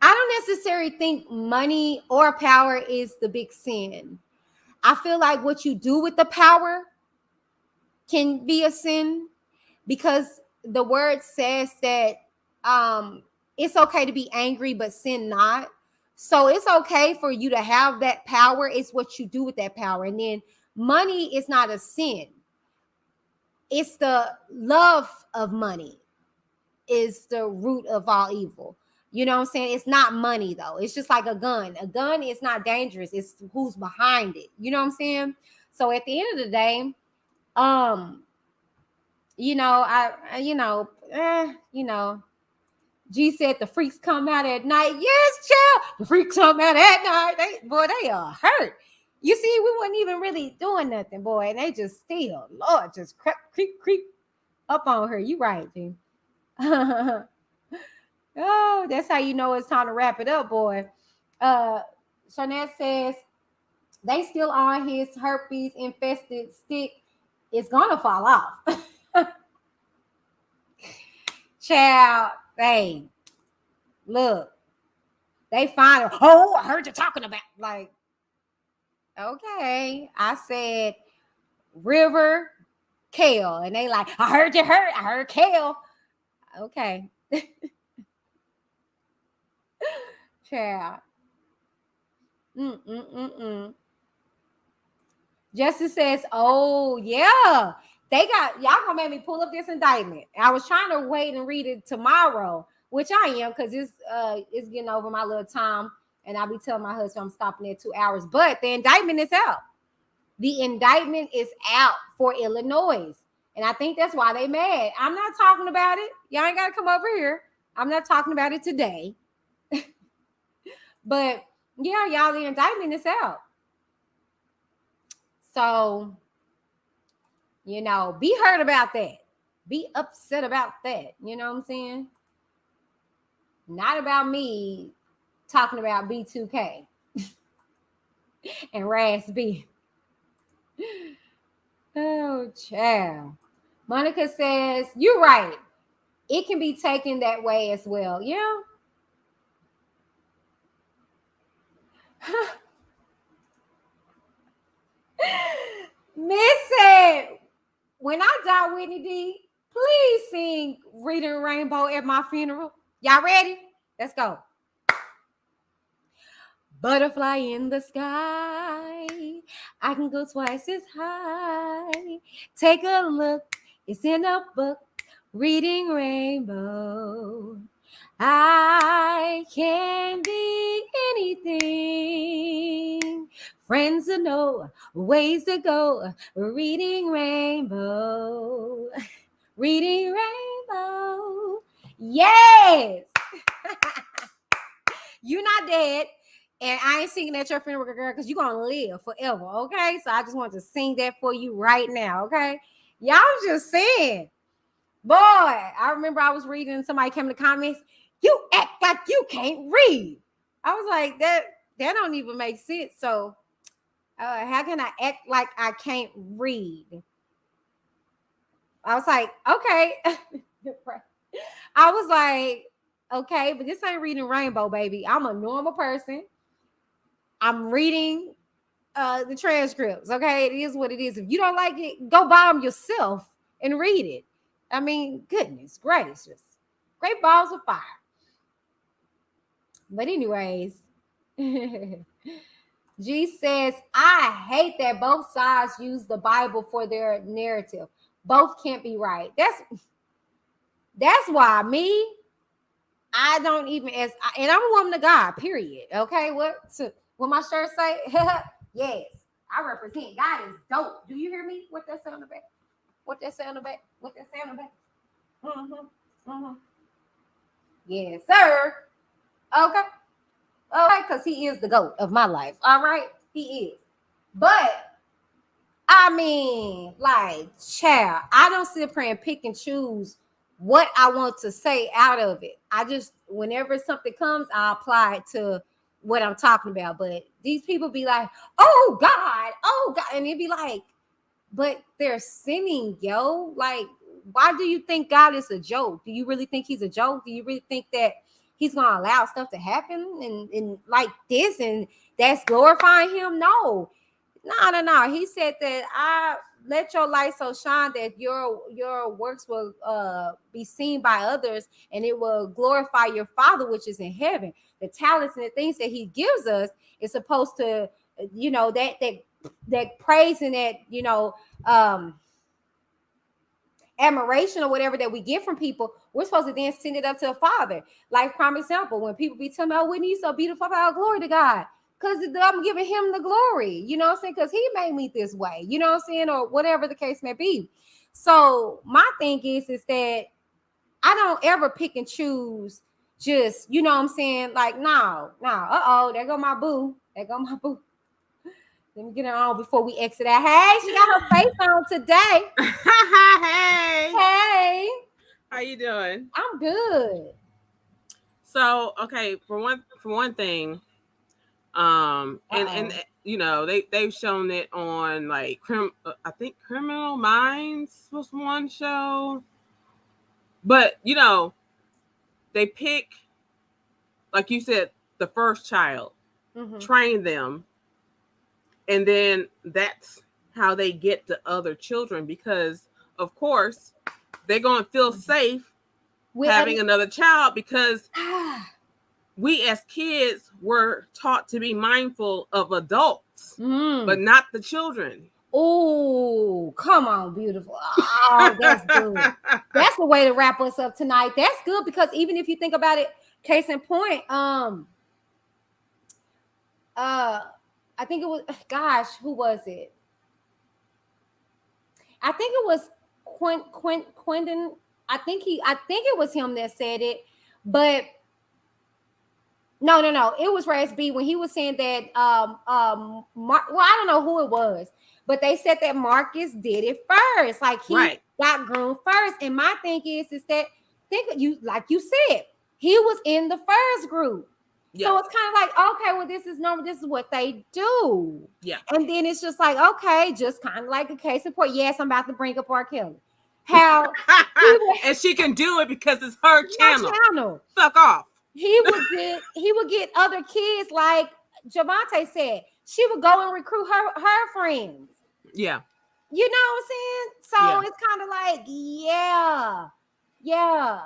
don't necessarily think money or power is the big sin. I feel like what you do with the power can be a sin, because the word says that it's okay to be angry, but sin not. So it's okay for you to have that power. It's what you do with that power. And then money is not a sin. It's the love of money is the root of all evil. You know what I'm saying? It's not money, though. It's just like a gun. A gun is not dangerous. It's who's behind it. You know what I'm saying? So at the end of the day, G said the freaks come out at night. Yes, child. The freaks come out at night. They are hurt. You see, we wasn't even really doing nothing, boy. And they just still, Lord, just creep up on her. You right, G. Oh, that's how you know it's time to wrap it up, boy. Sharnette says they still on his herpes infested stick. It's gonna fall off. Child, hey, look, they find her. Oh, I heard you talking about, like, okay. I said River Kale, and they like, I heard Kale. Okay. Child. Justice says, oh yeah, they got, y'all gonna make me pull up this indictment. I was trying to wait and read it tomorrow, which I am, because it's getting over my little time, and I'll be telling my husband I'm stopping at 2 hours. But the indictment is out. The indictment is out for Illinois, and I think that's why they mad. I'm not talking about it. Y'all ain't gotta come over here. I'm not talking about it today. But yeah, y'all, the indictment is out. So, you know, be hurt about that. Be upset about that. You know what I'm saying? Not about me talking about B2K and RAZ. Oh, child. Monica says, you're right. It can be taken that way as well. Yeah. Missy, when I die, Whitney D, please sing Reading Rainbow at my funeral. Y'all ready? Let's go. Butterfly in the sky, I can go twice as high. Take a look, it's in a book, Reading Rainbow. I can be anything. Friends to know, ways to go. Reading Rainbow. Reading Rainbow. Yes. You're not dead. And I ain't singing at your funeral, girl, because you're going to live forever, okay? So I just want to sing that for you right now, okay? Y'all just saying. Boy, I remember I was reading, somebody came in the comments, you act like you can't read. I was like, that don't even make sense. So how can I act like I can't read? I was like, okay. I was like, okay, but this ain't reading Rainbow, baby. I'm a normal person. I'm reading the transcripts. Okay, it is what it is. If you don't like it, go buy them yourself and read it. I mean, goodness gracious, great balls of fire. But anyways, G says, I hate that both sides use the Bible for their narrative. Both can't be right. That's why I don't even and I'm a woman of God, period. Okay, what my shirt say? Yes, I represent God is dope. Do you hear me? What that sound about? What that sound about? What that sound about? Yes, sir. Okay. Okay, because he is the GOAT of my life. All right, he is. But I mean, like, child, I don't sit up here and pick and choose what I want to say out of it. I just, whenever something comes, I apply it to what I'm talking about. But these people be like, oh God, and it'd be like, but they're sinning, yo. Like, why do you think God is a joke? Do you really think he's a joke? Do you really think that he's gonna allow stuff to happen and like this and that's glorifying him? No. He said that I let your light so shine that your works will be seen by others and it will glorify your Father which is in heaven. The talents and the things that he gives us is supposed to, that praise and that admiration or whatever that we get from people, we're supposed to then send it up to the Father. Like, prime example, when people be telling me, oh, Whitney, you so beautiful, oh, glory to God. Because I'm giving him the glory, you know what I'm saying? Because he made me this way, you know what I'm saying? Or whatever the case may be. So my thing is that I don't ever pick and choose just, you know what I'm saying? Like, no, there go my boo. Let me get her on before we exit out. Hey, she got her face on today. Hey. How you doing? I'm good. So, okay, for one thing, and they've shown it on like I think Criminal Minds was one show, but they pick, like you said, the first child, train them, and then that's how they get to other children because, of course, they're going to feel safe having another child because we as kids were taught to be mindful of adults, but not the children. Oh, come on, beautiful. Oh, that's good. That's the way to wrap us up tonight. That's good because even if you think about it, case in point, I think it was, gosh, who was it? I think it was Quentin. I think it was him that said it, but no, it was RAZ when he was saying that well, I don't know who it was, but they said that Marcus did it first, like he got groomed first. And my thing is that like you said, he was in the first group. So it's kind of like, okay, well, this is normal. This is what they do. Yeah. And then it's just like, okay, just kind of like a case in point. Yes, I'm about to bring up R. Kelly. How and she can do it because it's her channel. Fuck off. He would get other kids, like Javante said. She would go and recruit her friends. Yeah. You know what I'm saying? So it's kind of like, yeah.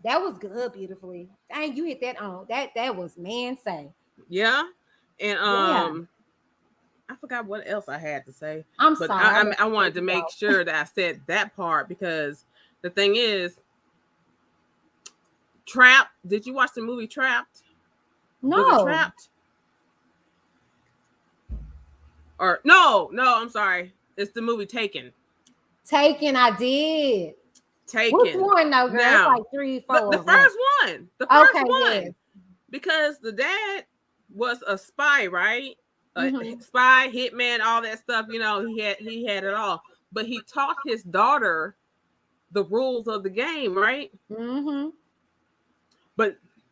That was good, beautifully. Dang, you hit that on. That was man say. Yeah. And I forgot what else I had to say. I'm sorry. I wanted to make sure that I said that part because the thing is, Trapped. Did you watch the movie Trapped? No. Was it Trapped? Or no, I'm sorry. It's the movie Taken. Taken, I did. Taken. Which one though, girl? Now, it's like 3, 4. The first one. The first one. Yes. Because the dad was a spy, right? Spy, hitman, all that stuff. You know, he had it all. But he taught his daughter the rules of the game, right? Mm-hmm.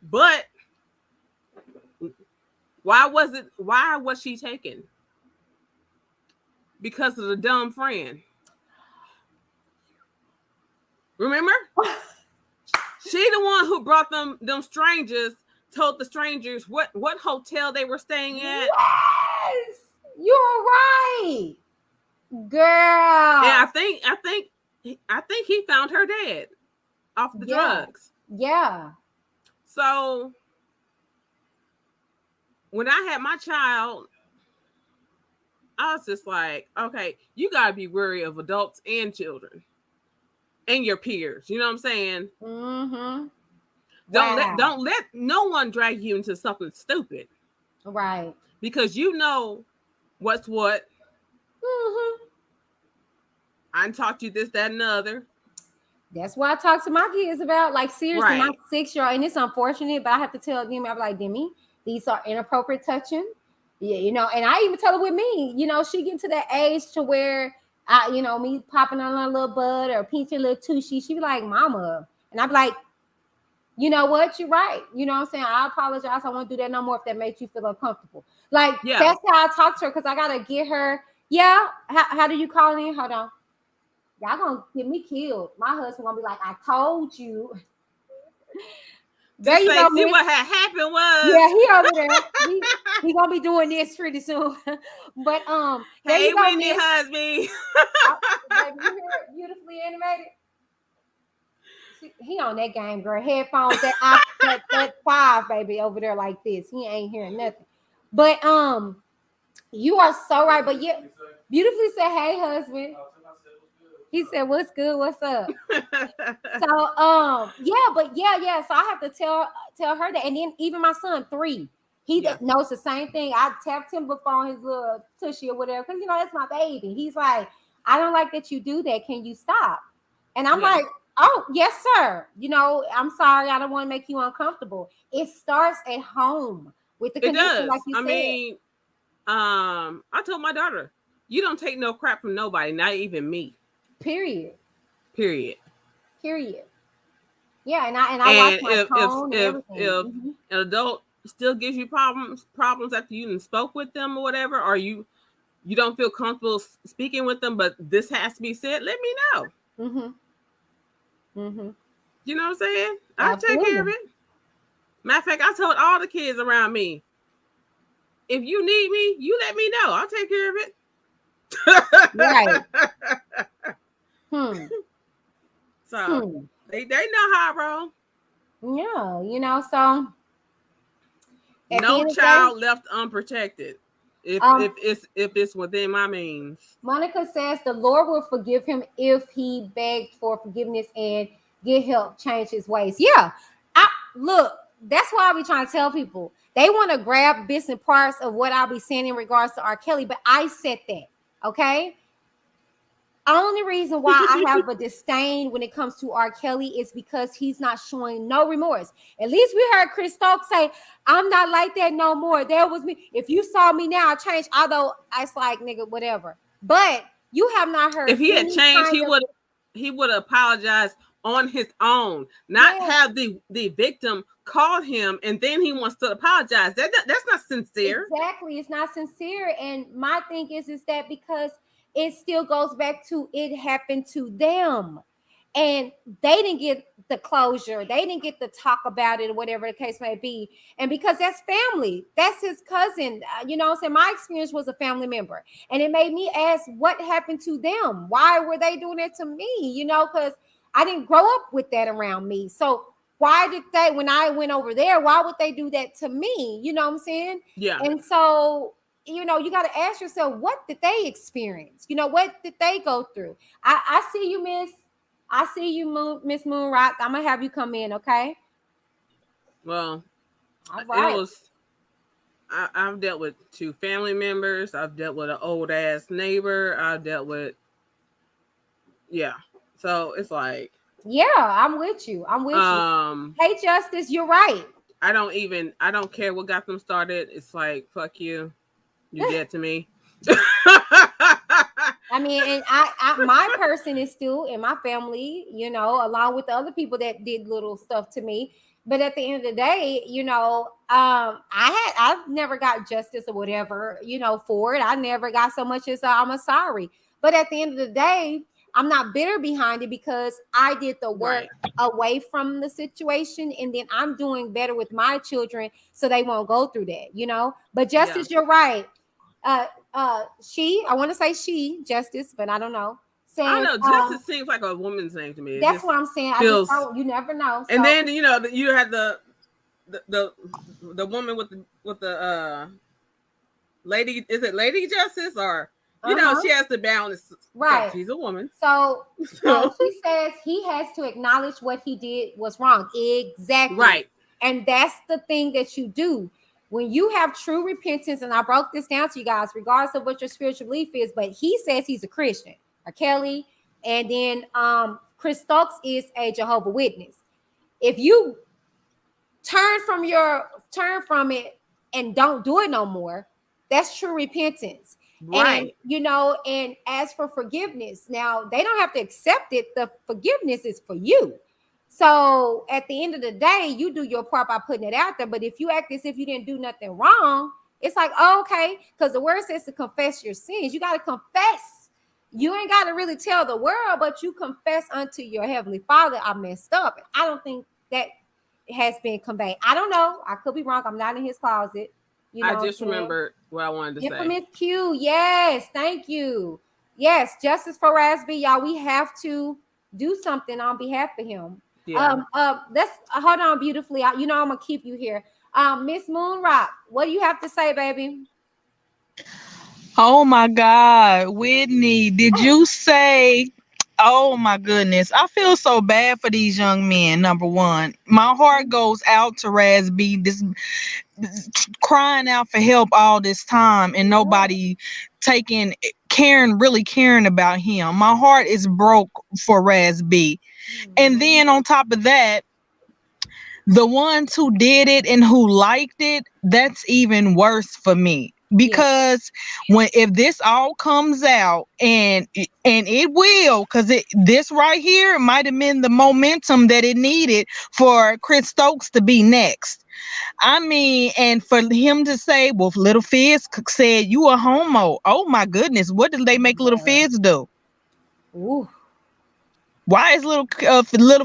But why was she taken? Because of the dumb friend. Remember? She the one who brought them strangers, told the strangers what hotel they were staying at. Yes, you're right, girl. And I think he found her dead off the drugs. Yeah. So when I had my child, I was just like, okay, you gotta be wary of adults and children and your peers. You know what I'm saying? Mm-hmm. Don't let no one drag you into something stupid. Right. Because you know what's what. Mm-hmm. I taught you this, that, and the other. That's what I talk to my kids about. Like, seriously, my Right. 6-year-old, and it's unfortunate, but I have to tell them, I'm like, Demi, these are inappropriate touching. Yeah, you know, and I even tell her with me, you know, she get to that age to where me popping on her little butt or pinching a little tushy, she be like, Mama. And I be like, you know what? You're right. You know what I'm saying? I apologize. I won't do that no more if that makes you feel uncomfortable. Like, that's how I talk to her, because I got to get her. Yeah. How do you call in? Hold on. Y'all gonna get me killed. My husband gonna be like, I told you. There you go. See what had happened was. Yeah, he over there. He gonna be doing this pretty soon. But there hey, you go, Whitney Miss. Husby. Baby, you hear it? Beautifully animated. He on that game, girl. Headphones, that 5, baby, over there like this. He ain't hearing nothing. But you are so right. But yeah, beautifully said, hey, husband. He said, what's good? What's up? So yeah. So I have to tell her that. And then even my son, 3, he knows the same thing. I tapped him before on his little tushy or whatever, because that's my baby. He's like, I don't like that you do that. Can you stop? And I'm like, oh, yes, sir. You know, I'm sorry. I don't want to make you uncomfortable. It starts at home with the condition, like you said. I mean, I told my daughter, you don't take no crap from nobody, not even me. Period. Yeah, and I watch my tone and everything. If an adult still gives you problems after you spoke with them or whatever, or you don't feel comfortable speaking with them, but this has to be said, let me know. You know what I'm saying? I'll take care of it. Matter of fact, I told all the kids around me, if you need me, you let me know. I'll take care of it. Right. So they know how I roll. Yeah, you know, so no child left unprotected if it's within my means. Monica says the Lord will forgive him if he begged for forgiveness and get help change his ways. Yeah. Look, that's why I be trying to tell people. They want to grab bits and parts of what I'll be saying in regards to R. Kelly, but I said that, okay? Only reason why I have a disdain when it comes to R. Kelly is because he's not showing no remorse. At least we heard Chris Stokes say, I'm not like that no more. That was me. If you saw me now, I changed. Although it's like, nigga, whatever. But you have not heard. If he had changed, he would apologize on his own, not have the victim call him and then he wants to apologize. That's not sincere. Exactly. It's not sincere. And my thing is that because it still goes back to it happened to them. And they didn't get the closure. They didn't get to talk about it or whatever the case may be. And because that's family, that's his cousin. You know what I'm saying? My experience was a family member. And it made me ask what happened to them? Why were they doing it to me? You know, because I didn't grow up with that around me. So why did they, when I went over there, why would they do that to me? You know what I'm saying? Yeah. And so, you know, you got to ask yourself, what did they experience? You know, what did they go through? I see you, Miss. I see you, Miss Moonrock. I'm going to have you come in, okay? Well, all right. I've dealt with 2 family members. I've dealt with an old-ass neighbor. I've dealt with, So it's like. Yeah, I'm with you. Hey, Justice, you're right. I don't care what got them started. It's like, fuck you. You dead to me. I mean, and my person is still in my family, you know, along with the other people that did little stuff to me. But at the end of the day, you know, I've never got justice or whatever, you know, for it. I never got so much as I'm sorry. But at the end of the day, I'm not bitter behind it because I did the work away from the situation, and then I'm doing better with my children so they won't go through that, you know. But Justice, you're right. I want to say Justice, but I don't know. Says, I don't know. Justice seems like a woman's name to me. That's what I'm saying. Feels, I just don't. You never know. And then you know you had the woman with the lady. Is it Lady Justice or you know she has to balance? Right. So she's a woman. So she says he has to acknowledge what he did was wrong. Exactly. Right. And that's the thing that you do. When you have true repentance, and I broke this down to you guys, regardless of what your spiritual belief is, but he says he's a Christian, or Kelly, and then Chris Stokes is a Jehovah Witness. If you turn from it and don't do it no more, that's true repentance. Right. And you know, and as for forgiveness, now they don't have to accept it. The forgiveness is for you. So at the end of the day, you do your part by putting it out there. But if you act as if you didn't do nothing wrong, it's like, oh, okay, because the word says to confess your sins. You got to confess. You ain't got to really tell the world, but you confess unto your heavenly Father, I messed up. I don't think that has been conveyed. I don't know. I could be wrong. I'm not in his closet. You know, I just remembered what I wanted to say. Infamous Q. Yes, thank you. Yes, justice for RAZ, y'all. We have to do something on behalf of him. Yeah. Let's hold on beautifully. You know I'm gonna keep you here. Miss Moonrock, what do you have to say, baby? Oh my God, Whitney, did you say? Oh my goodness, I feel so bad for these young men. Number one, my heart goes out to RAZ, this crying out for help all this time and nobody really caring about him. My heart is broke for RAZ. And then on top of that, the ones who did it and who liked it, that's even worse for me. Because if this all comes out, and it will, because this right here might have been the momentum that it needed for Chris Stokes to be next. I mean, and for him to say, well, Little Fizz said you a homo. Oh my goodness, what did they make Little Fizz do? Ooh. Why is little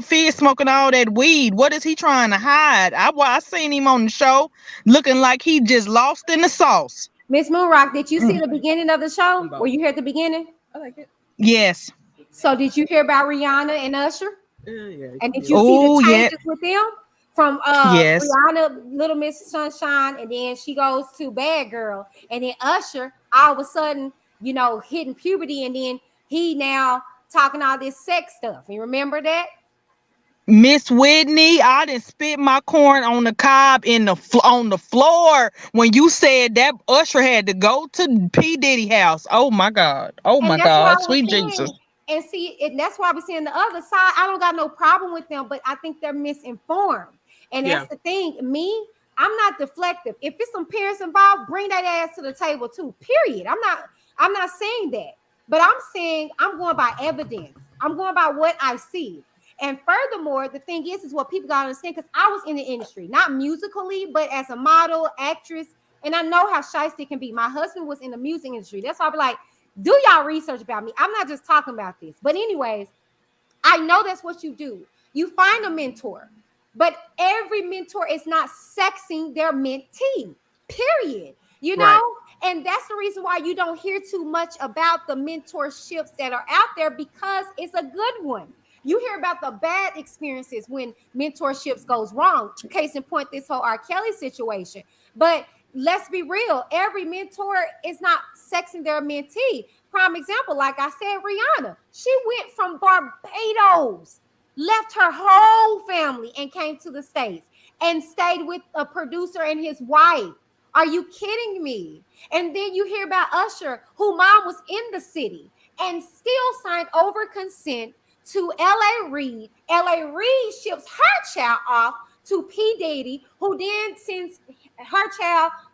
Fizz smoking all that weed? What is he trying to hide? I seen him on the show looking like he just lost in the sauce. Miss Moonrock, did you see the beginning of the show? Were you here at the beginning? I like it. Yes. So did you hear about Rihanna and Usher? Yeah. And did you see the changes with them? From yes. Rihanna, Little Miss Sunshine, and then she goes to Bad Girl, and then Usher all of a sudden, you know, hitting puberty, and then he now talking all this sex stuff. You remember that? Miss Whitney, I done spit my corn on the cob on the floor when you said that Usher had to go to P. Diddy house. Oh my God. Oh my God. Sweet Jesus. And see, and that's why we're seeing the other side. I don't got no problem with them, but I think they're misinformed. And that's the thing. I'm not deflective. If it's some parents involved, bring that ass to the table too. Period. I'm not saying that. But I'm saying I'm going by evidence. I'm going by what I see. And furthermore, the thing is what people got to understand, because I was in the industry, not musically, but as a model, actress, and I know how shiesty it can be. My husband was in the music industry. That's why I be like, do y'all research about me. I'm not just talking about this. But anyways, I know that's what you do. You find a mentor, but every mentor is not sexing their mentee, period. You know? And that's the reason why you don't hear too much about the mentorships that are out there, because it's a good one. You hear about the bad experiences when mentorships goes wrong. Case in point, this whole R. Kelly situation. But let's be real. Every mentor is not sexing their mentee. Prime example, like I said, Rihanna. She went from Barbados, left her whole family and came to the States and stayed with a producer and his wife. Are you kidding me? And then you hear about Usher, who mom was in the city and still signed over consent to L.A. Reid. L.A. Reid ships her child off to P. Diddy, who then sends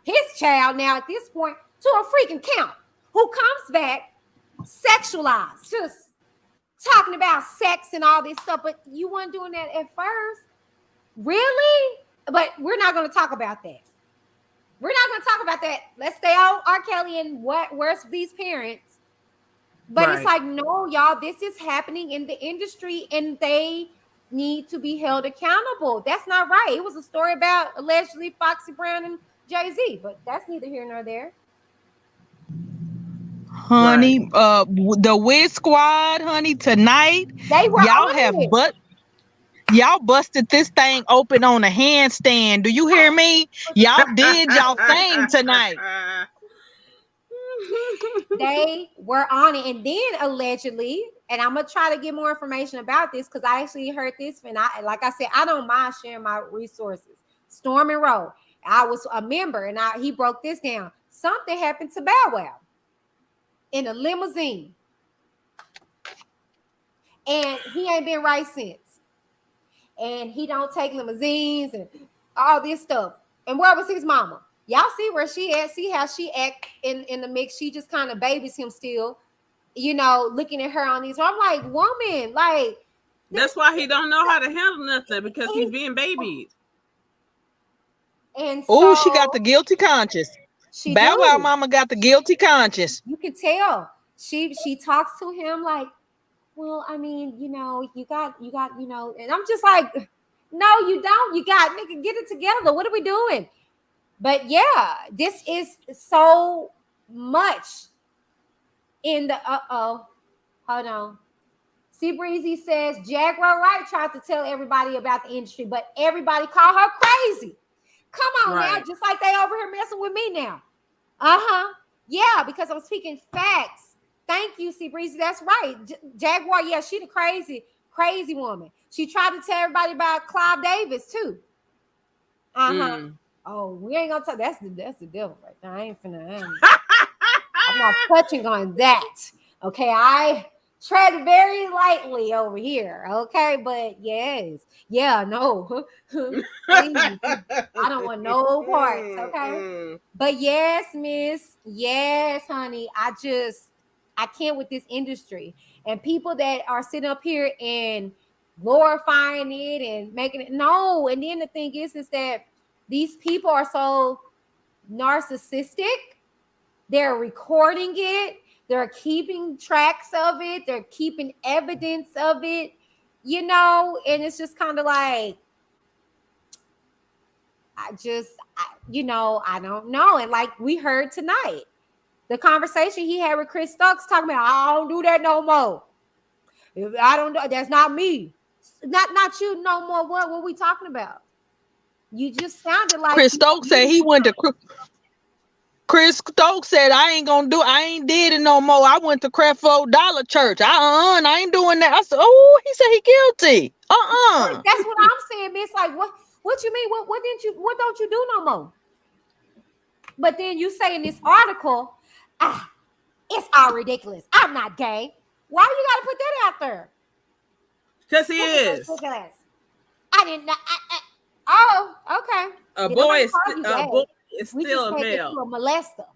his child now at this point, to a freaking camp, who comes back sexualized, just talking about sex and all this stuff. But you weren't doing that at first. Really? But we're not going to talk about that. We're not going to talk about that. Let's stay on R. Kelly and where's these parents. But it's like, no, y'all, this is happening in the industry and they need to be held accountable. That's not right. It was a story about allegedly Foxy Brown and Jay-Z, but that's neither here nor there. Honey, the Wiz Squad, honey, tonight, they were y'all on have it. y'all busted this thing open on a handstand. Do you hear me? Y'all did y'all thing tonight. They were on it, and then allegedly, and I'm gonna try to get more information about this because I actually heard this, and like I said, I don't mind sharing my resources. Storm and Roll, I was a member, and he broke this down. Something happened to Bow Wow in a limousine, and he ain't been right since. And he don't take limousines and all this stuff. And where was his mama? Y'all see where she at? See how she act in the mix? She just kind of babies him still, looking at her on these. I'm like, woman, like. That's why he don't know how to handle nothing because he's being babied. And so, she got the guilty conscience. Bow Wow mama got the guilty conscience. You can tell. She talks to him like, well, I mean, you got, and I'm just like, no, you don't. You got, nigga, get it together. What are we doing? But yeah, this is so much in the hold on. C Breezy says Jaguar Wright tried to tell everybody about the industry, but everybody called her crazy. Come on now, just like they over here messing with me now. Yeah, because I'm speaking facts. Thank you, C Breezy. That's right. Jaguar, yeah, she the crazy woman. She tried to tell everybody about Clive Davis too. Oh, we ain't gonna talk. That's the devil right there. I ain't finna. I'm not touching on that. Okay, I tread very lightly over here. Okay, but yes, yeah, no, please, I don't want no parts. Okay, but yes, miss, yes, honey. I can't with this industry and people that are sitting up here and glorifying it and making it. No, and then the thing is that these people are so narcissistic. They're recording it. They're keeping tracks of it. They're keeping evidence of it, and it's just kind of like, I don't know. And like we heard tonight, the conversation he had with Chris Stokes talking about, I don't do that no more. I don't know. That's not me. Not you no more. What were we talking about? You just sounded like Chris Stokes said he went to Chris Stokes said, I ain't did it no more. I went to Creflo Dollar Church. I ain't doing that. I said, oh, he said he guilty. That's what I'm saying, miss. Like, what you mean? What don't you do no more? But then you say in this article, it's all ridiculous. I'm not gay. Why you gotta put that out there? Because he is. I didn't know. Oh, okay. A boy is still a male. You a molester.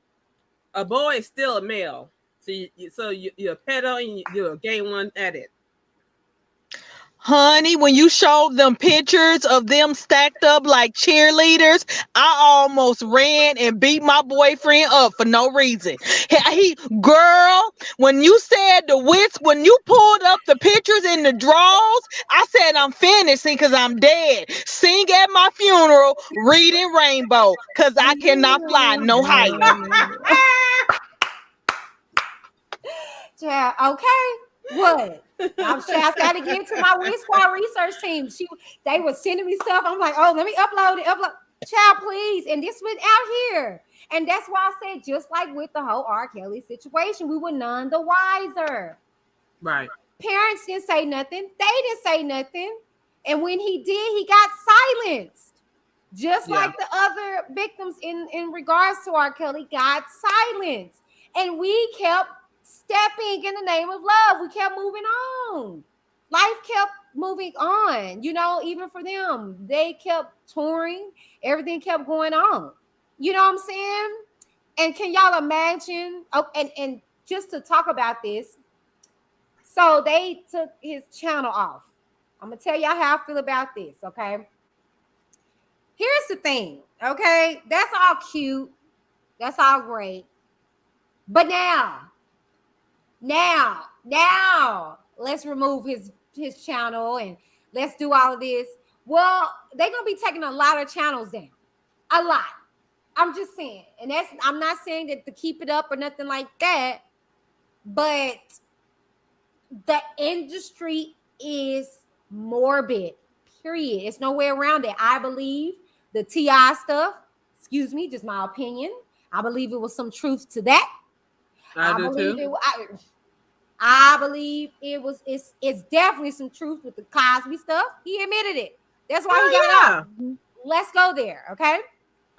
A boy is still a male. So you're a pedo and you're a gay one at it. Honey, when you showed them pictures of them stacked up like cheerleaders, I almost ran and beat my boyfriend up for no reason. Girl, when you said when you pulled up the pictures in the drawers, I said I'm finished because I'm dead. Sing at my funeral, reading Rainbow, because I cannot fly no higher. Yeah, okay. What? I'm shouts out again to my Wiz Squad research team. They were sending me stuff. I'm like, oh, let me upload it. Child, please. And this went out here. And that's why I said, just like with the whole R. Kelly situation, we were none the wiser. Right. Parents didn't say nothing. They didn't say nothing. And when he did, he got silenced. Just like the other victims in regards to R. Kelly got silenced. And we kept stepping in the name of love. We kept moving on. Life kept moving on, even for them. They kept touring. Everything kept going on. You know what I'm saying? And can y'all imagine? Oh, and just to talk about this, so they took his channel off. I'm going to tell y'all how I feel about this, okay? Here's the thing, okay? That's all cute. That's all great. But now, Now, let's remove his channel and let's do all of this. Well, they're gonna be taking a lot of channels down. A lot. I'm just saying. And I'm not saying that to keep it up or nothing like that, but the industry is morbid. Period. It's no way around it. I believe the T.I. stuff, excuse me, just my opinion. I believe it was some truth to that. I do believe too. I believe it's definitely some truth with the Cosby stuff. He admitted it. That's why he got out. Let's go there, okay?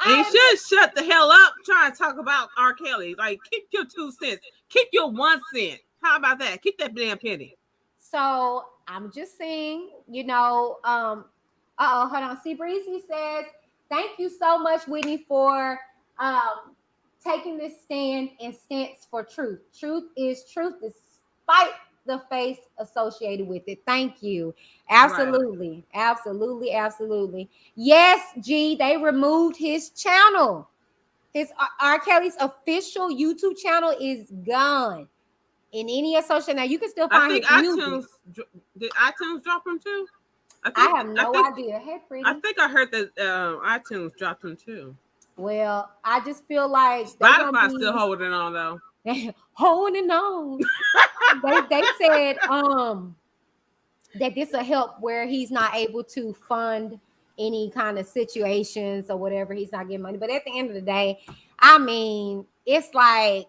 And you should shut the hell up trying to talk about R. Kelly. Like, keep your 2 cents. Keep your 1 cent. How about that? Keep that damn penny. So I'm just saying, hold on. See, Breezy says, thank you so much, Whitney, for taking this stand and stance for truth. Truth is truth despite the face associated with it. Thank you. Absolutely. Right. Absolutely. Yes, G, they removed his channel. His R. Kelly's official YouTube channel is gone. In any association, now you can still find his music. Did iTunes drop him too? I have no idea. Hey, pretty. I think I heard that iTunes dropped him too. Well, I just feel like Spotify's still holding on though. Holding on. they said that this will help where he's not able to fund any kind of situations or whatever. He's not getting money. But at the end of the day, I mean, it's like,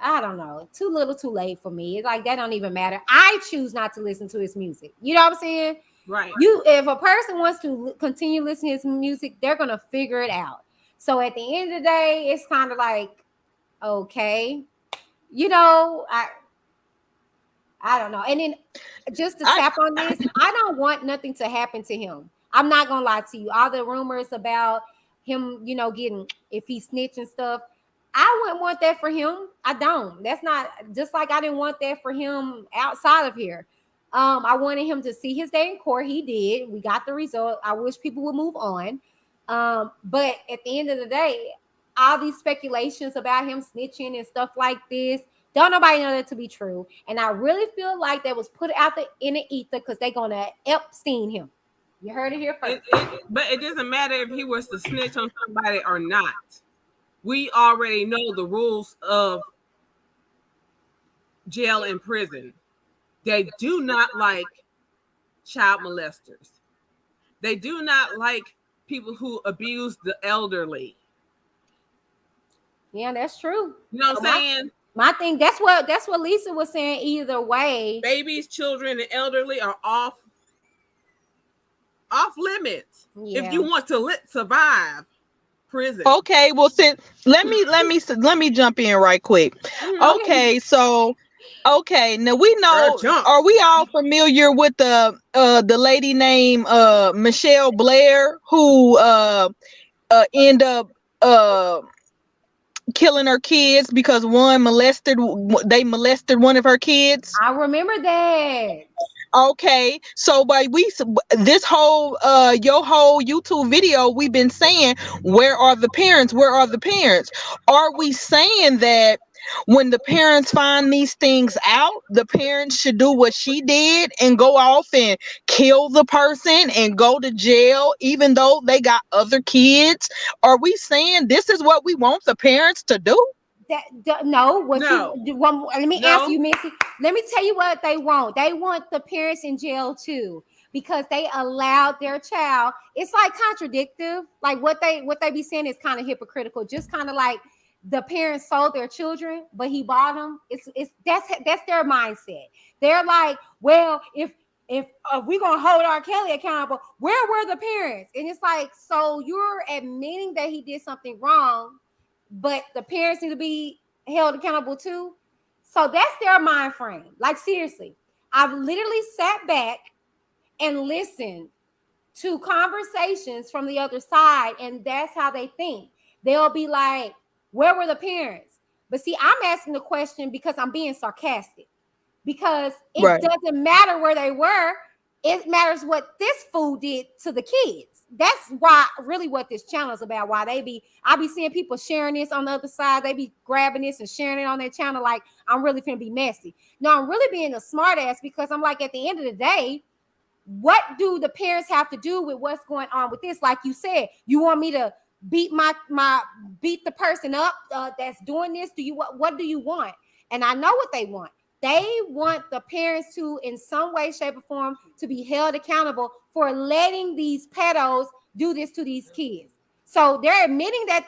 I don't know, too little too late for me. It's like that don't even matter. I choose not to listen to his music. You know what I'm saying? Right. If a person wants to continue listening to his music, they're gonna figure it out. So at the end of the day, it's kind of like, okay, I don't know. And then just to tap on this, I don't want nothing to happen to him. I'm not gonna lie to you. All the rumors about him, getting, if he snitching stuff, I wouldn't want that for him. I don't. That's not, just like I didn't want that for him outside of here. I wanted him to see his day in court. He did. We got the result. I wish people would move on. But at the end of the day, all these speculations about him snitching and stuff like this, don't nobody know that to be true. And I really feel like that was put out in the ether because they're going to Epstein him. You heard it here first. But it doesn't matter if he was to snitch on somebody or not. We already know the rules of jail and prison. They do not like child molesters. They do not like people who abuse the elderly. Yeah, that's true. You know what I'm saying? My thing, that's what Lisa was saying. Either way, babies, children, and elderly are off limits. Yeah. If you want to survive prison. Okay, well, let me jump in right quick. Okay, so now we know. Are we all familiar with the lady named Michelle Blair who end up killing her kids because they molested one of her kids? I remember that. Okay, so this whole your whole YouTube video, we've been saying, where are the parents? Where are the parents? Are we saying that when the parents find these things out, the parents should do what she did and go off and kill the person and go to jail, even though they got other kids? Are we saying this is what we want the parents to do? No. Let me ask you, Missy. Let me tell you what they want. They want the parents in jail too, because they allowed their child. It's like contradictive. Like what they be saying is kind of hypocritical. Just kind of like the parents sold their children, but he bought them. That's their mindset. They're like, well, if we're gonna hold R. Kelly accountable, where were the parents? And it's like, so you're admitting that he did something wrong, but the parents need to be held accountable too. So that's their mind frame. Like, seriously, I've literally sat back and listened to conversations from the other side, and that's how they think. They'll be like, where were the parents? But see, I'm asking the question because I'm being sarcastic, because it doesn't matter where they were. It matters what this fool did to the kids. That's why really what this channel is about. Why I be seeing people sharing this on the other side. They be grabbing this and sharing it on their channel like I'm really finna be messy. No, I'm really being a smart ass because I'm like, at the end of the day, what do the parents have to do with what's going on with this? Like you said, you want me to beat beat the person up that's doing this? What do you want? And I know what they want. They want the parents to, in some way, shape, or form, to be held accountable for letting these pedos do this to these kids. So they're admitting that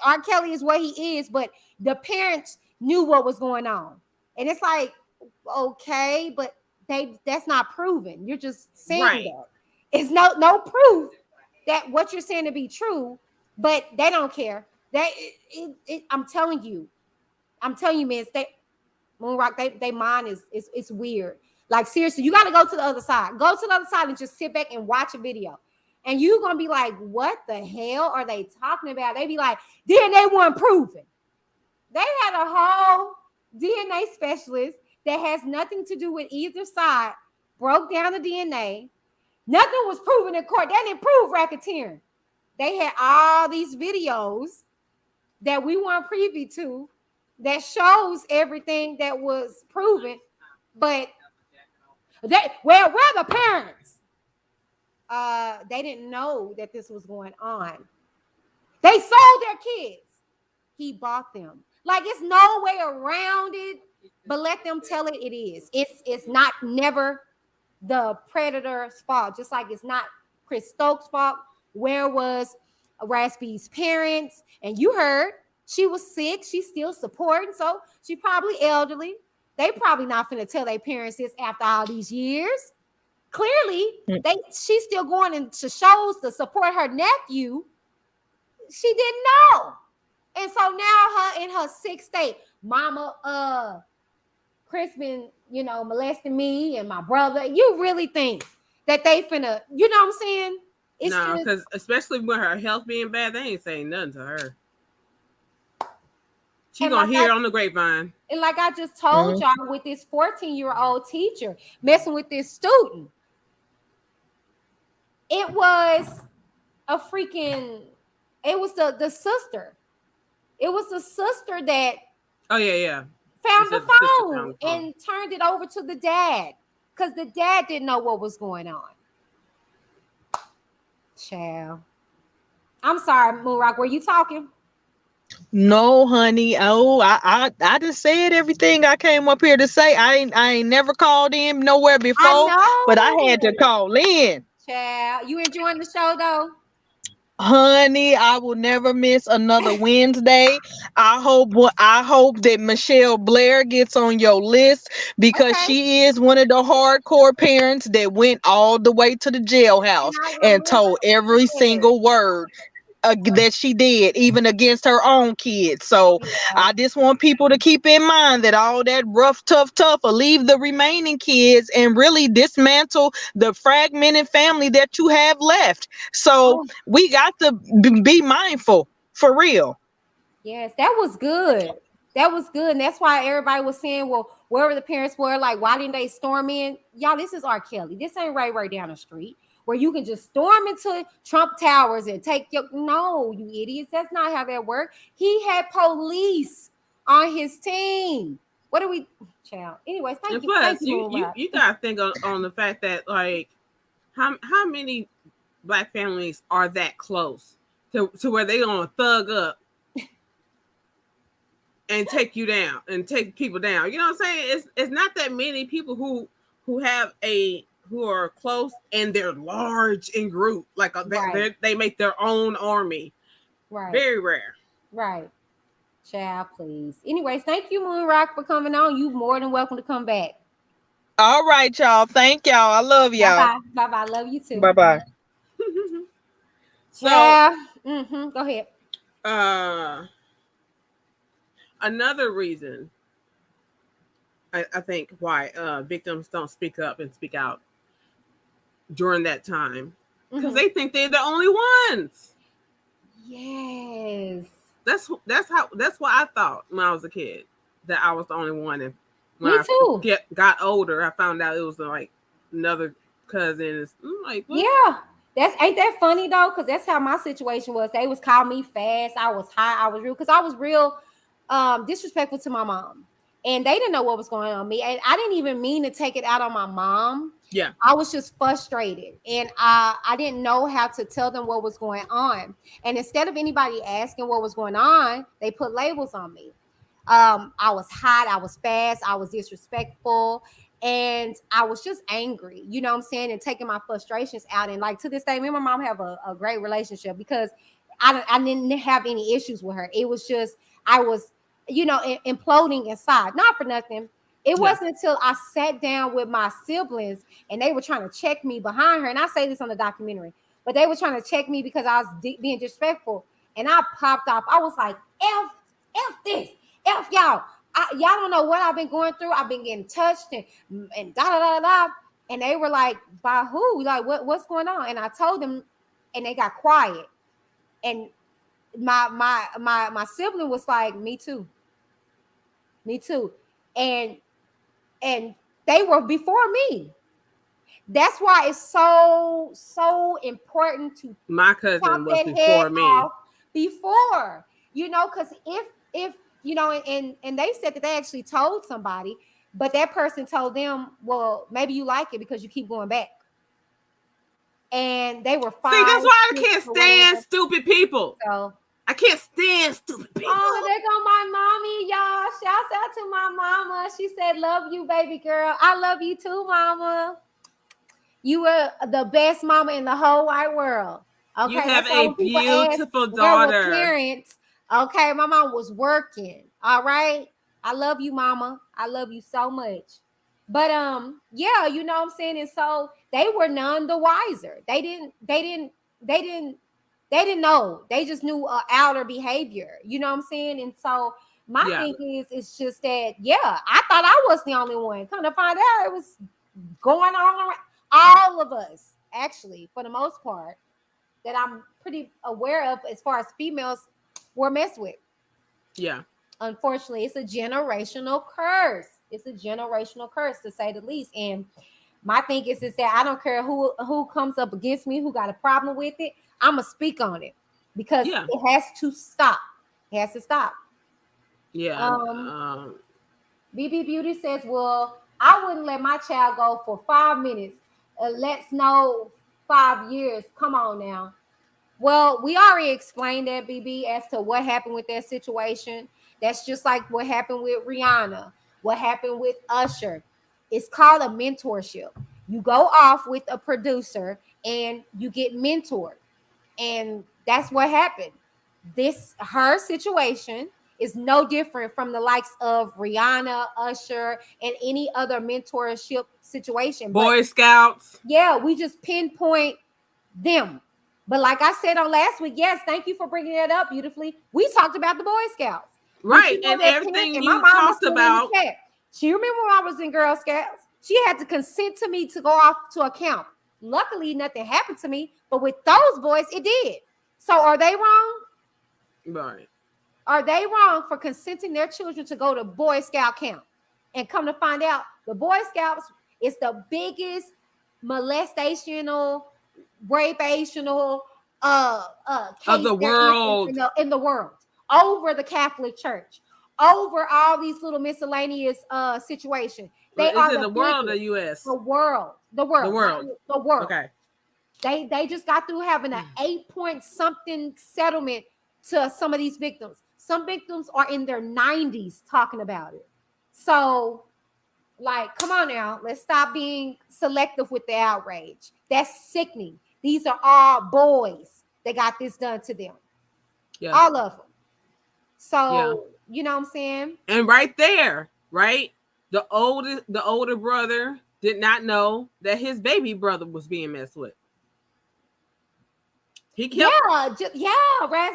R. Kelly is what he is, but the parents knew what was going on. And it's like, okay, but that's not proven. You're just saying that. It's no proof that what you're saying to be true, but they don't care. I'm telling you, man, Moonrock, they mind is weird. Like, seriously, you got to go to the other side. Go to the other side and just sit back and watch a video. And you're going to be like, what the hell are they talking about? They be like, DNA wasn't proven. They had a whole DNA specialist that has nothing to do with either side, broke down the DNA. Nothing was proven in court. They didn't prove racketeering. They had all these videos that we weren't privy to that shows everything that was proven, but where are the parents? They didn't know that this was going on. They sold their kids. He bought them. Like, it's no way around it, but let them tell it is. It's not never the predator's fault, just like it's not Chris Stokes' fault. Where was RAZ B's parents? And you heard she was sick. She's still supporting, so she probably elderly. They probably not finna tell their parents this after all these years. Clearly, she's still going into shows to support her nephew. She didn't know. And so now her in her sick state, mama, Chris been, molesting me and my brother. You really think that they finna, you know what I'm saying? No, because especially with her health being bad, they ain't saying nothing to her. She gonna hear it on the grapevine. And like I just told y'all, with this 14-year-old teacher messing with this student, it was it was the sister. It was the sister that found the phone and turned it over to the dad because the dad didn't know what was going on. Child. I'm sorry, Moonrock, were you talking? No, honey. Oh, I just said everything I came up here to say. I ain't never called in nowhere before, but I had to call in. Child, you enjoying the show though? Honey, I will never miss another Wednesday. I hope that Michelle Blair gets on your list because she is one of the hardcore parents that went all the way to the jailhouse and told every single word that she did, even against her own kids. So I just want people to keep in mind that all that rough, tough will leave the remaining kids and really dismantle the fragmented family that you have left. So we got to be mindful, for real. Yes, that was good. That was good. And that's why everybody was saying, well, wherever the parents were, like, why didn't they storm in? Y'all, this is R. Kelly. This ain't right down the street where you can just storm into Trump Towers and take no, you idiots. That's not how that worked. He had police on his team. What do we, child? Anyways, thank you. Plus, you gotta think on the fact that, like, how many Black families are that close to where they gonna thug up and take you down and take people down? You know what I'm saying? It's not that many people who are close and they're large in group, like they make their own army. Right. Very rare. Right. Child, please. Anyways, thank you, Moonrock, for coming on. You more than welcome to come back. All right, y'all. Thank y'all. I love y'all. Bye-bye. Love you too. Bye-bye. So, go ahead. Another reason I think why victims don't speak up and speak out during that time, because they think they're the only ones. Yes. That's what I thought when I was a kid, that I was the only one. And when Me too. I got older, I found out it was like another cousins. I'm like, what? Yeah. Ain't that funny though? Because that's how my situation was. They was calling me fast. I was high. I was real because I was real disrespectful to my mom. And they didn't know what was going on with me. And I didn't even mean to take it out on my mom. Yeah. I was just frustrated. And I didn't know how to tell them what was going on. And instead of anybody asking what was going on, they put labels on me. I was hot, I was fast, I was disrespectful, and I was just angry, you know what I'm saying, and taking my frustrations out. And like to this day, me and my mom have a great relationship because I didn't have any issues with her. It was just I was, imploding inside. Not for nothing. It wasn't until I sat down with my siblings and they were trying to check me behind her. And I say this on the documentary, but they were trying to check me because I was being disrespectful. And I popped off. I was like, F this. F y'all. Y'all don't know what I've been going through. I've been getting touched and da da da da. And they were like, by who? Like, what's going on? And I told them, and they got quiet. And my sibling was like, me too. And they were before me. That's why it's so important to my cousin was before me. Before, because if and they said that they actually told somebody, but that person told them, well, maybe you like it because you keep going back. And they were fine. See, that's why I can't stand stupid people. So I can't stand stupid people. Oh, there go my mommy, y'all. Shouts out to my mama. She said, love you, baby girl. I love you too, mama. You were the best mama in the whole wide world. Okay, you have a beautiful daughter. Parents. Okay, my mom was working. All right. I love you, mama. I love you so much. But yeah, you know what I'm saying? And so they were none the wiser. They didn't know. They just knew outer behavior. You know what I'm saying? And so my thing is, it's just that, I thought I was the only one. Come to find out, it was going on around all of us, actually, for the most part, that I'm pretty aware of as far as females were messed with. Yeah. Unfortunately, it's a generational curse. It's a generational curse, to say the least. And my thing is that I don't care who comes up against me, who got a problem with it. I'm going to speak on it because it has to stop. It has to stop. Yeah. BB Beauty says, well, I wouldn't let my child go for 5 minutes. Let's know 5 years. Come on now. Well, we already explained that, BB, as to what happened with that situation. That's just like what happened with Rihanna, what happened with Usher. It's called a mentorship. You go off with a producer and you get mentored. And that's what happened. Her situation is no different from the likes of Rihanna, Usher, and any other mentorship situation. Boy Scouts. Yeah, we just pinpoint them. But like I said on last week, yes, thank you for bringing that up beautifully. We talked about the Boy Scouts. Right, and everything you talked about. She remember when I was in Girl Scouts. She had to consent to me to go off to a camp. Luckily, nothing happened to me, but with those boys, it did. So are they wrong? Right. Are they wrong for consenting their children to go to Boy Scout camp? And come to find out, the Boy Scouts is the biggest molestational, rapational case of the world in the world, over the Catholic Church, over all these little miscellaneous situations. They are the world or the U.S. The world. Okay. They just got through having an 8-point something settlement to some of these victims. Some victims are in their 90s talking about it. So, like, come on now. Let's stop being selective with the outrage. That's sickening. These are all boys that got this done to them. Yeah. All of them. So, you know what I'm saying? And right there, right? The older brother did not know that his baby brother was being messed with. He killed. RAZ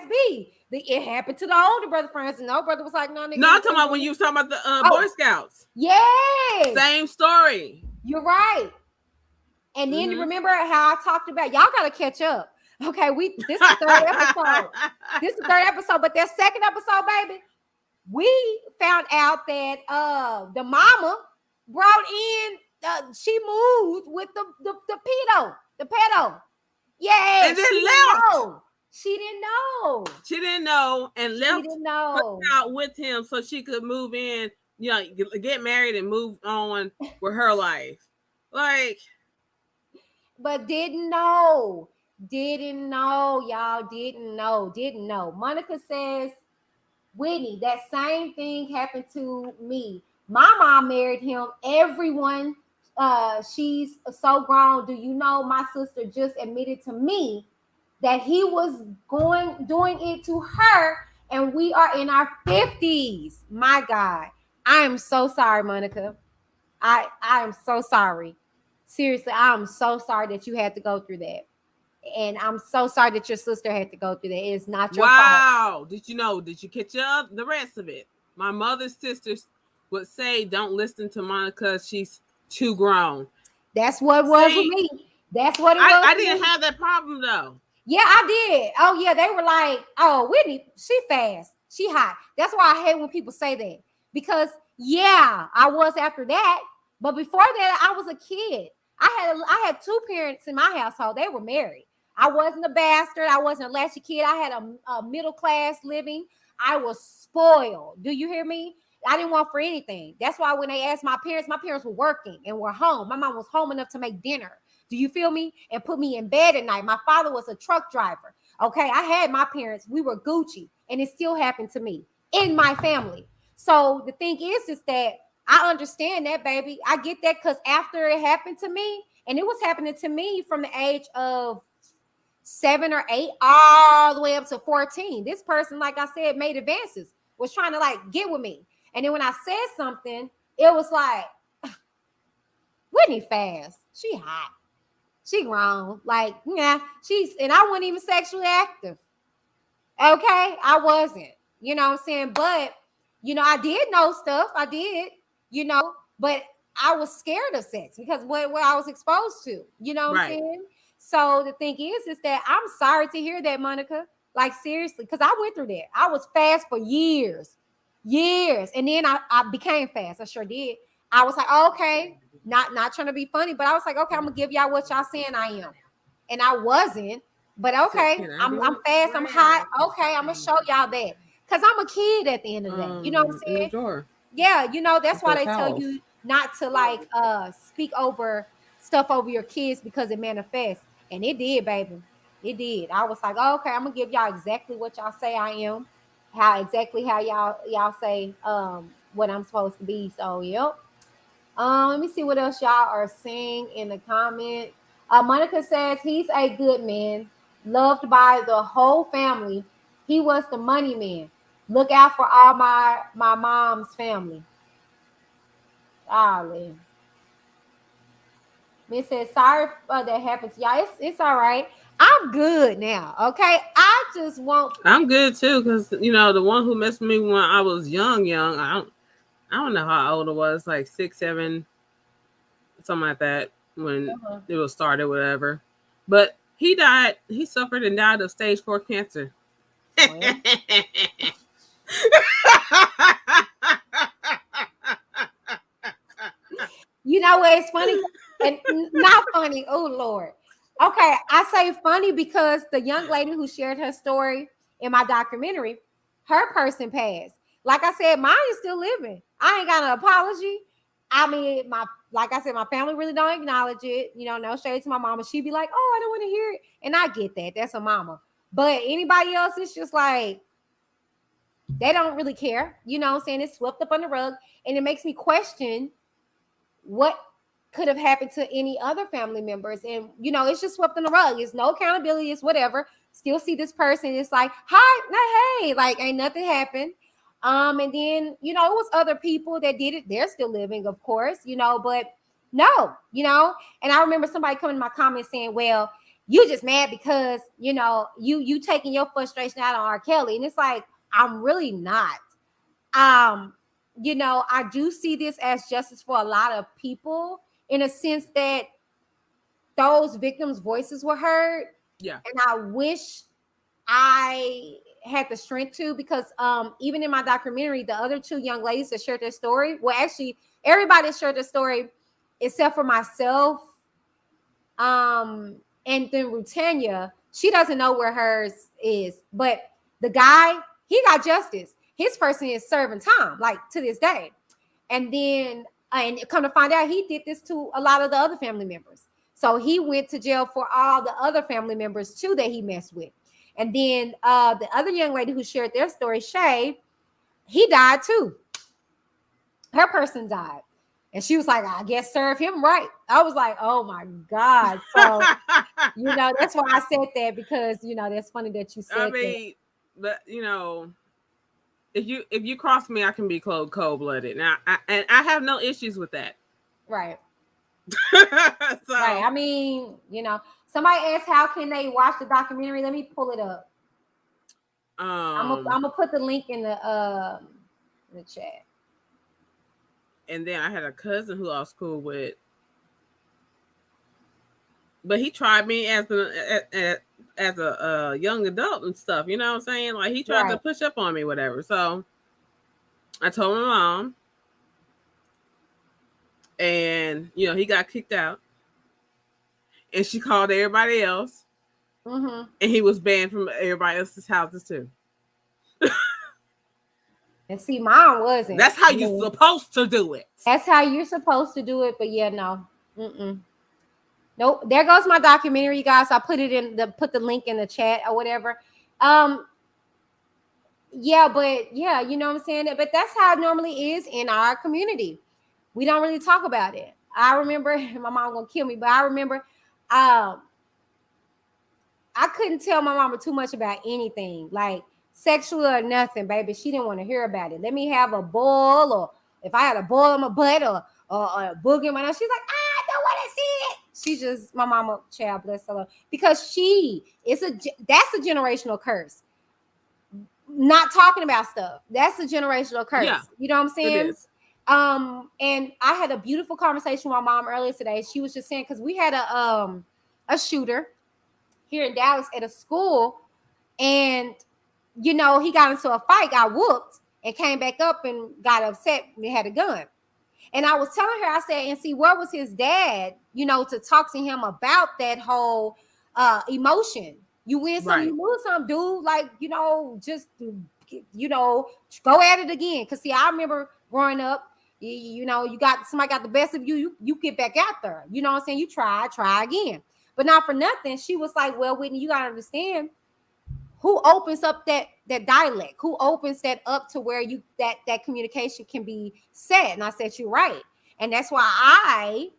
B. It happened to the older brother, for instance. The older brother was like, no, nigga. No, I'm talking about when you was talking about the Boy Scouts. Yes. Same story. You're right. And then you remember how I talked about, y'all got to catch up. Okay, this is the third episode. But that second episode, baby, we found out that the mama brought in she moved with the pedo. Yeah, And then left. She didn't know. She didn't know and left didn't know. out with him so she could move in, get married and move on with her life. Like, but didn't know. Didn't know, y'all. Didn't know. Monica says, Whitney, that same thing happened to me. My mom married him. Everyone, she's so grown. Do you know my sister just admitted to me that he was doing it to her, and we are in our 50s. My God. I am so sorry, Monica. I am so sorry. Seriously, I am so sorry that you had to go through that. And I'm so sorry that your sister had to go through that. It's not your fault. wow. Did you know? Did you catch up the rest of it? My mother's sisters would say, don't listen to Monica. She's too grown. That's what it was with me. That's what it was. I didn't have that problem though. Yeah, I did. Oh, yeah. They were like, oh, Whitney, she fast. She hot. That's why I hate when people say that. Because, yeah, I was after that. But before that, I was a kid. I had two parents in my household. They were married. I wasn't a bastard. I wasn't a latchy kid. I had a middle class living. I was spoiled. Do you hear me? I didn't want for anything. That's why when they asked my parents were working and were home. My mom was home enough to make dinner. Do you feel me? And put me in bed at night. My father was a truck driver. Okay, I had my parents. We were Gucci. And it still happened to me in my family. So the thing is that I understand that, baby. I get that because after it happened to me, and it was happening to me from the age of 7 or 8 all the way up to 14. This person, like I said, made advances, was trying to like get with me. And then when I said something, it was like, Whitney fast. She hot. She grown. Like, yeah, and I wasn't even sexually active. Okay, I wasn't. You know what I'm saying? But, I did know stuff. I did, but I was scared of sex because what I was exposed to. You know what I'm saying? So the thing is that I'm sorry to hear that, Monica. Like, seriously, because I went through that. I was fast for years. And then I became fast. I sure did. I was like, okay, not trying to be funny, but I was like, okay, I'm going to give y'all what y'all saying I am. And I wasn't, but okay, I'm fast, I'm hot. Okay, I'm going to show y'all that. Because I'm a kid at the end of the day. You know what I'm saying? Sure. Yeah, that's why they tell you not to like speak over stuff over your kids because it manifests. And it did, baby. It did. I was like, oh, okay, I'm gonna give y'all exactly what y'all say I am, how y'all say what I'm supposed to be. So yep. Let me see what else y'all are saying in the comment. Monica says he's a good man, loved by the whole family. He was the money man. Look out for all my mom's family. Golly. Miss says, sorry that happened to y'all. It's all right. I'm good now. Okay. I just want. I'm good too, because the one who messed with me when I was young. I don't know how old it was, like 6, 7, something like that, when it was started, whatever. But he died. He suffered and died of stage 4 cancer. Oh, yeah. You know what? It's funny and not funny. Oh, Lord. Okay. I say funny because the young lady who shared her story in my documentary, her person passed. Like I said, mine is still living. I ain't got an apology. I mean, like I said, my family really don't acknowledge it. No shade to my mama. She'd be like, oh, I don't want to hear it. And I get that. That's a mama. But anybody else, it's just like, they don't really care. You know what I'm saying? It's swept up on the rug. And it makes me question what could have happened to any other family members. And, it's just swept on the rug. It's no accountability. It's whatever. Still see this person. It's like, hi, hey, like ain't nothing happened. And then, it was other people that did it. They're still living, of course, but no, and I remember somebody coming in my comments saying, well, you just mad because, you taking your frustration out on R. Kelly. And it's like, I'm really not. I do see this as justice for a lot of people in a sense that those victims' voices were heard. Yeah. And I wish I had the strength to, because even in my documentary, the other two young ladies that shared their story, well, actually, everybody that shared their story except for myself, and then Rutanya, she doesn't know where hers is. But the guy, he got justice. His person is serving time, like to this day. And then, and come to find out, he did this to a lot of the other family members. So he went to jail for all the other family members too that he messed with. And then the other young lady who shared their story, Shay, he died too. Her person died. And she was like, I guess serve him right. I was like, oh my God. So, that's why I said that, because, that's funny that you said I mean, but if you cross me, I can be cold blooded. Now, I have no issues with that. Right. So, right. I mean, somebody asked how can they watch the documentary. Let me pull it up. I'm gonna put the link in the chat. And then I had a cousin who I was cool with, but he tried me as a young adult and stuff. You know what I'm saying? Like, he tried to push up on me, whatever. So I told my mom, and he got kicked out, and she called everybody else, and he was banned from everybody else's houses too. And see, mine wasn't. That's how you're supposed to do it. That's how you're supposed to do it. But yeah, no. Nope. There goes my documentary, you guys. I put the link in the chat or whatever. Yeah, but yeah, you know what I'm saying? But that's how it normally is in our community. We don't really talk about it. I remember, my mom gonna kill me, but I remember I couldn't tell my mama too much about anything. Like, sexual or nothing, baby. She didn't want to hear about it. Let me have a boil, or if I had a boil on my butt, or a boogie in my nose. She's like, I don't want to see it. She just, my mama, child, bless her, because that's a generational curse. Not talking about stuff. That's a generational curse. Yeah, you know what I'm saying? It is. And I had a beautiful conversation with my mom earlier today. She was just saying, because we had a shooter here in Dallas at a school, and he got into a fight, got whooped, and came back up and got upset and had a gun. And I was telling her, I said, and see, where was his dad, to talk to him about that whole emotion? You win some, you lose some, dude. Like, just, go at it again. Because, see, I remember growing up, you got somebody got the best of you, you get back out there. You know what I'm saying? You try again. But not for nothing. She was like, well, Whitney, you got to understand, who opens up that dialect? Who opens that up to where that communication can be said? And I said, you're right. And that's why I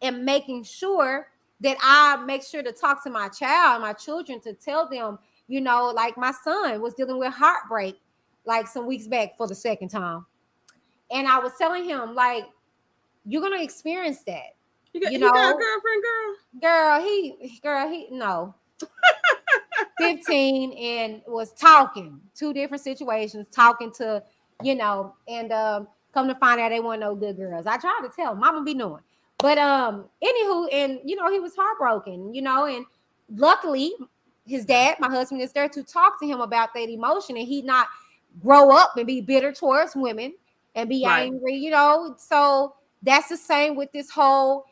am making sure that I make sure to talk to my child and my children to tell them, like my son was dealing with heartbreak like some weeks back for the second time. And I was telling him, like, you're going to experience that. You got a girlfriend, girl? He no. 15 and was talking, two different situations, talking to, and come to find out they weren't no good girls. I tried to tell him, mama be knowing. But anywho, and he was heartbroken, and luckily his dad, my husband, is there to talk to him about that emotion, and he not grow up and be bitter towards women and be angry, So that's the same with this whole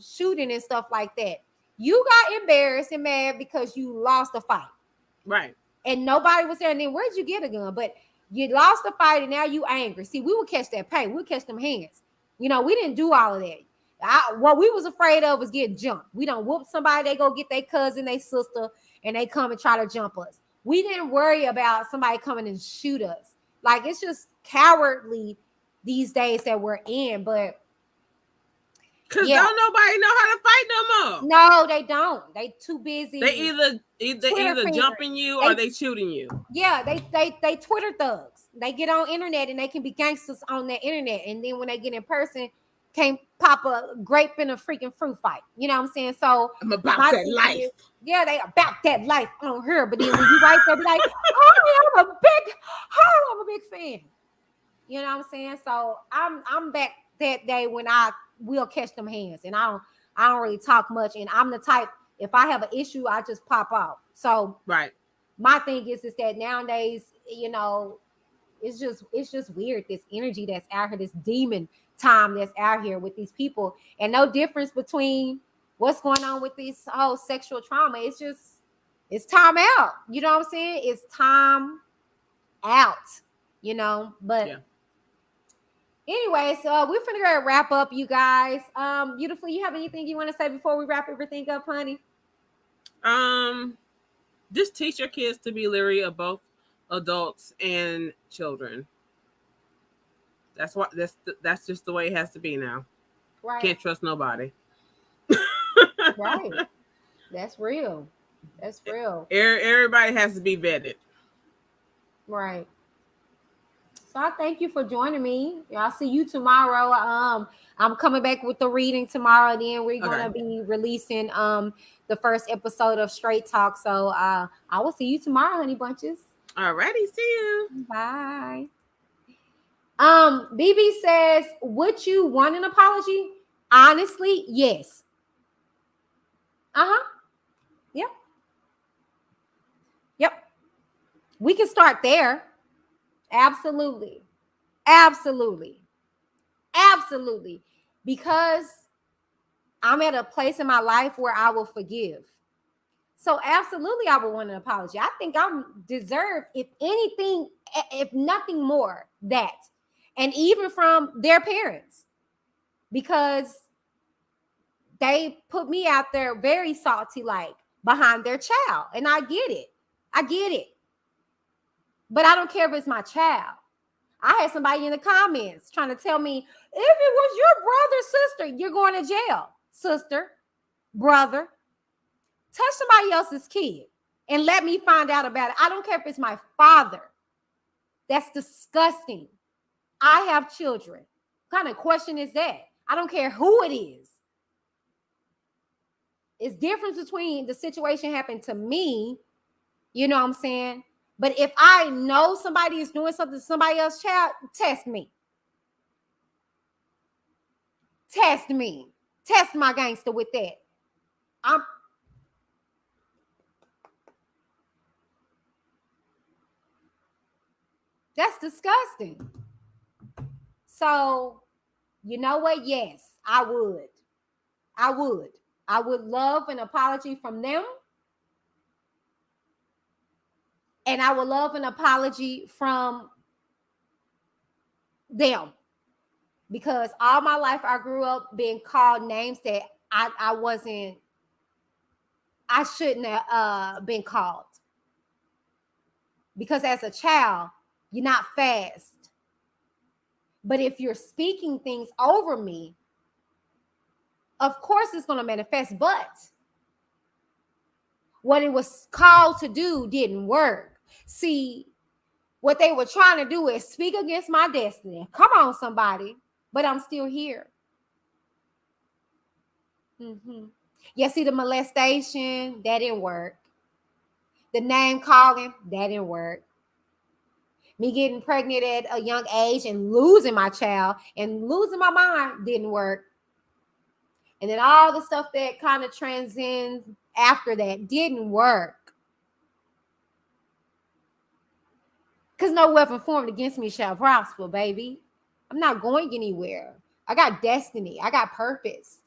shooting and stuff like that. You got embarrassed and mad because you lost a fight. Right. And nobody was there. And then where'd you get a gun? But you lost the fight and now you angry. See, we would catch that pain. We'll catch them hands. We didn't do all of that. What we was afraid of was getting jumped. We don't whoop somebody, they go get their cousin, their sister, and they come and try to jump us. We didn't worry about somebody coming and shoot us. Like, it's just cowardly these days that we're in. But because don't nobody know how to fight no more. No, they don't. They too busy. They either jumping you or they shooting you. Yeah, they Twitter thugs. They get on internet and they can be gangsters on the internet, and then when they get in person, can't pop a grape in a freaking fruit fight. You know what I'm saying? So I'm about that life. Yeah, they about that life on her. But then when you right there, be like, oh, I'm a big fan. You know what I'm saying? So I'm back that day when I will catch them hands, and I don't really talk much, and I'm the type, if I have an issue, I just pop off. So right, my thing is that nowadays, it's just weird. This energy that's out here, this demon time that's out here with these people, and no difference between what's going on with this whole sexual trauma. It's time out. You know what I'm saying? It's time out. You know, but. Yeah. Anyway, so we're finna go wrap up, you guys. Beautiful. You have anything you want to say before we wrap everything up, honey? Just teach your kids to be leery of both adults and children. That's what that's just the way it has to be now. Right. Can't trust nobody. Right. That's real. That's real. Everybody has to be vetted. Right. So I thank you for joining me. I'll see you tomorrow. I'm coming back with the reading tomorrow. Then we're gonna be releasing the first episode of Straight Talk. So I will see you tomorrow, honey bunches. Alrighty, see you. Bye. BB says, would you want an apology? Honestly, yes. Yep. Yep. We can start there. Absolutely. Absolutely. Absolutely. Because I'm at a place in my life where I will forgive. So absolutely, I would want an apology. I think I deserve, if anything, if nothing more, that. And even from their parents. Because they put me out there very salty, like behind their child. And I get it. I get it. But I don't care if it's my child. I had somebody in the comments trying to tell me, if it was your brother, sister, you're going to jail. Sister, brother, touch somebody else's kid and let me find out about it. I don't care if it's my father. That's disgusting. I have children. What kind of question is that? I don't care who it is. It's difference between the situation happened to me, you know what I'm saying? But if I know somebody is doing something to somebody else's child, test me. Test me. Test my gangster with that. That's disgusting. So, you know what? Yes, I would. I would. I would love an apology from them. And I would love an apology from them. Because all my life I grew up being called names that I shouldn't have been called. Because as a child, you're not fast. But if you're speaking things over me, of course it's going to manifest. But what it was called to do didn't work. See, what they were trying to do is speak against my destiny. Come on, somebody. But I'm still here. Yeah, see, the molestation, that didn't work. The name calling, that didn't work. Me getting pregnant at a young age and losing my child and losing my mind didn't work. And then all the stuff that kind of transcends after that didn't work. Because no weapon formed against me shall prosper, baby. I'm not going anywhere. I got destiny. I got purpose.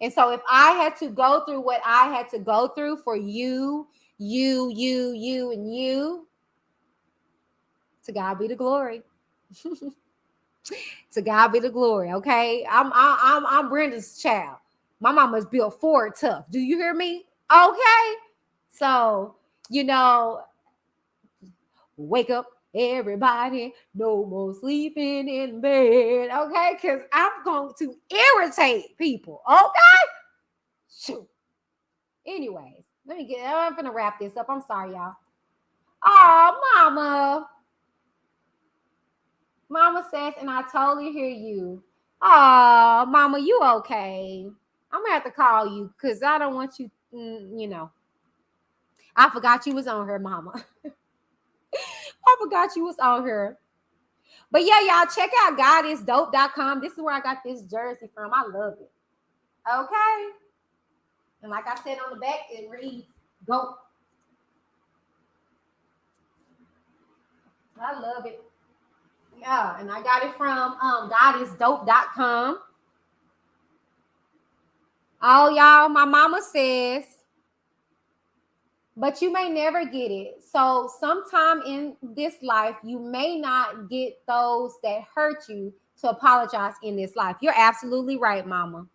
And so if I had to go through what I had to go through for you, and you, to God be the glory. To God be the glory. Okay, I'm Brenda's child. My mama's built Ford tough. Do you hear me? Okay, so you know, wake up, everybody. No more sleeping in bed. Okay, because I'm going to irritate people. Okay, shoot. Anyways, I'm gonna wrap this up. I'm sorry, y'all. Oh, mama. Mama says, and I totally hear you. Oh, mama, you okay? I'm gonna have to call you because I don't want you, you know. I forgot you was on her, mama. I forgot you was on her. But yeah, y'all check out godisdope.com. This is where I got this jersey from. I love it. Okay. And like I said on the back, it reads, GOAT. I love it. Yeah, and I got it from godisdope.com. Oh, y'all, my mama says, but you may never get it. So sometime in this life, you may not get those that hurt you to apologize in this life. You're absolutely right, mama.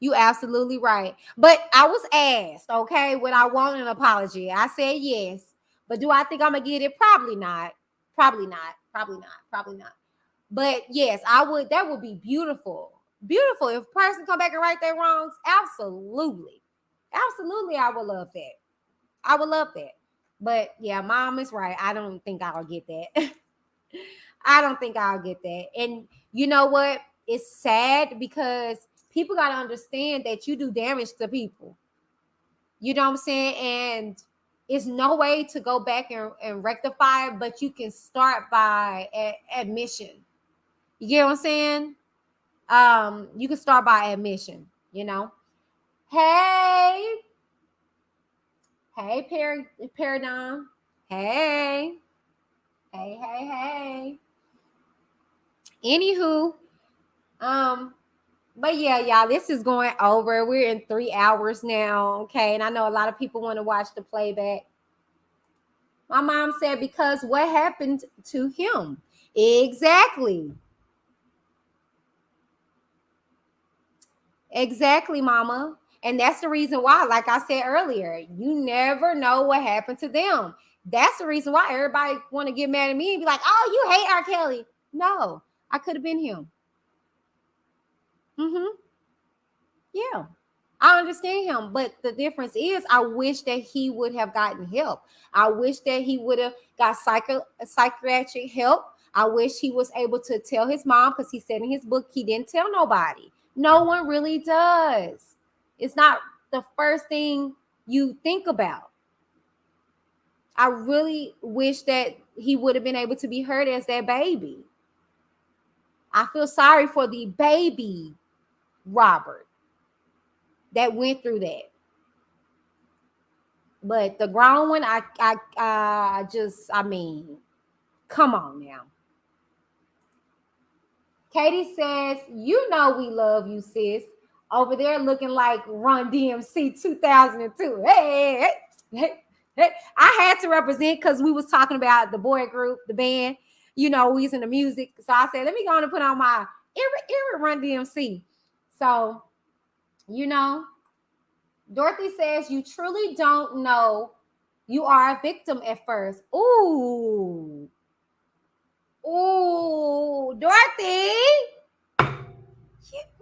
You absolutely right. But I was asked, okay, would I want an apology? I said yes. But do I think I'm gonna get it? Probably not. Probably not. Probably not. Probably not. But yes, I would. That would be beautiful. Beautiful. If a person come back and right their wrongs, absolutely. Absolutely, I would love that. I would love that. But yeah, mom is right. I don't think I'll get that. I don't think I'll get that. And you know what? It's sad because people got to understand that you do damage to people. You know what I'm saying? And it's no way to go back and rectify it, but you can start by admission. You get what I'm saying? You can start by admission, you know. Hey, Paradigm. Hey. Hey. Anywho, but yeah, y'all, this is going over. We're in 3 hours now, okay? And I know a lot of people want to watch the playback. My mom said, because what happened to him? Exactly. Exactly, mama. And that's the reason why, like I said earlier, you never know what happened to them. That's the reason why everybody want to get mad at me and be like, oh, you hate R. Kelly. No, I could have been him. Yeah. I understand him, but the difference is I wish that he would have gotten help. I wish that he would have got psychiatric help. I wish he was able to tell his mom, because he said in his book he didn't tell nobody. No one really does. It's not the first thing you think about. I really wish that he would have been able to be heard as that baby. I feel sorry for the baby Robert that went through that. But the grown one, I mean, come on now. Katie says, you know we love you, sis. Over there looking like Run DMC 2002. Hey. I had to represent because we was talking about the boy group, the band. You know, we was in the music. So I said, let me go on and put on my eerie Run DMC. So, you know, Dorothy says, you truly don't know you are a victim at first. Ooh, Dorothy.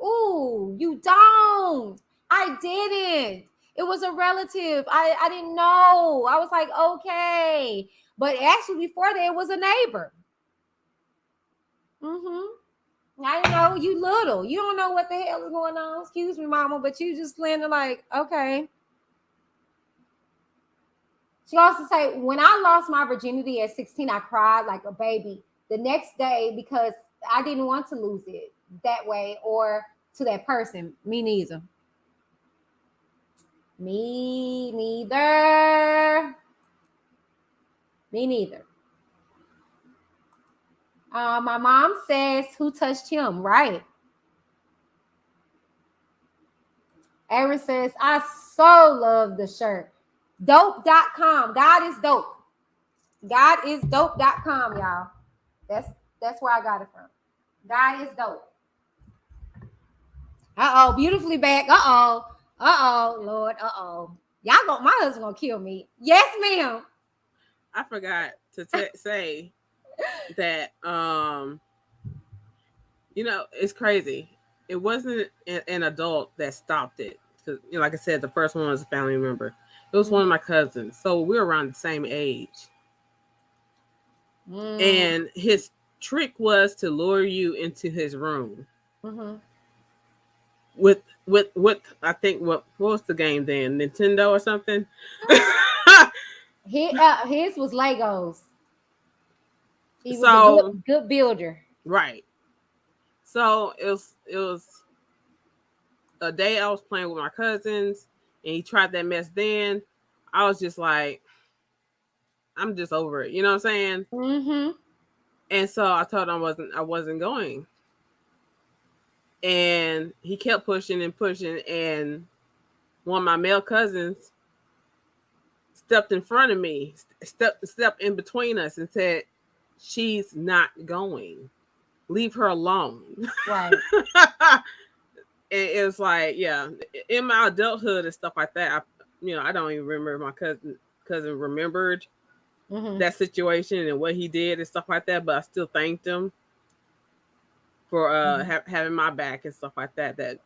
Ooh, you don't. I didn't. It was a relative. I didn't know. I was like, okay. But actually, before that, it was a neighbor. I know you little. You don't know what the hell is going on. Excuse me, mama, but you just landed like, okay. She also said, when I lost my virginity at 16, I cried like a baby the next day because I didn't want to lose it that way or to that person. Me neither. Me neither. My mom says, who touched him? Right. Aaron says, I so love the shirt. Dope.com. God is dope. Godisdope.com, y'all. That's where I got it from. God is dope. Uh-oh, beautifully back. Uh-oh, Lord. My husband gonna kill me. Yes, ma'am. I forgot to say that you know, it's crazy. It wasn't an adult that stopped it. Because, you know, like I said, the first one was a family member. It was one of my cousins. So we were around the same age. And his trick was to lure you into his room. With I think what was the game then? Nintendo or something? His was Legos. He was a good builder. Right. So it was a day I was playing with my cousins and he tried that mess then. I was just like, I'm just over it. You know what I'm saying? Mm-hmm. And so I told him I wasn't going. And he kept pushing and pushing, and one of my male cousins stepped in front of me, stepped in between us and said, "She's not going. Leave her alone." Right. And it was like, yeah, in my adulthood and stuff like that, I don't even remember my cousin remembered that situation and what he did and stuff like that, but I still thanked him for having my back and stuff like that. That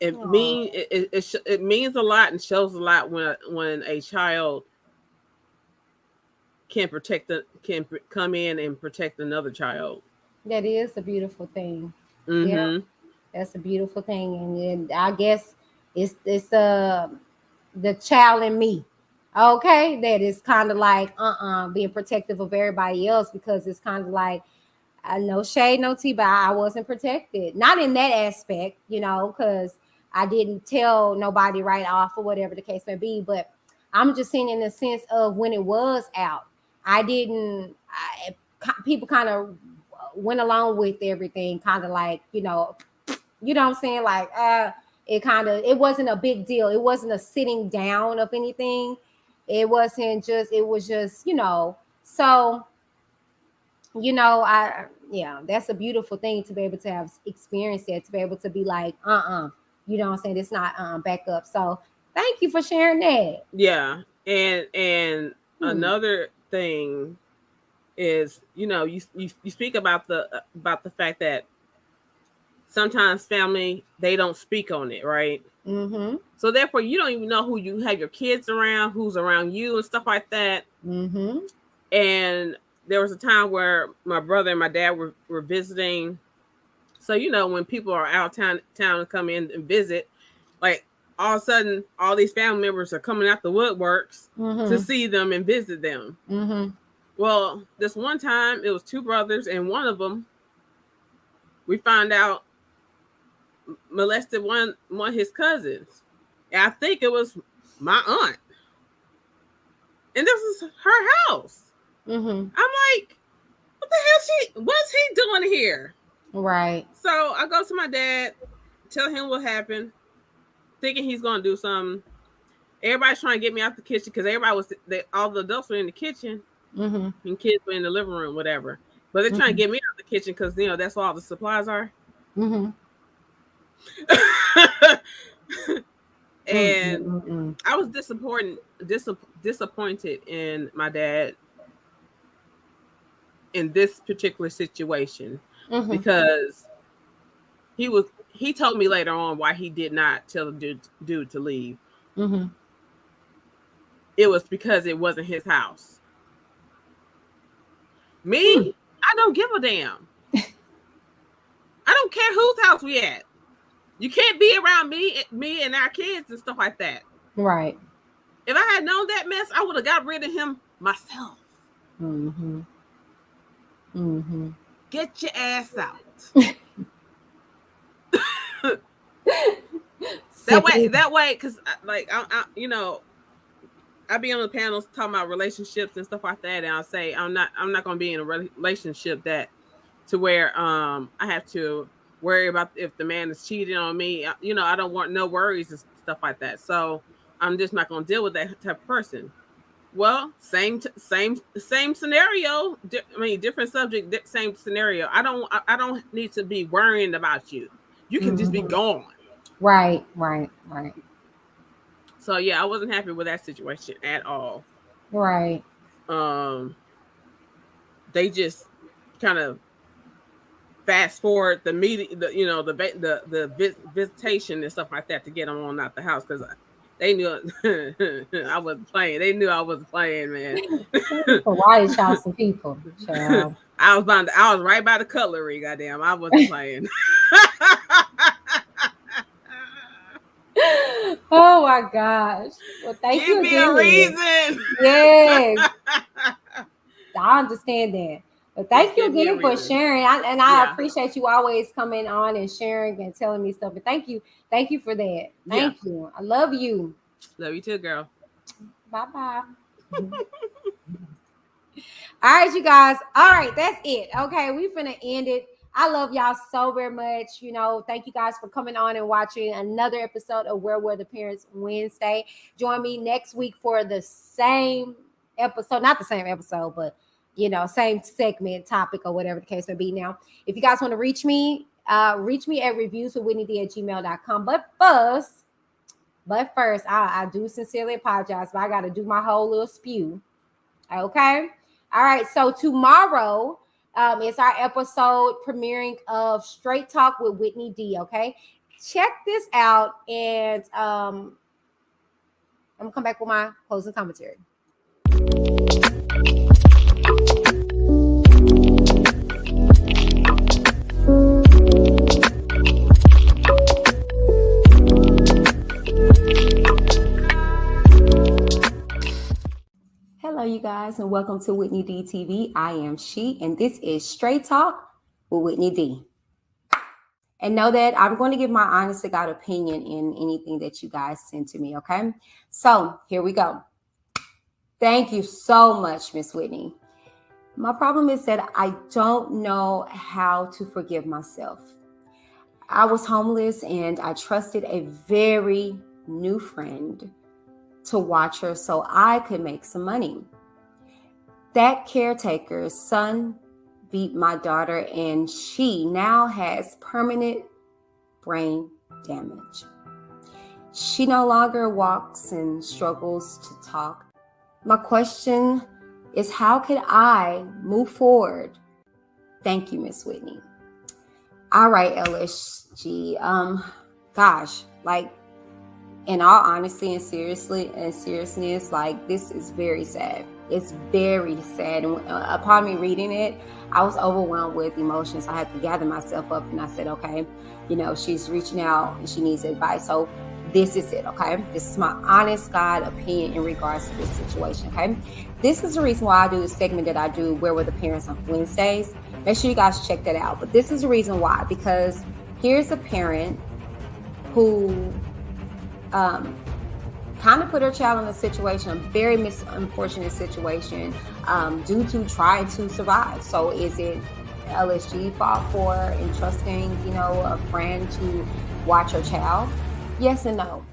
it means a lot and shows a lot when a child can come in and protect another child. That is a beautiful thing. Mm-hmm. Yeah, that's a beautiful thing, and I guess it's the child in me. Okay, that is kind of like being protective of everybody else, because it's kind of like, no shade, no tea, but I wasn't protected. Not in that aspect, because I didn't tell nobody right off or whatever the case may be. But I'm just saying in the sense of when it was out, people kind of went along with everything, kind of like, what I'm saying? Like, it wasn't a big deal. It wasn't a sitting down of anything. It was just, so, that's a beautiful thing to be able to have experienced it, to be able to be like, you know what I'm saying? It's not back up. So thank you for sharing that. Yeah. And another thing is, you speak about the fact that sometimes family, they don't speak on it, right? Mm-hmm. So therefore, you don't even know who you have your kids around, who's around you, and stuff like that. Mm-hmm. And there was a time where my brother and my dad were visiting. So when people are out of town and come in and visit, like all of a sudden, all these family members are coming out the woodworks to see them and visit them. Mm-hmm. Well, this one time, it was two brothers, and one of them, we found out, molested one of his cousins. And I think it was my aunt. And this is her house. Mm-hmm. I'm like, what the hell what's he doing here? Right. So I go to my dad, tell him what happened, thinking he's going to do something. Everybody's trying to get me out the kitchen because all the adults were in the kitchen and kids were in the living room, whatever. But they're trying to get me out the kitchen because, that's where all the supplies are. Mm-hmm. And I was disappointed in my dad in this particular situation because he told me later on why he did not tell the dude to leave. Mm-hmm. It was because it wasn't his house. Me, I don't give a damn. I don't care whose house we at. You can't be around me and our kids and stuff like that. Right. If I had known that mess, I would have got rid of him myself. Mm-hmm. Mm-hmm. Get your ass out. that way, because I be on the panels talking about relationships and stuff like that, and I'll say I'm not going to be in a relationship that to where I have to worry about if the man is cheating on me. I don't want no worries and stuff like that. So I'm just not going to deal with that type of person. Well, same scenario. Different subject, same scenario. I don't need to be worrying about you. You can just be gone. Right. So yeah, I wasn't happy with that situation at all. Right. They just kind of fast forward the meeting, the visitation and stuff like that to get them on out the house because they knew I wasn't playing. They knew I wasn't playing, man. Why is y'all some people? Child. I was right by the cutlery. Goddamn, I wasn't playing. Oh my gosh! Well, thank you. Give me a reason. Yes, I understand that. But thank you again for sharing. I appreciate you always coming on and sharing and telling me stuff. But thank you for that. Thank you. I love you. Love you too, girl. Bye-bye. All right, you guys. All right, that's it. Okay, we finna end it. I love y'all so very much. You know, thank you guys for coming on and watching another episode of Where Were the Parents Wednesday. Join me next week for the same episode, not the same episode, but you know, same segment, topic, or whatever the case may be. Now, if you guys want to reach me at reviewswithwhitneyD@gmail.com. But first, I do sincerely apologize, but I got to do my whole little spew. Okay. All right. So tomorrow is our episode premiering of Straight Talk with Whitney D. Okay. Check this out. And I'm going to come back with my closing commentary. Hello, you guys, and welcome to Whitney D TV. I am She, and this is Straight Talk with Whitney D. And know that I'm going to give my honest to God opinion in anything that you guys send to me, okay? So here we go. Thank you so much, Miss Whitney. My problem is that I don't know how to forgive myself. I was homeless, and I trusted a very new friend to watch her so I could make some money. That caretaker's son beat my daughter, and she now has permanent brain damage. She no longer walks and struggles to talk. My question is, how could I move forward? Thank you, Miss Whitney. All right, LSG. Gosh, like, in all honesty and seriousness, like, this is very sad. It's very sad. And upon me reading it, I was overwhelmed with emotions. I had to gather myself up, and I said, okay, you know, she's reaching out and she needs advice. So this is it, okay? This is my honest God opinion in regards to this situation, okay? This is the reason why I do the segment that I do, Where Were the Parents on Wednesdays. Make sure you guys check that out. But this is the reason why, because here's a parent who kind of put her child in a situation, a very unfortunate situation, due to trying to survive. So is it LSG fault for entrusting, you know, a friend to watch her child? Yes and no.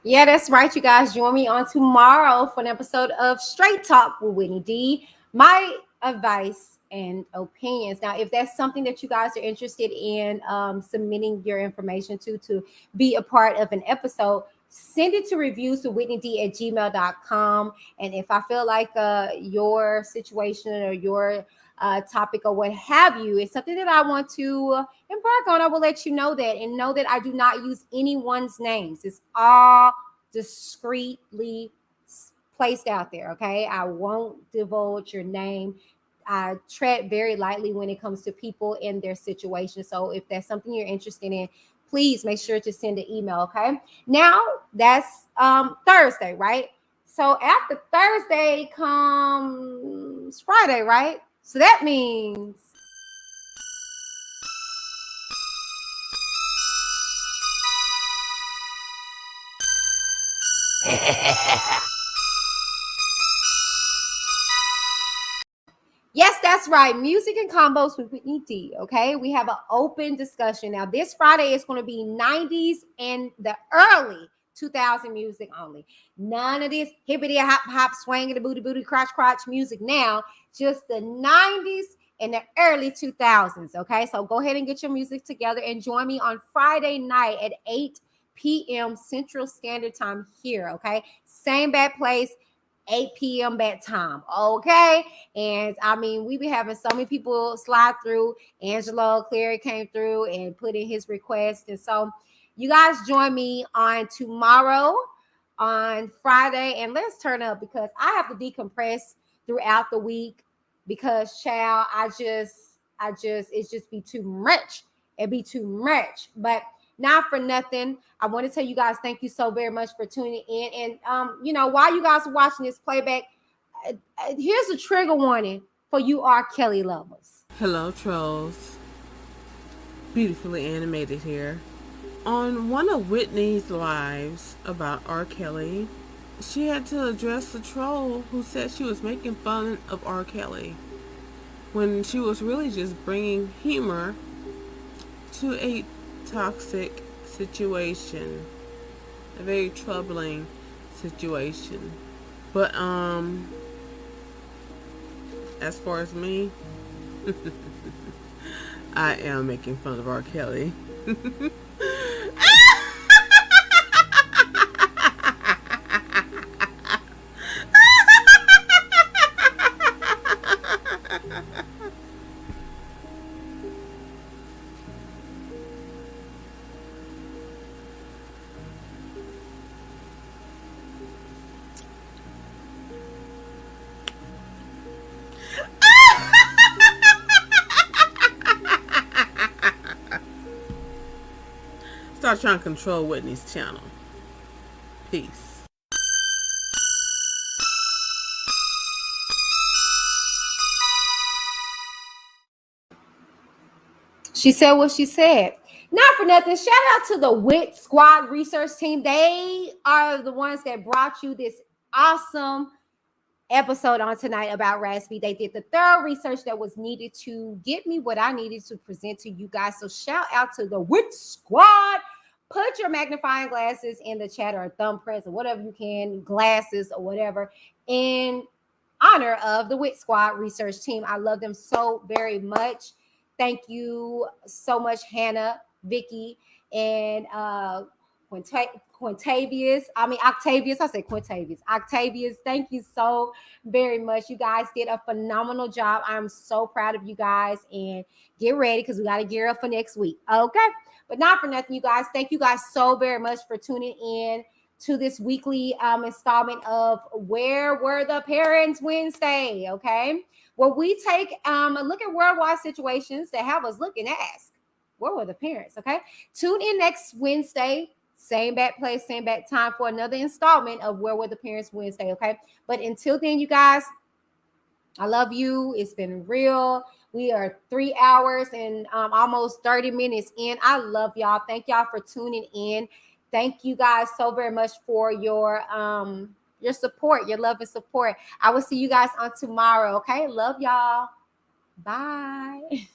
Yeah, that's right, you guys. Join me on tomorrow for an episode of Straight Talk with Whitney D. My advice and opinions. Now, if that's something that you guys are interested in submitting your information to be a part of an episode, send it to reviewswithwhitneyd@gmail.com. And if I feel like your situation or your topic or what have you is something that I want to embark on, I will let you know that. And know that I do not use anyone's names. It's all discreetly placed out there, okay? I won't divulge your name. I tread very lightly when it comes to people in their situation. So if that's something you're interested in, please make sure to send an email, okay? Now, that's Thursday, right? So after Thursday comes Friday, right? So that means yes, that's right. Music and combos with Whitney D. Okay, we have an open discussion. Now, this Friday is going to be 90s and the early 2000 music only. None of this hippity hop hop swinging the booty booty crotch crotch music now. Just the 90s and the early 2000s. Okay, so go ahead and get your music together and join me on Friday night at 8 p.m. Central Standard Time here. Okay, same bad place. 8 p.m. bat time, okay? And I mean, we be having so many people slide through. Angelo Cleary came through and put in his request. And so you guys join me on tomorrow, on Friday, and let's turn up, because I have to decompress throughout the week, because child, it's just be too much. It'd be too much. But not for nothing, I want to tell you guys thank you so very much for tuning in. And you know, while you guys are watching this playback, here's a trigger warning for you R. Kelly lovers. Hello, trolls. Beautifully animated here. On one of Whitney's lives about R. Kelly, she had to address the troll who said she was making fun of R. Kelly when she was really just bringing humor to a toxic situation, a very troubling situation. But as far as me, I am making fun of R. Kelly. Start trying to control Whitney's channel. Peace. She said what she said. Not for nothing. Shout out to the WIT Squad research team. They are the ones that brought you this awesome episode on tonight about RAZ. They did the thorough research that was needed to get me what I needed to present to you guys. So shout out to the WIT Squad. Put your magnifying glasses in the chat or thumbprints or whatever you can, glasses or whatever, in honor of the WIT Squad research team. I love them so very much. Thank you so much, Hannah, Vicky, and Quintavious. I mean, Octavius. I said Quintavious. Octavius, thank you so very much. You guys did a phenomenal job. I'm so proud of you guys. And get ready because we got to gear up for next week. Okay. But not for nothing, you guys. Thank you guys so very much for tuning in to this weekly installment of Where Were the Parents Wednesday? Okay. Where we take a look at worldwide situations that have us look and ask, where were the parents? Okay. Tune in next Wednesday. Same bat place, same bat time for another installment of Where Were the Parents Wednesday, okay? But until then, you guys, I love you. It's been real. We are 3 hours and almost 30 minutes in. I love y'all. Thank y'all for tuning in. Thank you guys so very much for your support, your love and support. I will see you guys on tomorrow, okay? Love y'all. Bye.